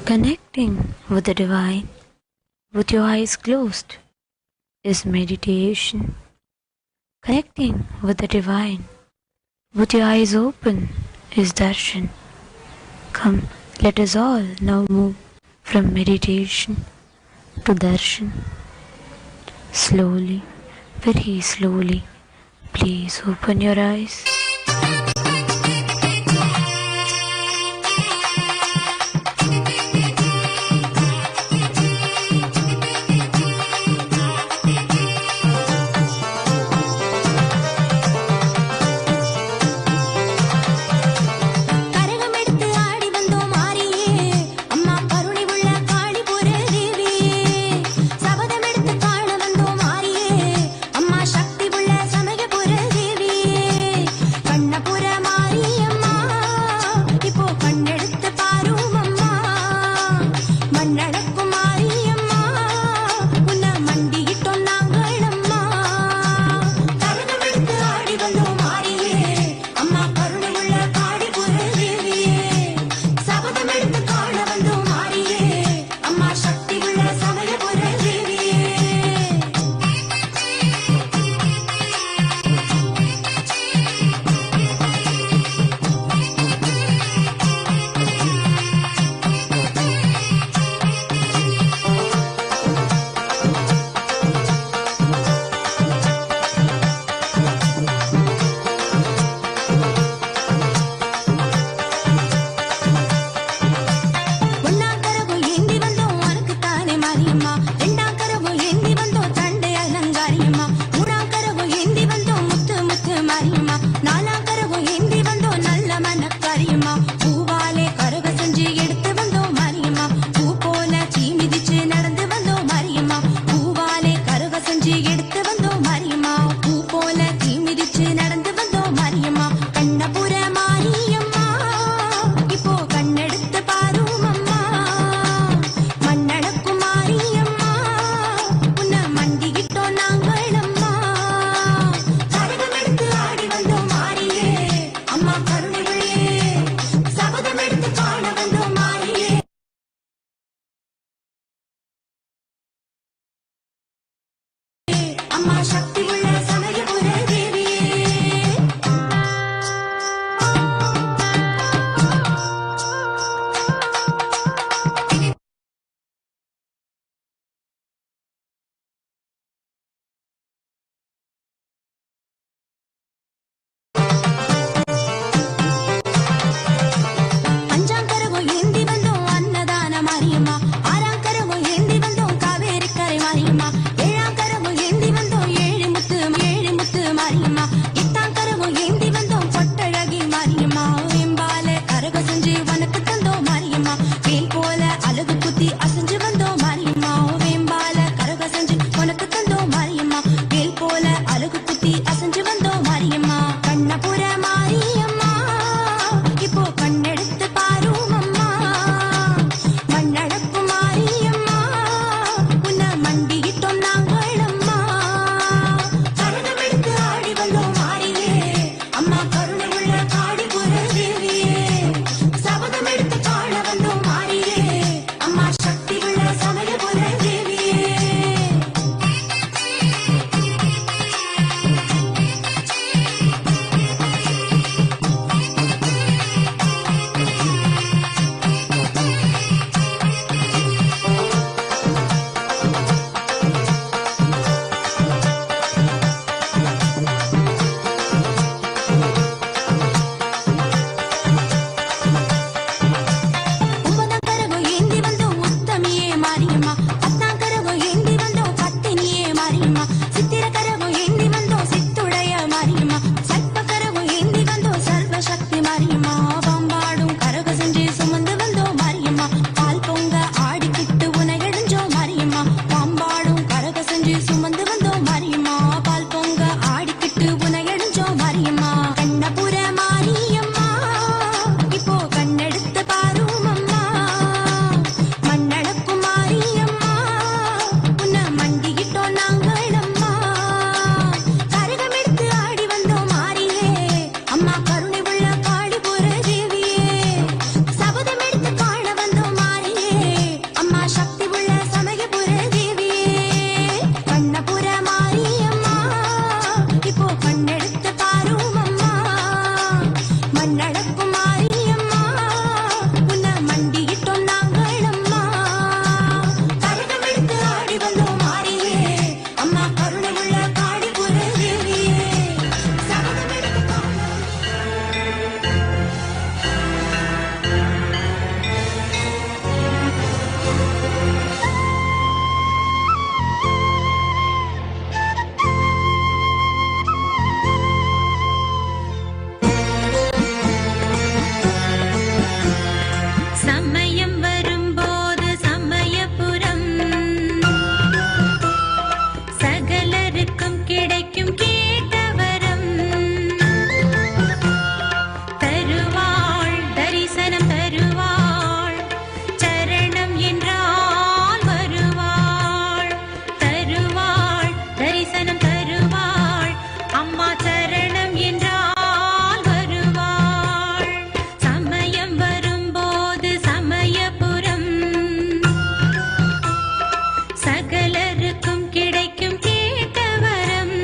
Connecting with the divine with your eyes closed is meditation. Connecting with the divine with your eyes open is darshan. Come, let us all now move from meditation to darshan. Slowly, very slowly, please open your eyes. ஏழாம் கரவு ஏந்தி வந்தோம் சகலருக்கும் கிடைக்கும் கேட்ட வரம்.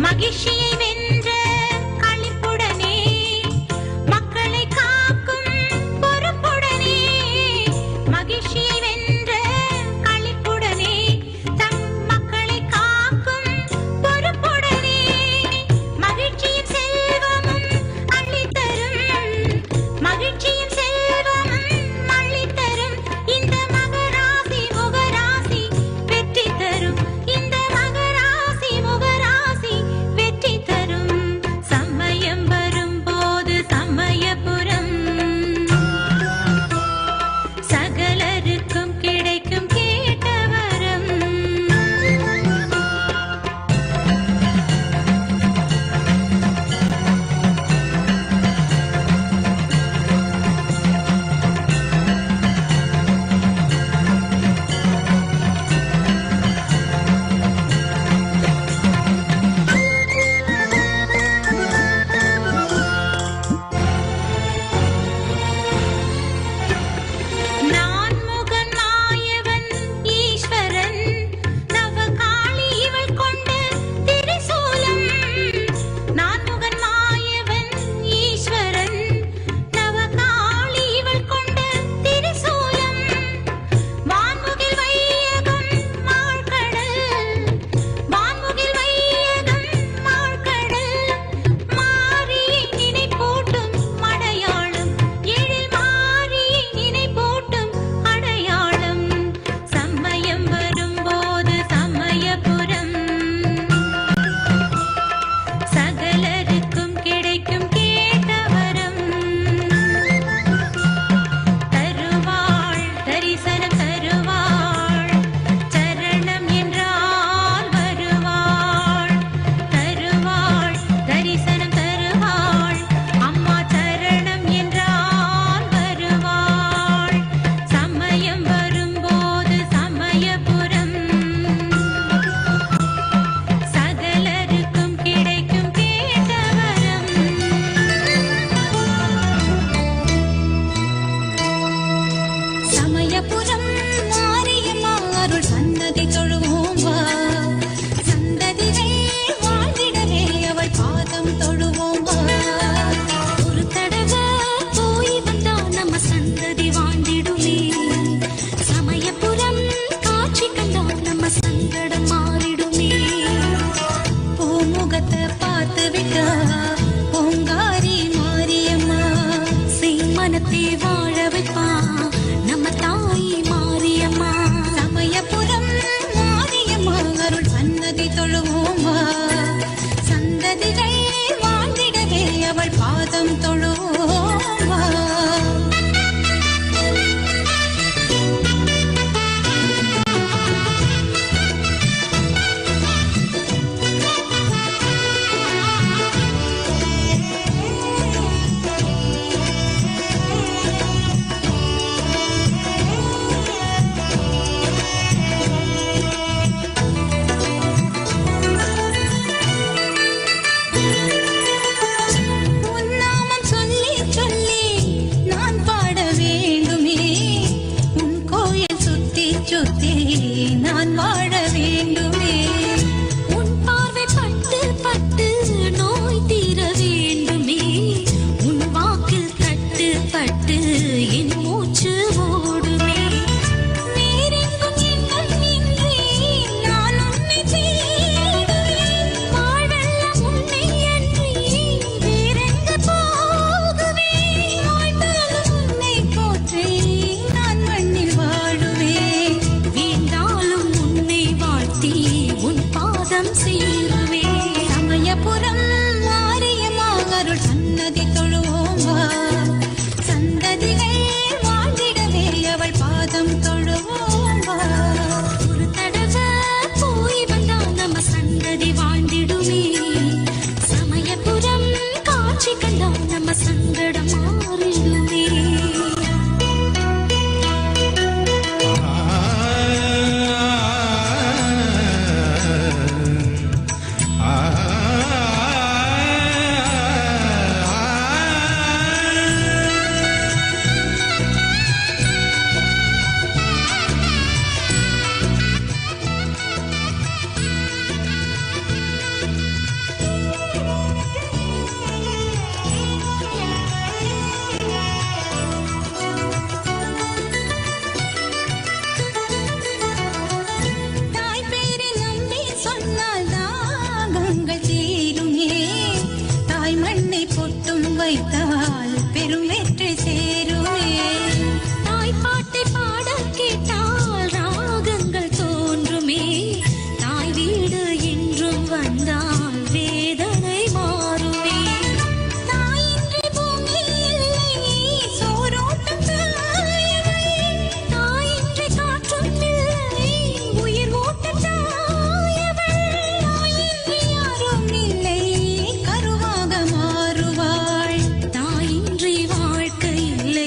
மகிழ்ச்சியை வென்ற களிப்புடனே மக்களை காக்கும் பொறுப்புடனே, மகிழ்ச்சியை வென்ற களிப்புடனே தம் மக்களை காக்கும் பொறுப்புடனே, மகிழ்ச்சியும் செல்வமும் அள்ளித்தரும், மகிழ்ச்சியும் செல்வமும் அள்ளித்தரும் இந்த மகராசி முகராசி வெற்றி தரும், இந்த மகராசி முகராசி வெற்றி தரும். சங்கடம் மாறிடுமே. தாய் பேரை நம்பி சொன்னால் தாகங்கள் தீருமே. தாய் மண்ணை பொட்டும் வைத்தால் பெரும் வெற்றி சேருமே. தாய் பாட்டை பாட கேட்டால் ராகங்கள் தோன்றுமே. தாய் வீடு என்றும் வந்தால் வேதனை மாறுமே. தாயின்றி பூமி இல்லை, சோரோட்டும் தாயவை. தாயின்றி காற்றும் இல்லை, உயிர் ஓட்டும் தாயவள். தாயின்றி யாரும் இல்லை, கருவாக மாறுவாள். தாயின்றி வாழ்க்கை இல்லை,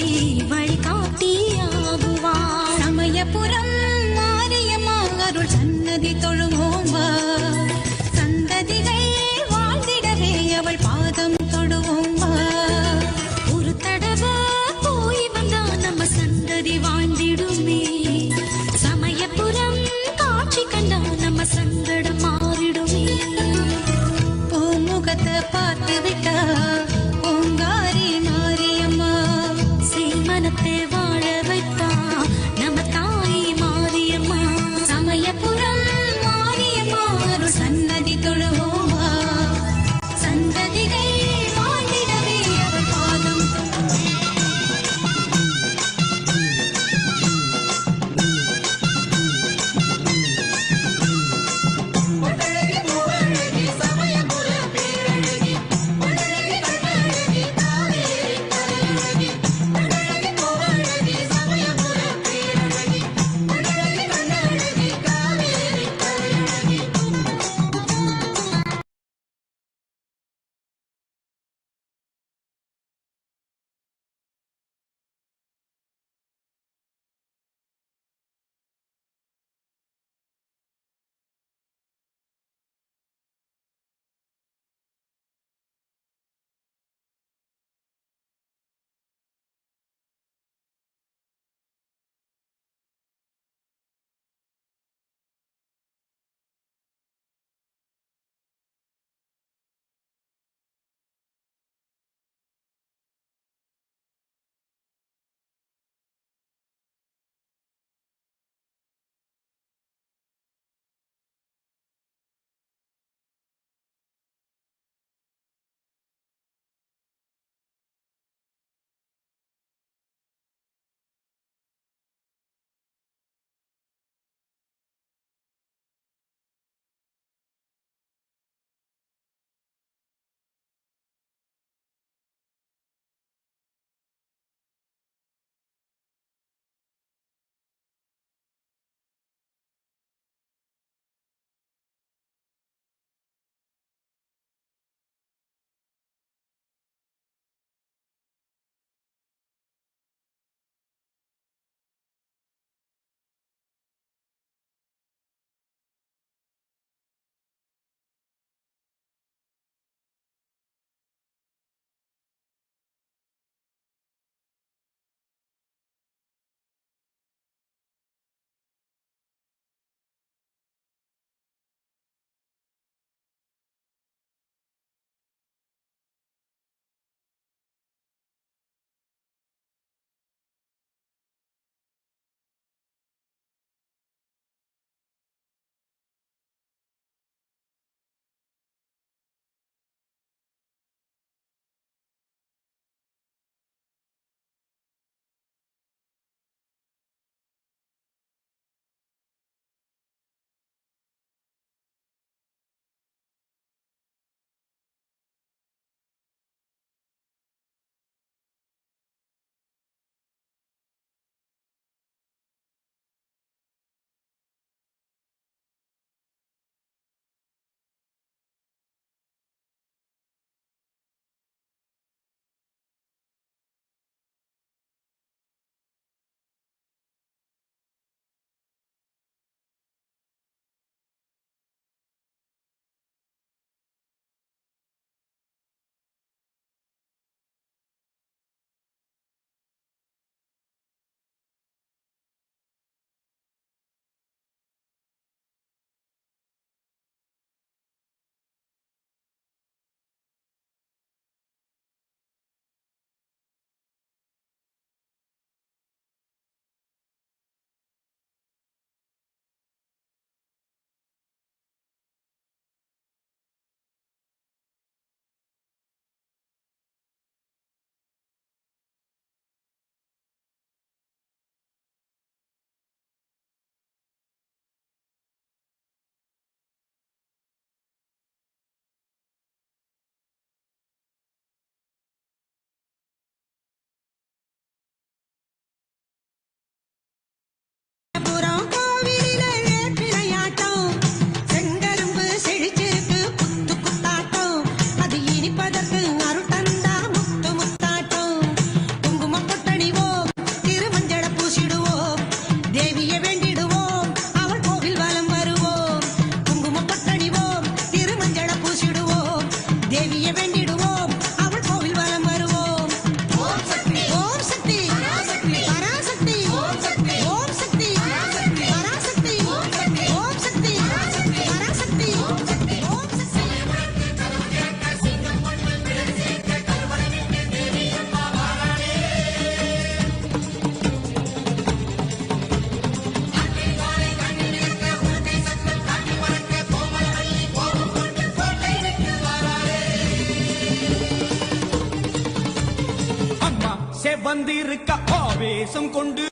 வந்திருக்க ஆவேசம் கொண்டு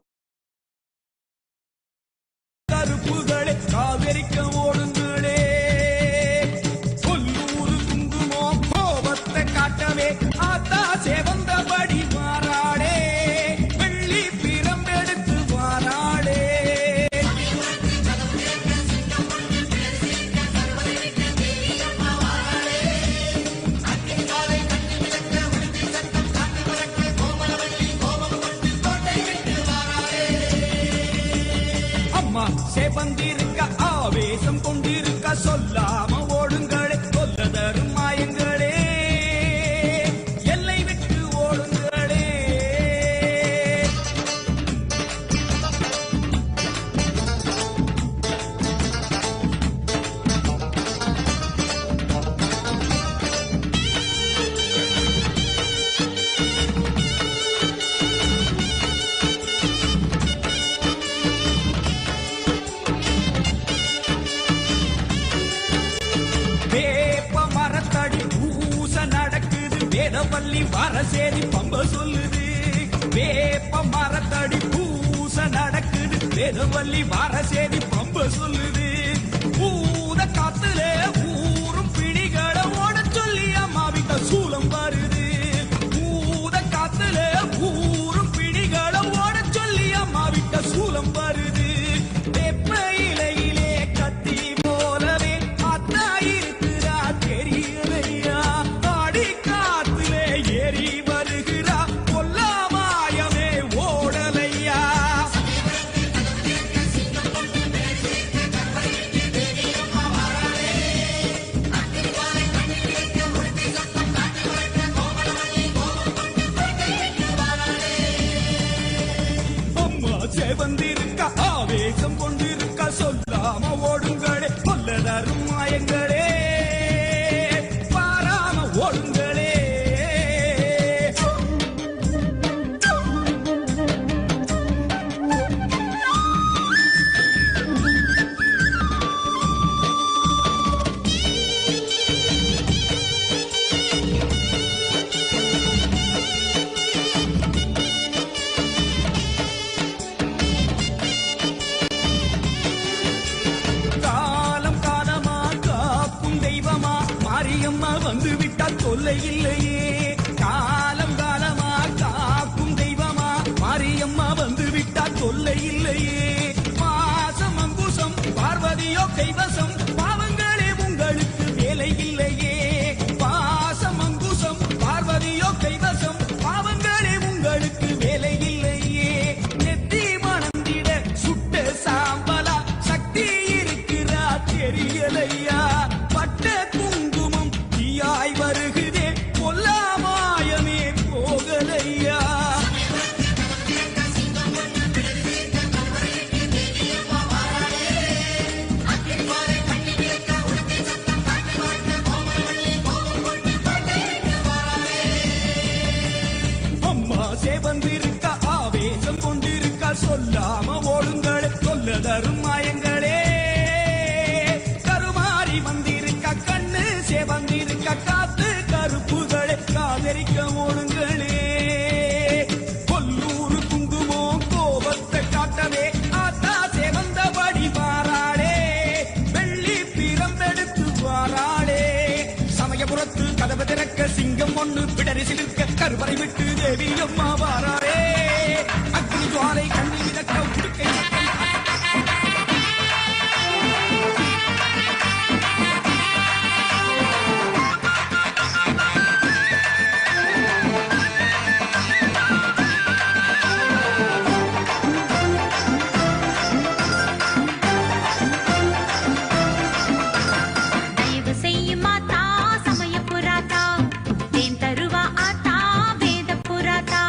கருப்புகளே காவிரிக்க ஓடுங்களே கொல்லூரு குங்குமம் கோபத்தை காட்டவே ஆத்தா சேவந்தபடி மாறாடே வெள்ளி பிரம்பெடுத்து மாறாடே அம்மா சேவந்திருக்க ஆவேசம் கொண்டிருக்க சொல்லாம ஓடுங்களே கொல்ல தரும் மாயங்களே எல்லை விட்டு ஓடுங்களே வேப்ப மரத்தடி பூச நடக்குது வேதவல்லி வரசேரி பம்ப சொல்லுது வேப்ப மரத்தடி பூச நடக்குது வேதவல்லி வரசேரி பம்ப சொல்லுது பூத காத்துல ஊரும் பிடிகளை ஓட சொல்லி அம்மாவிட்ட சூலம் வருது பூத காத்துல ஊரும் பிடிகளை ஓட சொல்லி அம்மாவிட்ட சூலம் வருது வேப்ப இலையிலே கத்தி போலவே அத்தா இருக்கிறா தெரியலையா ஆடி காத்திலே ஏறி வருகிறா கொல்லாமாயமே ஓடலையா அம்மா சேவந்திருக்க ஆவேசம் கொண்டிருக்க சொல்லாம ஓடுங்களே கொல்ல தரும் மாயங்களே பாராம ஓடுங்களே காலம் காலமா காக்கும் தெய்வமா மாரியம்மா வந்து விட்டா தொல்லை இல்லையே காலம் காலமா காக்கும் தெய்வமா மாரியம்மா வந்து விட்டா தொல்லை இல்லையே மாசம் அங்குசம் பார்வதியோ கைவசம் பாவங்களே உங்களுக்கு வேலை இல்லையே பாசம் அங்குசம் பார்வதியோ கைவசம் பாவங்களே உங்களுக்கு வேலை இல்லையே நெத்தி மணந்திட சுட்ட சாம்பலா சக்தி இருக்கிறா தெரியலையா பட்ட குங்குமம் தீயாய் வருகுதே கொல்லாமாயமே போகலையா அம்மா சேவந்திருக்க ஆவேசம் கொண்டிருக்க சொல்லாம ஓடுங்களே கொல்ல தரும் மாயங்களே கருமாறி வந்திருக்க கண்ணு சேவந்திருக்க காத்து கருப்புகளே காதரிக்க ஓடுங்களே கொல்லூரு குங்குமம் கோபத்தை காட்டவே ஆத்தா சேவந்தபடி மாறாடே வெள்ளி பிரம்பெடுத்து வாராடே சமயபுரத்து கதவு திறக்க சிங்கம் ஒண்ணு பிடரி சிலிர்க்க கருவறை விட்டு தேவி அம்மா வாராடே அக்னி ஜுவாலை கண்ணி விளக்க உடுக்கை தயவு செய்யும் மாதா சமய புராதா தேன் தருவா ஆத்தா வேத புராதா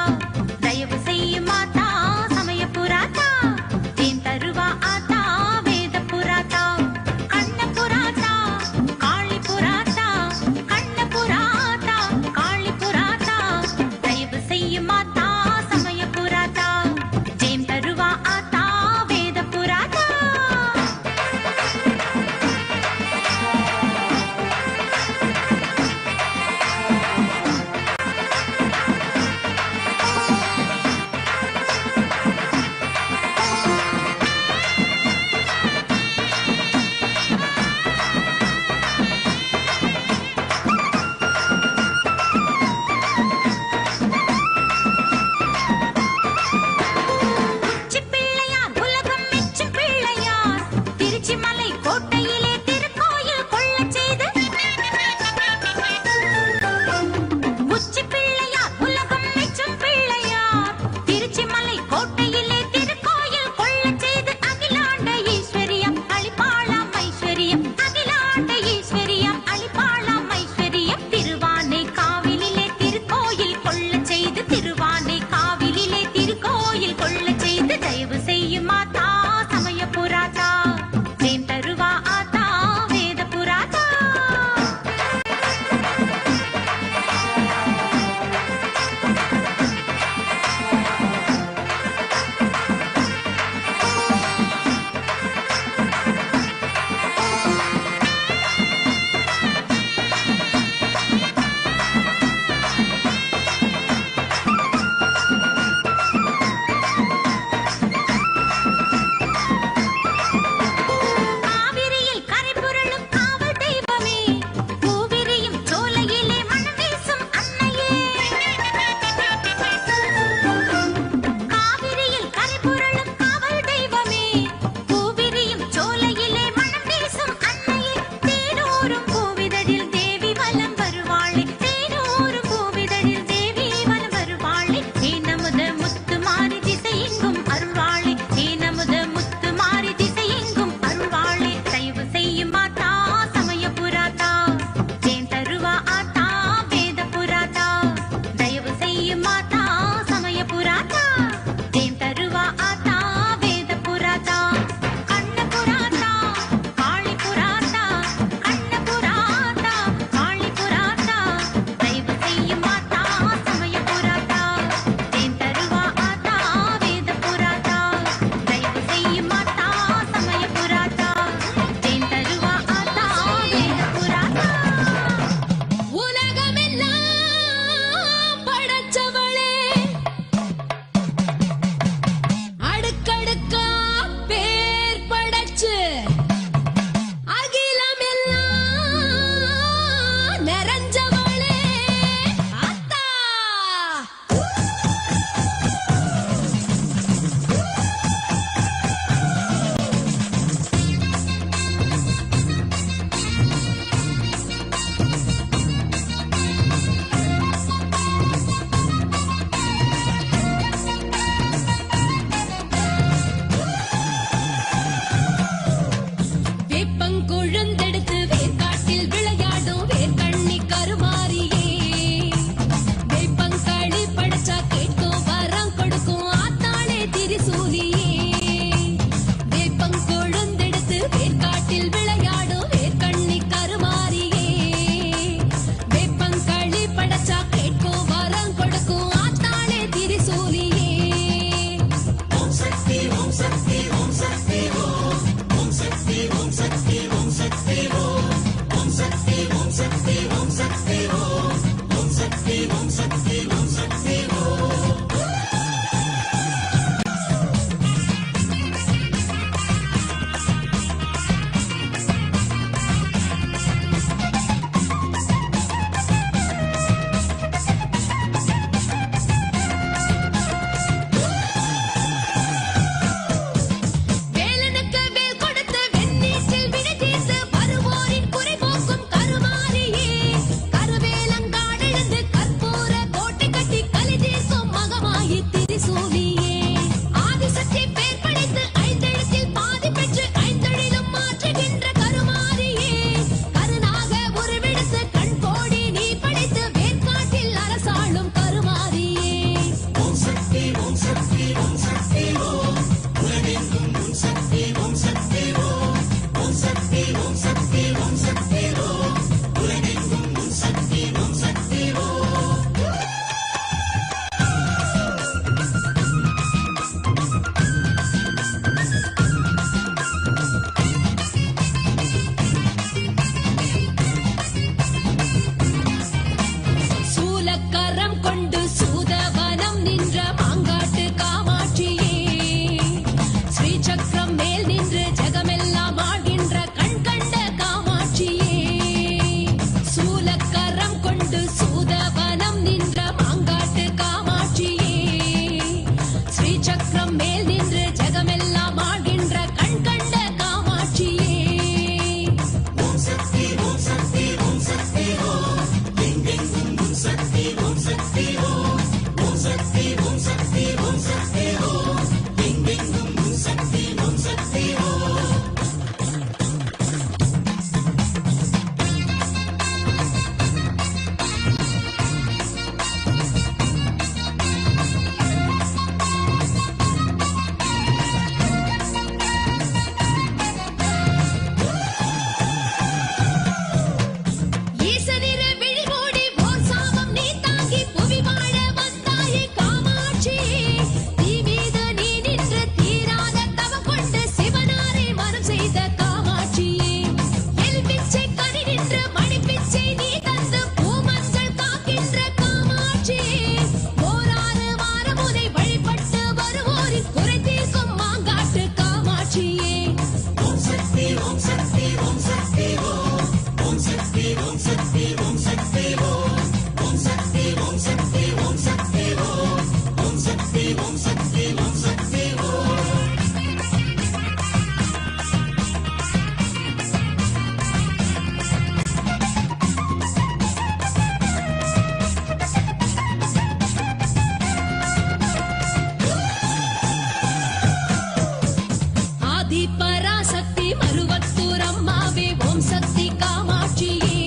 ஆதி பராசக்தி மருவத்தூர் அம்மாவே ஓம் சக்தி காமாட்சியே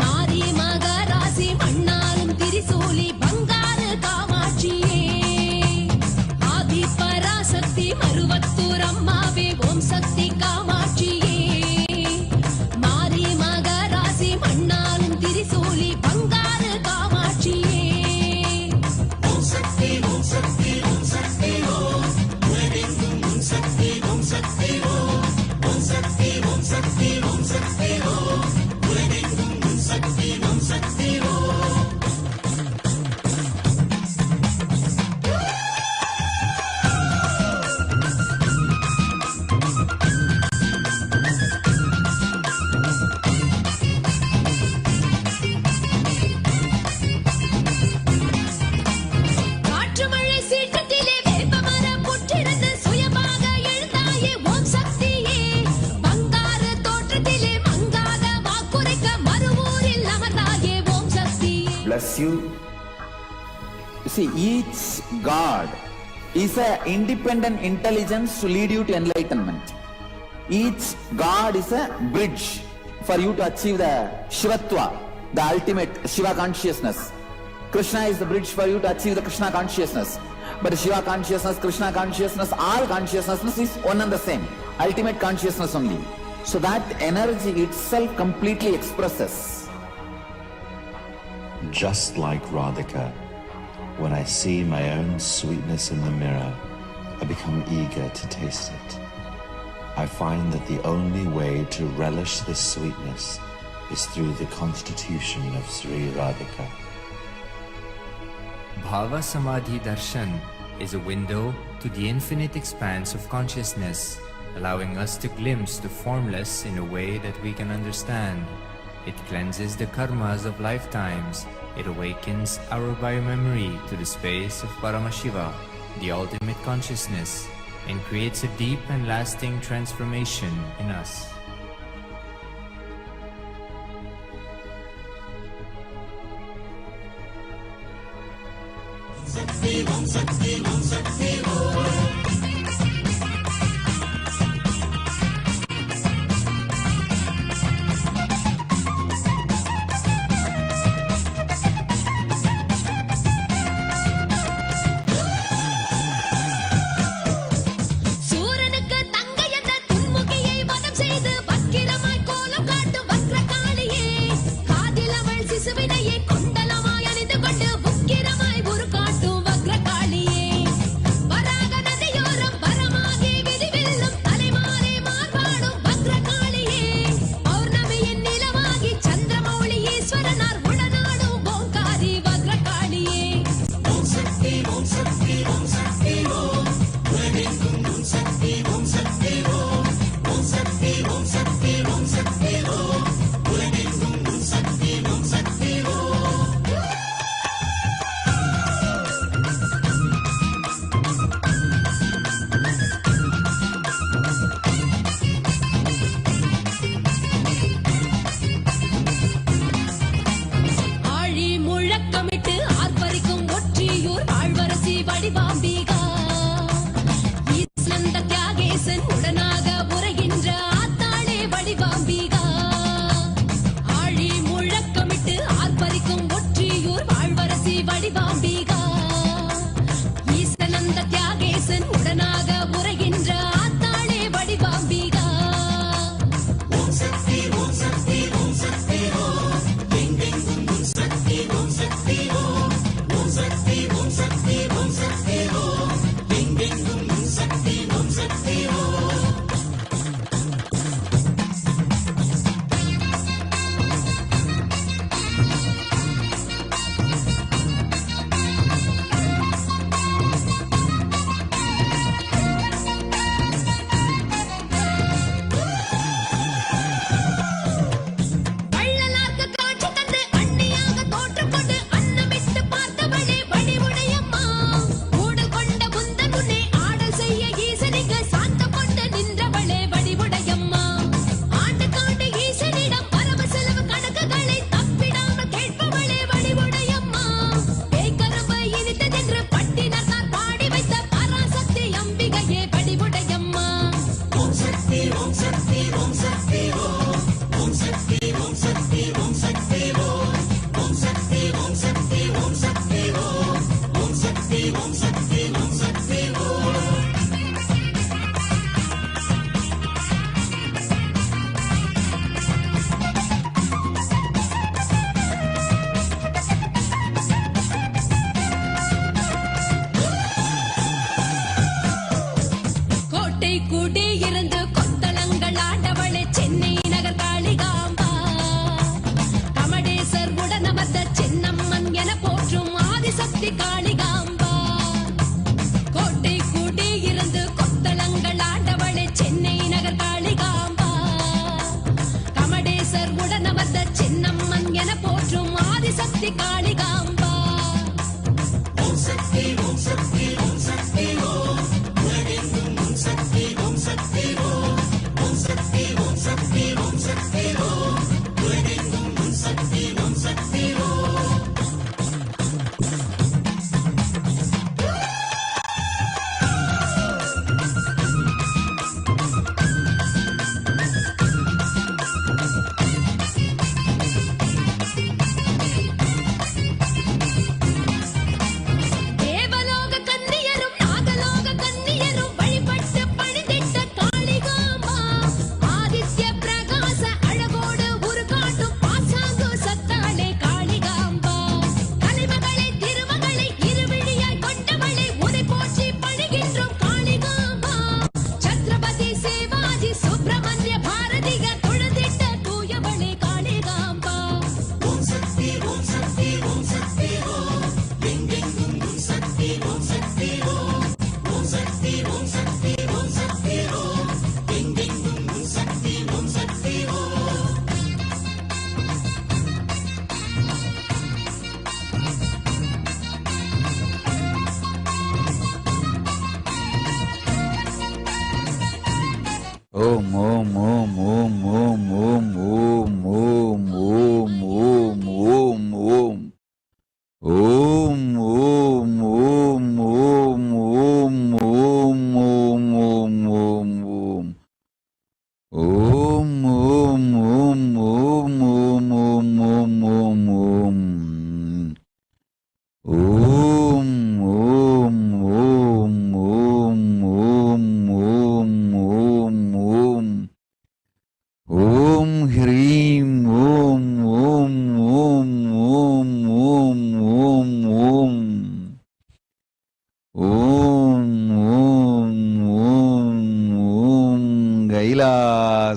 மாரி மகராசி மண்ணாலும் திரிசூலி பங்காரு காமாட்சியே ஆதி பராசக்தி மருவத்தூர் அம்மாவே ஓம் சக்தி காமாட்சியே மாரி மகராசி மண்ணாலும் திரிசூலி பங்காரு காமாட்சியே ஓம் சக்தி ஓம் சக்தி ஓம் சக்தி ஓம் சக்தி ஓம் சக்தி ஓம் ஓம் சக்தி ஓம் சக்தி ஓம் சக்தி ஓம் உலகெங்கும் ஓம் சக்தி ஓம் சக்தி ஓம் காற்று மழை சீற்றத்திலே வேப்பமரம் புற்றிருந்து சுயமாக எழுந்தாயே ஓம் சக்தியே பங்காரு தோற்றத்திலே மங்காத வாக்குரைக்க மறுவூரில் அமர்ந்தாயே ஓம் சக்தியே. Bless you. See, each God is an independent intelligence to lead you to enlightenment. Each God is a bridge for you to achieve the Shivatva, the ultimate Shiva consciousness. Krishna is the bridge for you to achieve the Krishna consciousness. But Shiva consciousness, Krishna consciousness, all consciousness is one and the same. Ultimate consciousness only. So that energy itself completely expresses. Just like Radhika, when I see my own sweetness in the mirror, I become eager to taste it. I find that the only way to relish this sweetness is through the constitution of Sri Radhika. Bhava Samadhi Darshan is a window to the infinite expanse of consciousness, allowing us to glimpse the formless in a way that we can understand. It cleanses the karmas of lifetimes. It awakens our biomemory to the space of Paramashiva, the ultimate consciousness, and creates a deep and lasting transformation in us. சூரனுக்கு தங்கை என்ற துன்முகியை வதம் செய்து வக்கிரமாய் கோலம் காட்டும் வக்ரகாளியே காதில் அவள் சிசுவினையை கொண்டலமாய் அணிந்து கொண்டு உக்கிரமாய் உரு காட்டும் வக்ரகாளியே வராக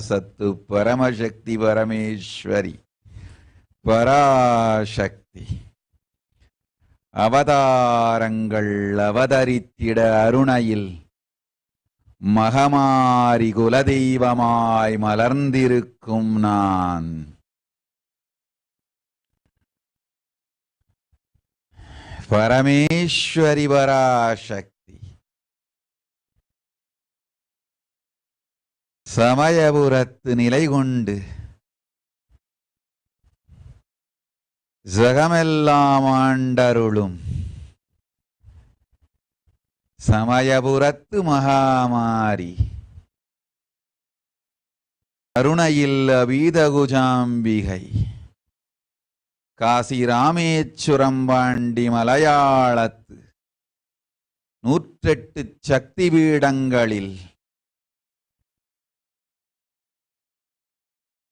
சத்து பரமசக்தி பரமேஸ்வரி பராசக்தி அவதாரங்கள் அவதரித்திட அருணையில் மகமாரி குலதெய்வமாய் மலர்ந்திருக்கும் நான் பரமேஸ்வரி பராசக்தி சமயபுரத்து நிலை கொண்டு ஜகமெல்லாம் ஆண்டருளும் சமயபுரத்து மகாமாரி அருணையில் அபீதகுஜாம்பிகை காசி ராமேச்சுரம் பாண்டி மலையாளத்து 108 சக்தி பீடங்களில்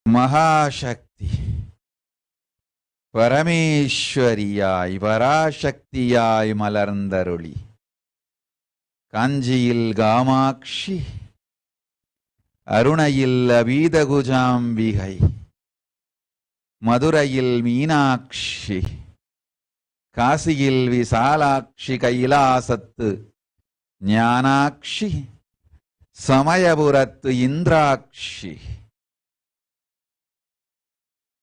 மகாசக்தி பரமேஸ்வரியாய் பராசக்தியாய் மலர்ந்தருளி காஞ்சியில் காமாட்சி அருணையில் அபீதகுஜாம்பிகை மதுரையில் மீனாட்சி காசியில் விசாலாட்சி கைலாசத்து ஞானாட்சி சமயபுரத்து இந்திராட்சி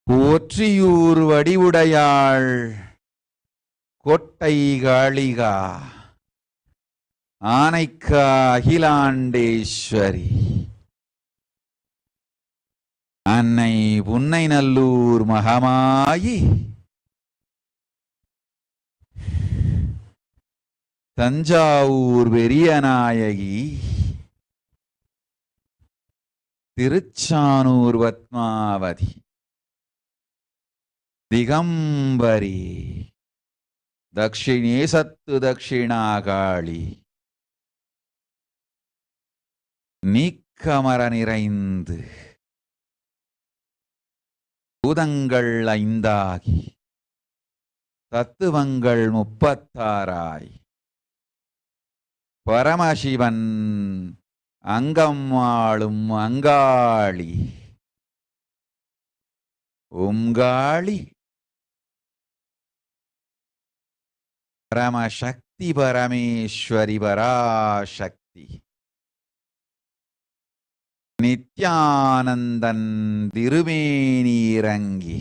போற்றியூர் வடிவுடையாள் கோட்டை காளிகா ஆனைக்கா அகிலாண்டேஸ்வரி அன்னை புன்னை நல்லூர் மகமாயி தஞ்சாவூர் பெரியநாயகி திருச்சானூர் பத்மாவதி திகம்பரி தக்ஷிணேசத்து தக்ஷிணாகாளி நீக்கமர நிறைந்து பூதங்கள் 5ஆகி தத்துவங்கள் 36ஆய் பரமசிவன் அங்கம் ஆளும் அங்காளி ஓங்காளி பரமசக்தி பரமேஸ்வரி பராசக்தி நித்யானந்தன் திருமேனீரங்கி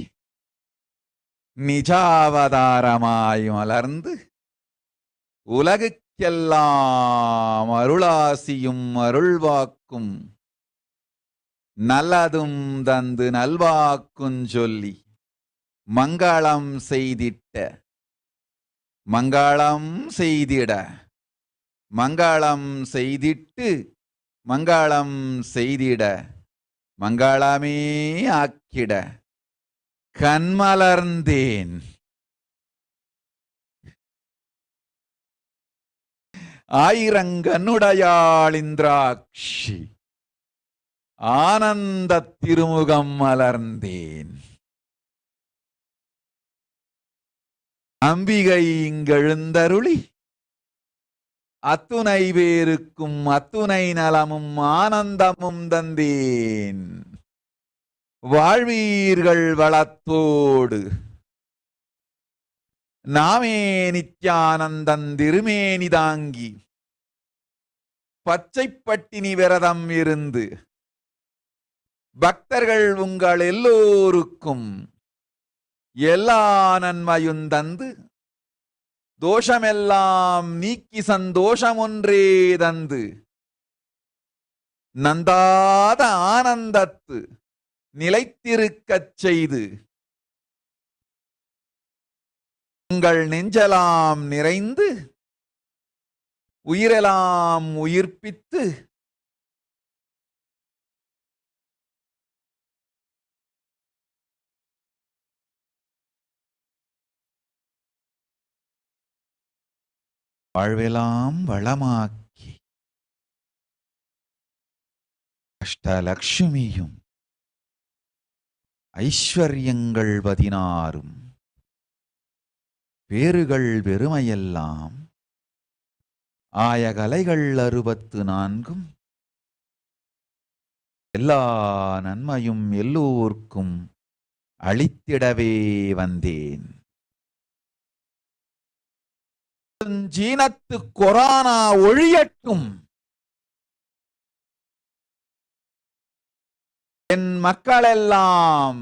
நிஜாவதாரமாய் மலர்ந்து உலகுக்கெல்லாம் அருளாசியும் அருள்வாக்கும் நல்லதும் தந்து நல்வாக்குஞ் சொல்லி மங்களம் செய்திட்ட மங்களம் செய்திட மங்களம் செய்திட்டு மங்களம் செய்திட மங்களமே ஆக்கிட கண்மலர்ந்தேன் ஆயிரங்கனுடையாள் இந்திராட்சி ஆனந்த திருமுகம் மலர்ந்தேன் அம்பிகை இங்கெழுந்தருளி அத்துணை பேருக்கும் அத்துணை நலமும் ஆனந்தமும் தந்தேன் வாழ்வீர்கள் வளத்தோடு நாமே நித்யானந்தன் திருமேனி தாங்கி பச்சை பட்டினி விரதம் இருந்து பக்தர்கள் உங்கள் எல்லோருக்கும் எல்லா நன்மையும் தந்து தோஷமெல்லாம் நீக்கி சந்தோஷம் ஒன்றே தந்து நந்தாத ஆனந்தத்து நிலைத்திருக்கச் செய்து உங்கள் நெஞ்சலாம் நிறைந்து உயிரெல்லாம் உயிர்ப்பித்து வாழ்வெல்லாம் வளமாக்கி அஷ்டலக்ஷ்மியும் ஐஸ்வர்யங்கள் 16 பேறுகள் பெருமையெல்லாம் ஆயகலைகள் 64 எல்லா நன்மையும் எல்லோருக்கும் அளித்திடவே வந்தேன். ஜீனத்து கொரோனா ஒழியட்டும். என் மக்களெல்லாம்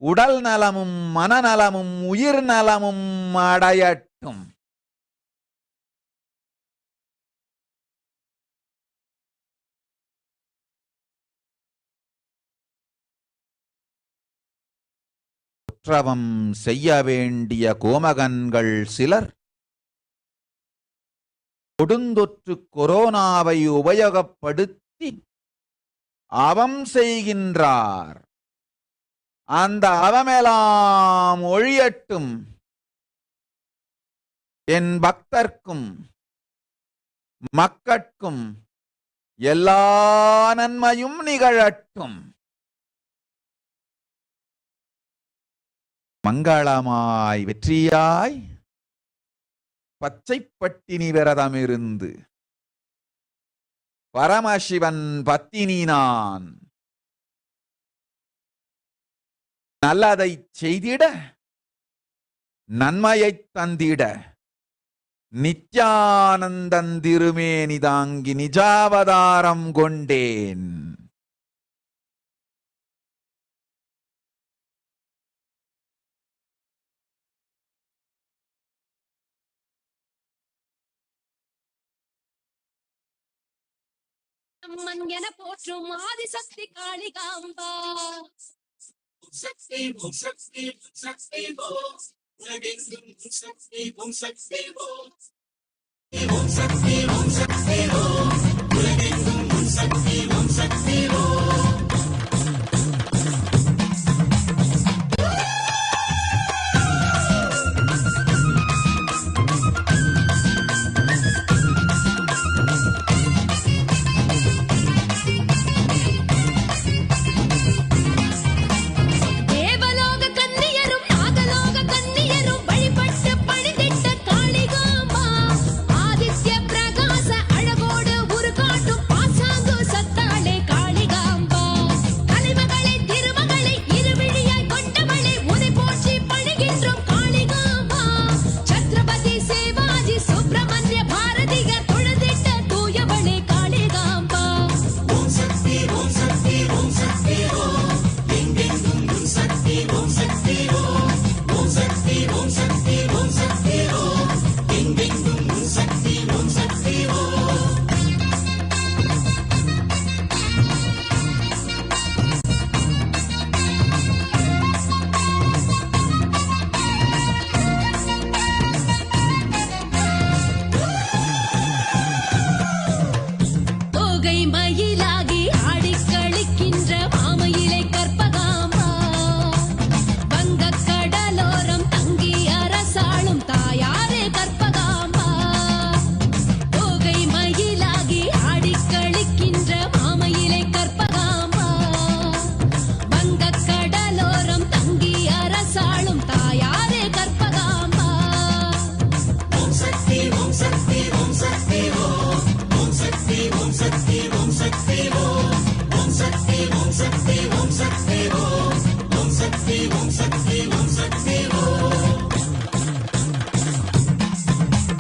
உடல் நலமும் மனநலமும் உயிர் நலமும் அடையட்டும். குற்றவம் செய்ய வேண்டிய கோமகன்கள் சிலர் கொடுந்தொற்று கொரோனாவை உபயோகப்படுத்தி அவம் செய்கின்றார். அந்த அவமெல்லாம் ஒழியட்டும். என் பக்தர்க்கும் மக்கட்கும் எல்லா நன்மையும் நிகழட்டும். மங்களமாய் வெற்றியாய் பச்சை பட்டினி விரதமிருந்து பரமசிவன் பத்தினி நான் நல்லதை செய்திட நன்மையைத் தந்திட நித்யானந்தன் திருமேனி தாங்கி நிஜாவதாரம் கொண்டேன். அம்மன் என போற்றும் ஆதிசக்தி காளிகாம்பா. சக்தி ஓம் சக்தி சக்தி ஓம் உலகெங்கும் சக்தி ஓம் சக்தி ஓம் ஓம் சக்தி ஓம் சக்தி ஓம் உலகெங்கும் சக்தி ஓம் சக்தி ஓம்.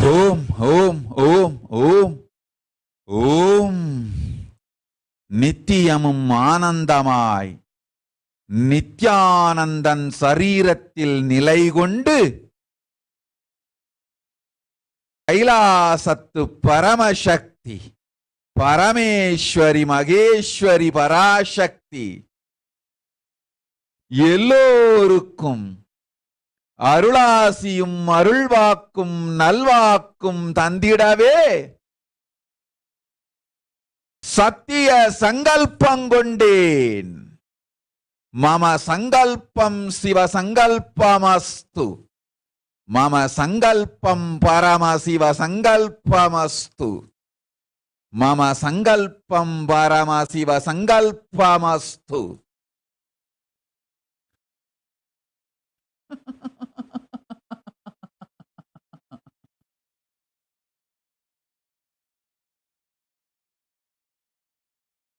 ஓம் ஓம் ஓம் ஓம் ஓம். நித்தியமும் ஆனந்தமாய் நித்யானந்தன் சரீரத்தில் நிலை கொண்டு கைலாசத்து பரமசக்தி பரமேஸ்வரி மகேஸ்வரி பராசக்தி எல்லோருக்கும் அருளாசியும் அருள்வாக்கும் நல்வாக்கும் தந்திடவே சத்திய சங்கல்பங்கொண்டேன். மம சங்கல்பம் சிவ சங்கல்பமஸ்து. மம சங்கல்பம் பரம சிவ சங்கல்பமஸ்து. மம சங்கல்பம் பரம சிவ சங்கல்பமஸ்து.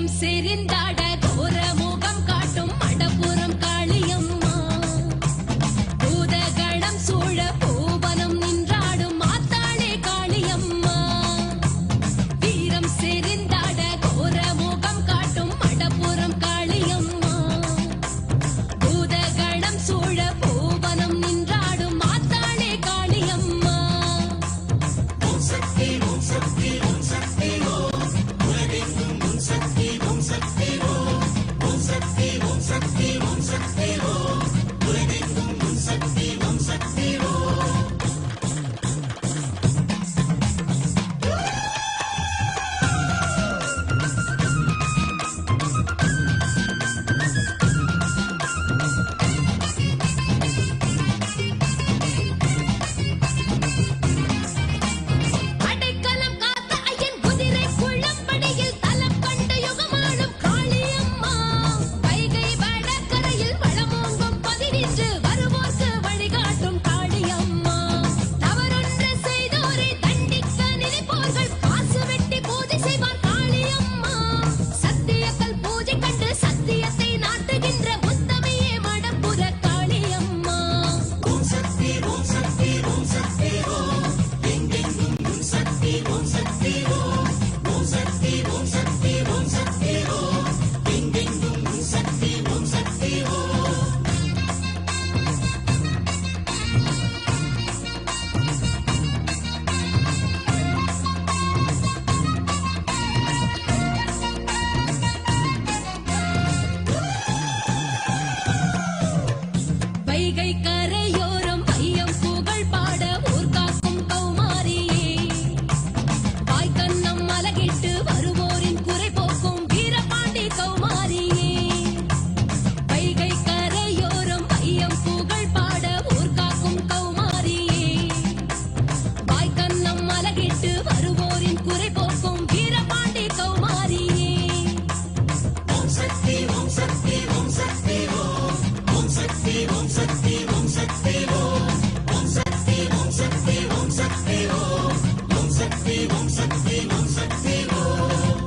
வீரம் செறிந்தாட கோர முகம் காட்டும் மடப்புறம் காளியம்மா பூதகணம் சூழ பூவனம் நின்றாடும் மாத்தாளே காளியம்மா வீரம் செறிந்தாட கோர முகம் காட்டும் மடப்புறம் காளியம்மா பூதகணம் சூழ பூவனம் நின்றாடும் மாத்தாளே காளியம்மா ஓம் சக்தி ஓம் சக்தி ஓம் சக்தி ஓம் உலகெங்கும் ஓம் சக்தி ஓம் சக்தி ஓம் ஓம் சக்தி ஓம் சக்தி ஓம் சக்தி ஓம் உலகெங்கும் ஓம் சக்தி ஓம் சக்தி ஓம் அடைக்கலம் காத்த ஐயன் குதிரை குள்ளம்படியில் தலம் கண்ட யுகமாளும் காளியம்மா வைகை வடகரையில் வளமோங்கும் பதினின்று வருவோர்க்கு வழிகாட்டும் காளியம்மா தவறொன்று செய்தோரை தண்டிக்க நினைப்போர்கள் காசு வெட்டி பூஜை செய்வார் காளியம்மா சத்தியக்கல் பூஜை கண்டு சத்தியத்தை நாட்டுகின்ற உத்தமையே மடப்புற காளியம்மா ஓம் சக்தி ஓம் சக்தி ஓம் சக்தி ஓம் எங்கெங்கும் ஓம் சக்தி ஓம் சக்தி ஓம் ஓம் சக்தி ஓம் சக்தி ஓம் சக்தி ஓம் எங்கெங்கும் ஓம் சக்தி ஓம் சக்தி ஓம் வைகை கரையோரம் ஐயம் புகழ் பாட ஊர் காக்கும் கௌமாரியே வாய்க்கண்ணம் மலகிட்டு வருவோரின் குறை போக்கும் வீரபாண்டி கௌமாரியே வைகை கரையோரம் ஐயம் புகழ் பாட ஊர் காக்கும் கௌமாரியே வாய்க்கண்ணம் மலகிட்டு வருவோரின் குறை போக்கும் வீரபாண்டி கௌமாரியே ஓம் சக்தி ஓம் சக்தி ஓம் சக்தி ஓம் ஓம் சக்தி ஓம் சக்தி ஓம் சக்தி ஓம் ஓம் சக்தி ஓம் சக்தி ஓம் சக்தி ஓம் ஓம் சக்தி ஓம் சக்தி ஓம் சக்தி ஓம்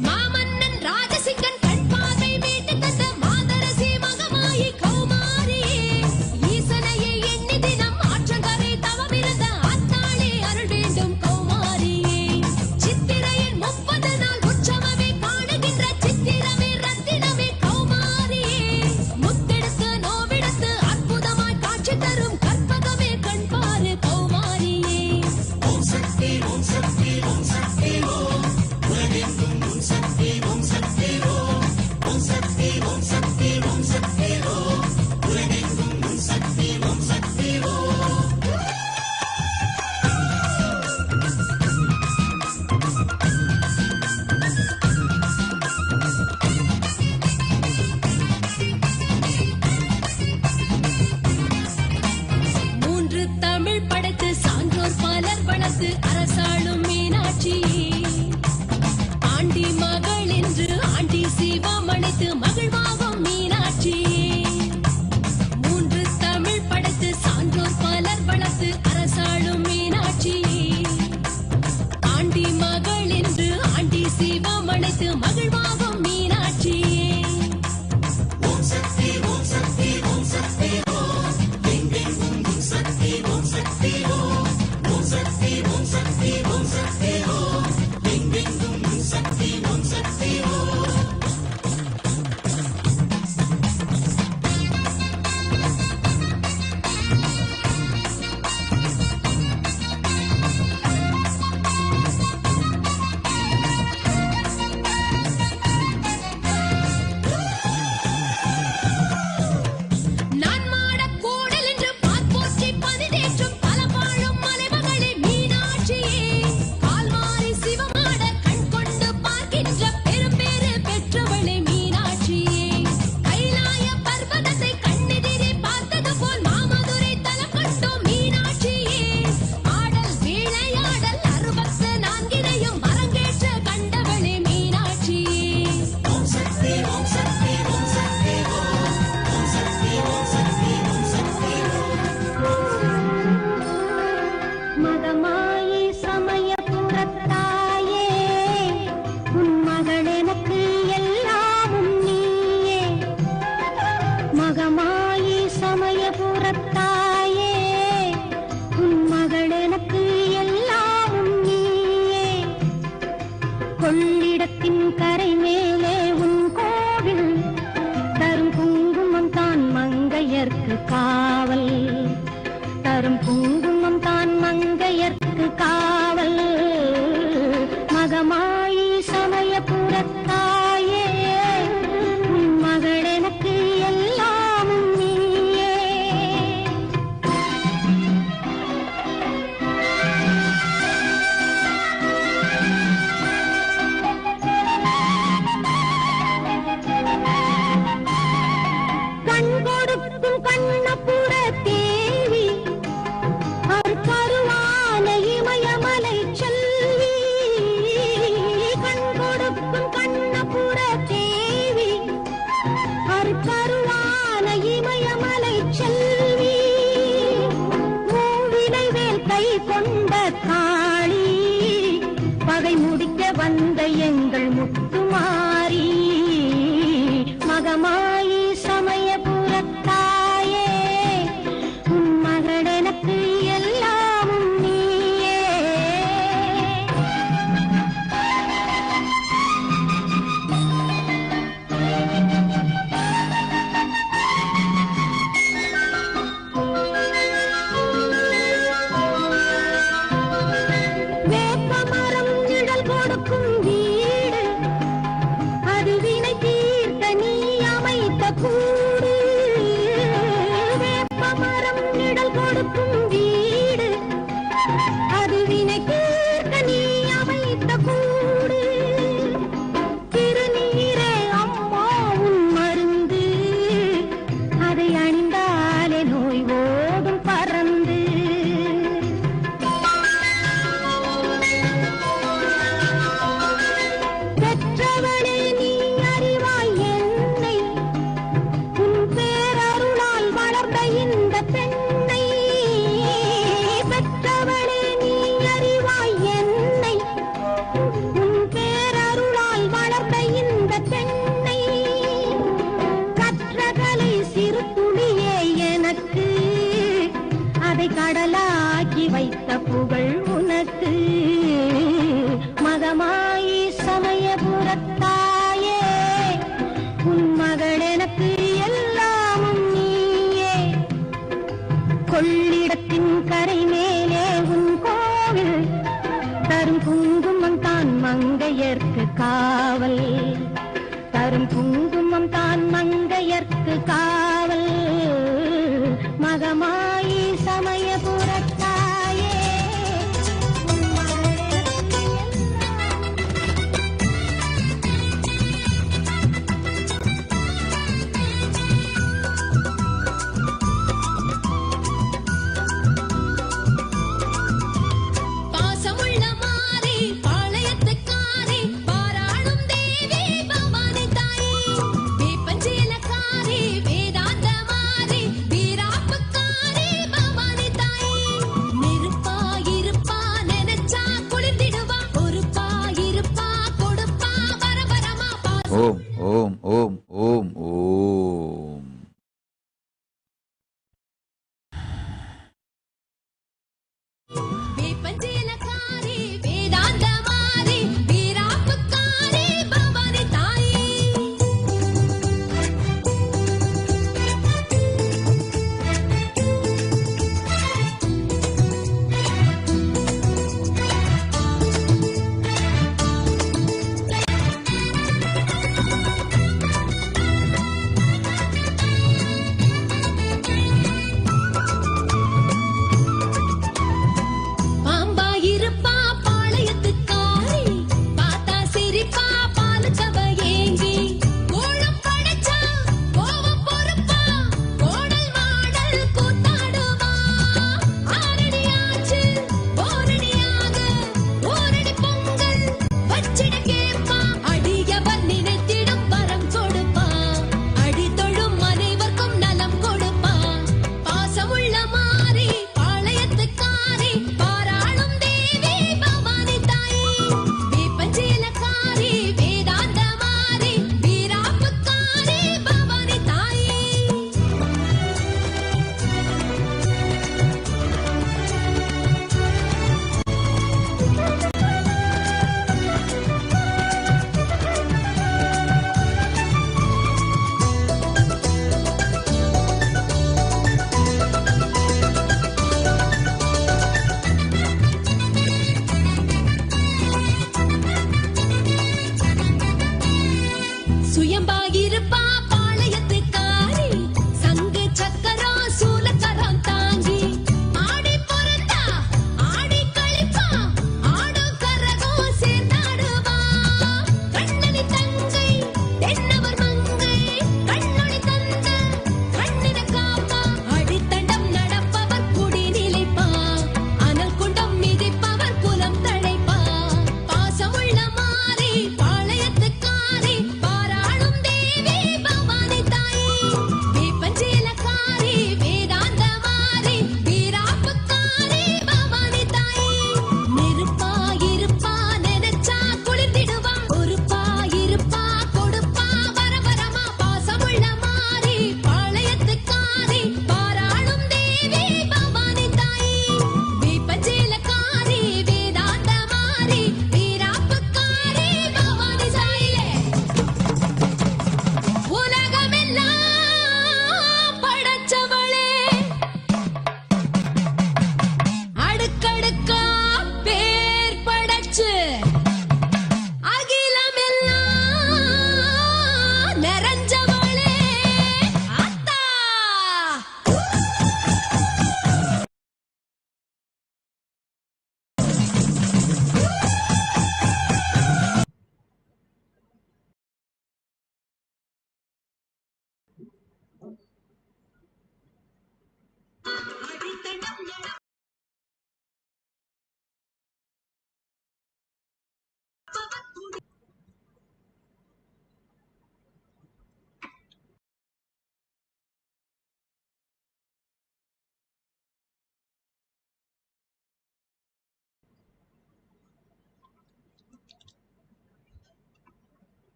மாமன்னன் ராஜசிங்கன் கண் பார்வை மீட்டு தந்த மாதரசி மகமாயி கௌமாரியே ஈசனையை எண்ணி தினம் ஆற்றங்கரை தவமிருந்த ஆத்தாளே அருள் வேண்டும் கௌமாரியே சித்திரையின் 30 நாள் உற்சவமே காணுகின்ற சித்திரமே ரத்தினமே கௌமாரியே முத்தெடுத்து நோவெடுத்து அற்புதமாய் காட்சி தரும் கற்பகமே கண் பாரு கௌமாரியே ஓம் சக்தி ஓம் சக்தி ஓம் சக்தி ஓம் உலகெங்கும் ஓம் சக்தி ஓம் சக்தி ஓம் ஓம் சக்தி ஓம் சக்தி ஓம் சக்தி ஓம் உலகெங்கும் ஓம் சக்தி ஓம் சக்தி ஓம் மூன்று தமிழ் படைத்து சான்றோர் பலர் வளர்த்து அரசாளும் மீனாட்சி ஆண்டி மகள் என்று ஆண்டி சிவம் அழைத்து மகிழ்வாகும் மீனாட்சி மூன்று தமிழ் படைத்து சான்றோர் பலர் வளர்த்து அரசாளும் மீனாட்சி ஆண்டி மகள் என்று ஆண்டி சிவம் அழைத்து மகிழ்வாகும் மீனாட்சி ஓம் சக்தி ஓம் சக்தி ஓம் சக்தி ஓம் எங்கெங்கும் ஓம் சக்தி ஓம் சக்தி ஓம் ஓம் சக்தி ஓம் சக்தி ஓம் சக்தி ஓம் எங்கெங்கும் ஓம் சக்தி ஓம் சக்தி ஓம் மகமாயி சமயபுரத்தாயே உன் மகள் எனக்கு எல்லாமும் நீயே. கண் கொடுக்கும் கண்ணபுர தேவி கருவான இமயமலை செல்வி. கண் கொடுக்கும் கண்ணபுர தேவி கருவான இமயமலை செல்வி. மூவிலை வேல் கை கொண்ட காளி பகை முடிக்க வந்த எங்கள் முத்துமாரி. மகமாயி சமயபுரத்தாயே உன் மகள் எனக்கு எல்லாமும் நீயே. வேப்பமரம் நிழல் கொடுக்கும் வீடு அது வினை தீர்த்த நீ அமைத்த கூடு. வேப்பமரம் நிழல் கொடுக்கும் வீடு அது வினை தீர்த்த நீ அமைத்த கூடு. திருநீரே அம்மா உன் மருந்து அதை அணிந்தாலே நோய் ஓடும் பறந்து. பெற்றவளே நீ அறிவாய் என்னை உன் பேரருளால் வளர்ந்த இந்த பெண்ணை. பெற்றவளே நீ அறிவாய் என்னை உன் பேரருளால் வளர்ந்த இந்த பெண்ணை. கற்றகலை சிறு துளியே எனக்கு அதை கடலாக்கி வைத்த புகழ் உனக்கு. மகமாயி சமயபுரத்தாயே உன் மகள் எனக்கு எல்லாமும் நீயே. கொள்ளிடத்தின் கரை மேலே உன் கோவில் தரும் குங்குமம் தான் மங்கையர்க்கு காவல். தரும் குங்குமம் தான் மங்கையர்க்கு காவல். மகமாயி சமயபுரத்தாயே உன் மகள் எனக்கு பாசமுள்ள மாறி பாளையத்துக்காரி பாராளும் தேவி பவானி தாயே. வேப்பஞ்சேலக்காரி வேதாந்த மாறி வீராப்புக்காரி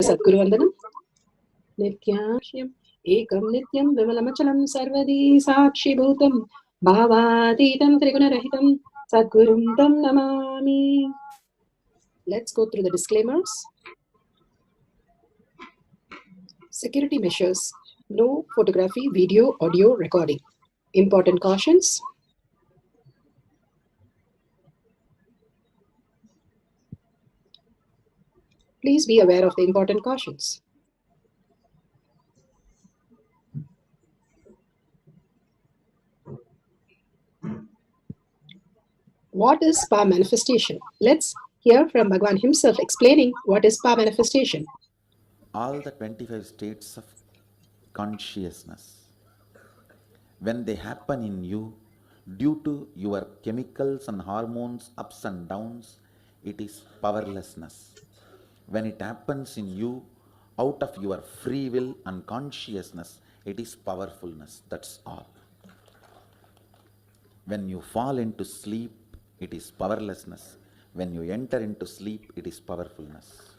Sadguruvandanam. Nityashyam ekam nityam vimalamachalam sarvadi sakshi bhutam bhavaditam trigunarahitam Sadgurum tam namami. Let's go through the disclaimers. Security measures. No photography, video, audio recording. Important cautions. Please be aware of the important cautions. What is power manifestation? Let's hear from Bhagwan himself explaining what is power manifestation. All the 25 states of consciousness, when they happen in you, due to your chemicals and hormones ups and downs, it is powerlessness. When it happens in you, out of your free will and consciousness, it is powerfulness. That's all. When you fall into sleep, it is powerlessness. When you enter into sleep, it is powerfulness.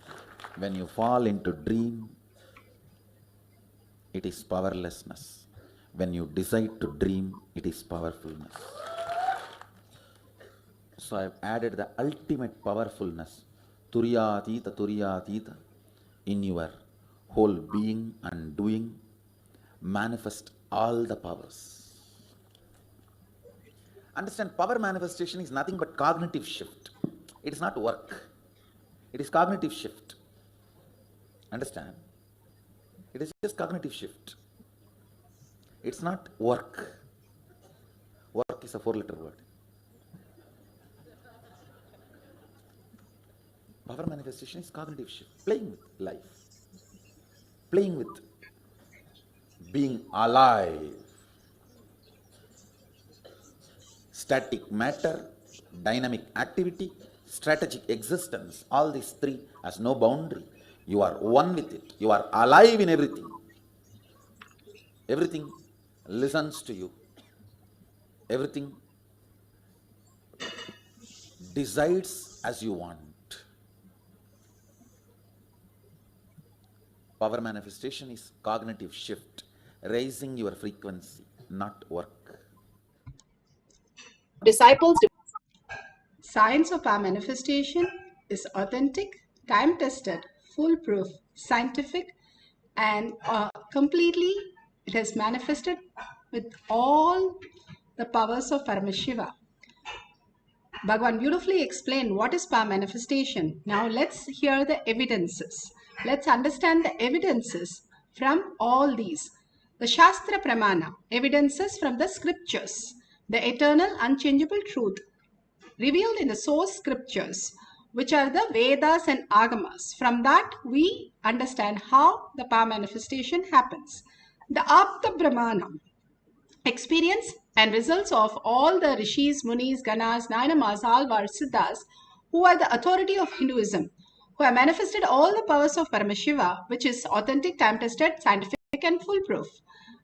When you fall into dream, it is powerlessness. When you decide to dream, it is powerfulness. So I have added the ultimate powerfulness, Turiyatita, in your whole being and doing. Manifest all the powers. Understand, power manifestation is nothing but cognitive shift. It is not work. It is cognitive shift. Understand? It is just cognitive shift. It's not work. Work is a 4-letter word. Power manifestation is cognitive shift. Playing with life. Playing with being alive. Static matter, dynamic activity, strategic existence. All these three has no boundary. You are one with it. You are alive in everything. Everything listens to you. Everything decides as you want. Power manifestation is cognitive shift, raising your frequency, not work. Disciples. Science of power manifestation is authentic, time-tested, foolproof, scientific, and completely it has manifested with all the powers of Paramashiva. Bhagavan beautifully explained what is power manifestation. Now let's hear the evidences. Let's understand the evidences from all these. The Shastra Pramana, evidences from the scriptures, the eternal unchangeable truth revealed in the source scriptures, which are the Vedas and Agamas. From that, we understand how the power manifestation happens. The Apta Brahmana, experience and results of all the Rishis, Munis, Ganas, Nainamas, Alvars, Siddhas, who are the authority of Hinduism, who have manifested all the powers of Paramashiva, which is authentic, time-tested, scientific and foolproof.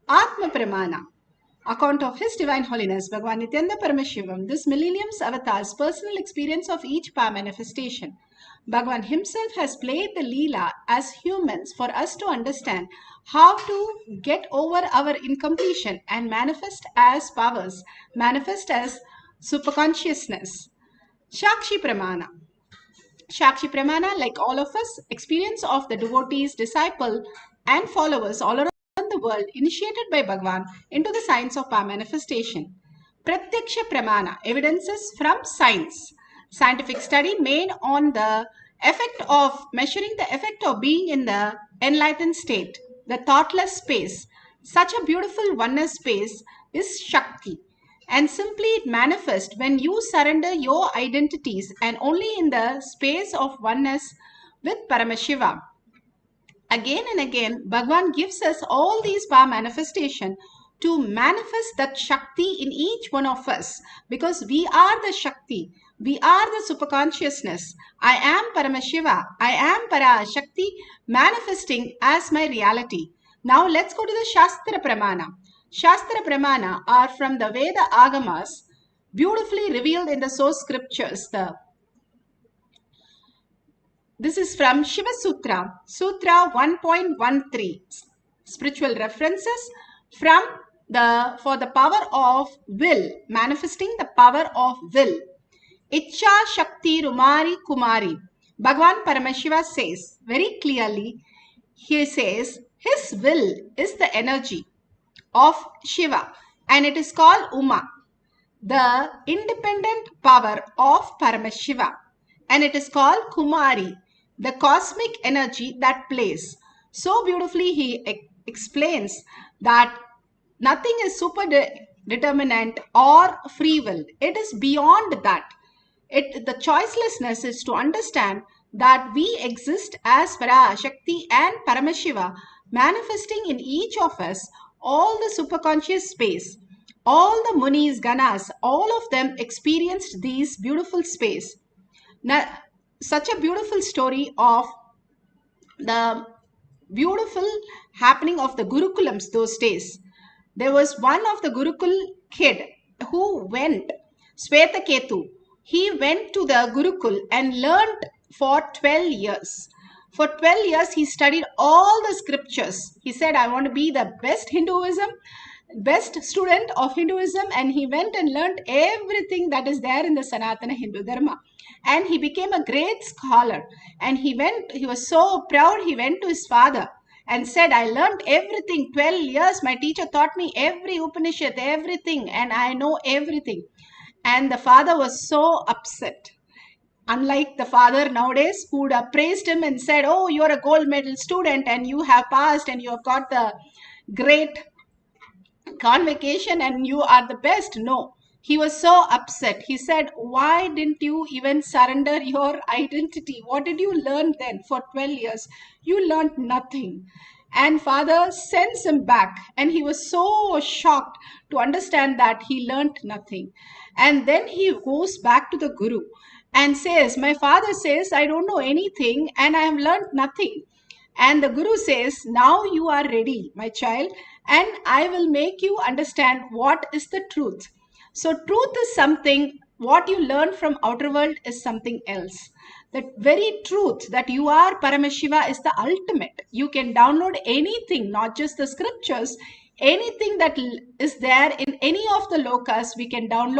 Atma Pramana, account of His Divine Holiness Bhagavan Nityananda Paramashivam, this millennium's avatar's personal experience of each power manifestation. Bhagavan himself has played the Leela as humans for us to understand how to get over our incompletion and manifest as powers, manifest as superconsciousness. Shakshi Pramana. Shakshi Pramana, like all of us, experience of the devotees, disciple and followers all around the world initiated by Bhagavan into the science of power manifestation. Pratyaksha Pramana, evidences from science. Scientific study made on the effect of measuring the effect of being in the enlightened state, the thoughtless space. Such a beautiful oneness space is Shakti. And simply it manifests when you surrender your identities and only in the space of oneness with Paramashiva. Again and again, Bhagavan gives us all these power manifestation to manifest that Shakti in each one of us, because we are the Shakti. We are the superconsciousness. I am Paramashiva. I am Parashakti manifesting as my reality. Now let's go to the Shastra Pramana. Shastra Pramana are from the Veda Agamas, beautifully revealed in the source scriptures. The This is from Shiva Sutra, Sutra 1.13. Spiritual references from for the power of will, manifesting the power of will. Ichcha Shakti Rumari Kumari. Bhagavan Paramashiva says very clearly, he says his will is the energy of Shiva and it is called Uma, the independent power of Paramashiva, and it is called Kumari, the cosmic energy that plays. So beautifully he explains that nothing is super determinant or free will. It is beyond that. The choicelessness is to understand that we exist as Parashakti and Paramashiva, manifesting in each of us all the superconscious space. All the Munis, Ganas, all of them experienced these beautiful space. Now, such a beautiful story of the beautiful happening of the Gurukulams those days. There was one of the Gurukul kid who went, Swetaketu. He went to the Gurukul and learned for 12 years. For 12 years, he studied all the scriptures. He said, I want to be the best best student of Hinduism, and he went and learned everything that is there in the Sanatana Hindu Dharma. And he became a great scholar. And he was so proud, he went to his father and said, I learned everything, 12 years, my teacher taught me every Upanishad, everything, and I know everything. And the father was so upset. Unlike the father nowadays who would have praised him and said, oh, you're a gold medal student and you have passed and you have got the great convocation and you are the best. No, he was so upset. He said, why didn't you even surrender your identity? What did you learn then for 12 years? You learned nothing. And father sends him back, and he was so shocked to understand that he learned nothing. And then he goes back to the Guru and says, my father says I don't know anything and I have learned nothing. And the Guru says, now you are ready, my child, and I will make you understand what is the truth. So truth is something, what you learn from outer world is something else. The very truth that you are Paramashiva is the ultimate. You can download anything, not just the scriptures, anything that is there in any of the lokas, we can download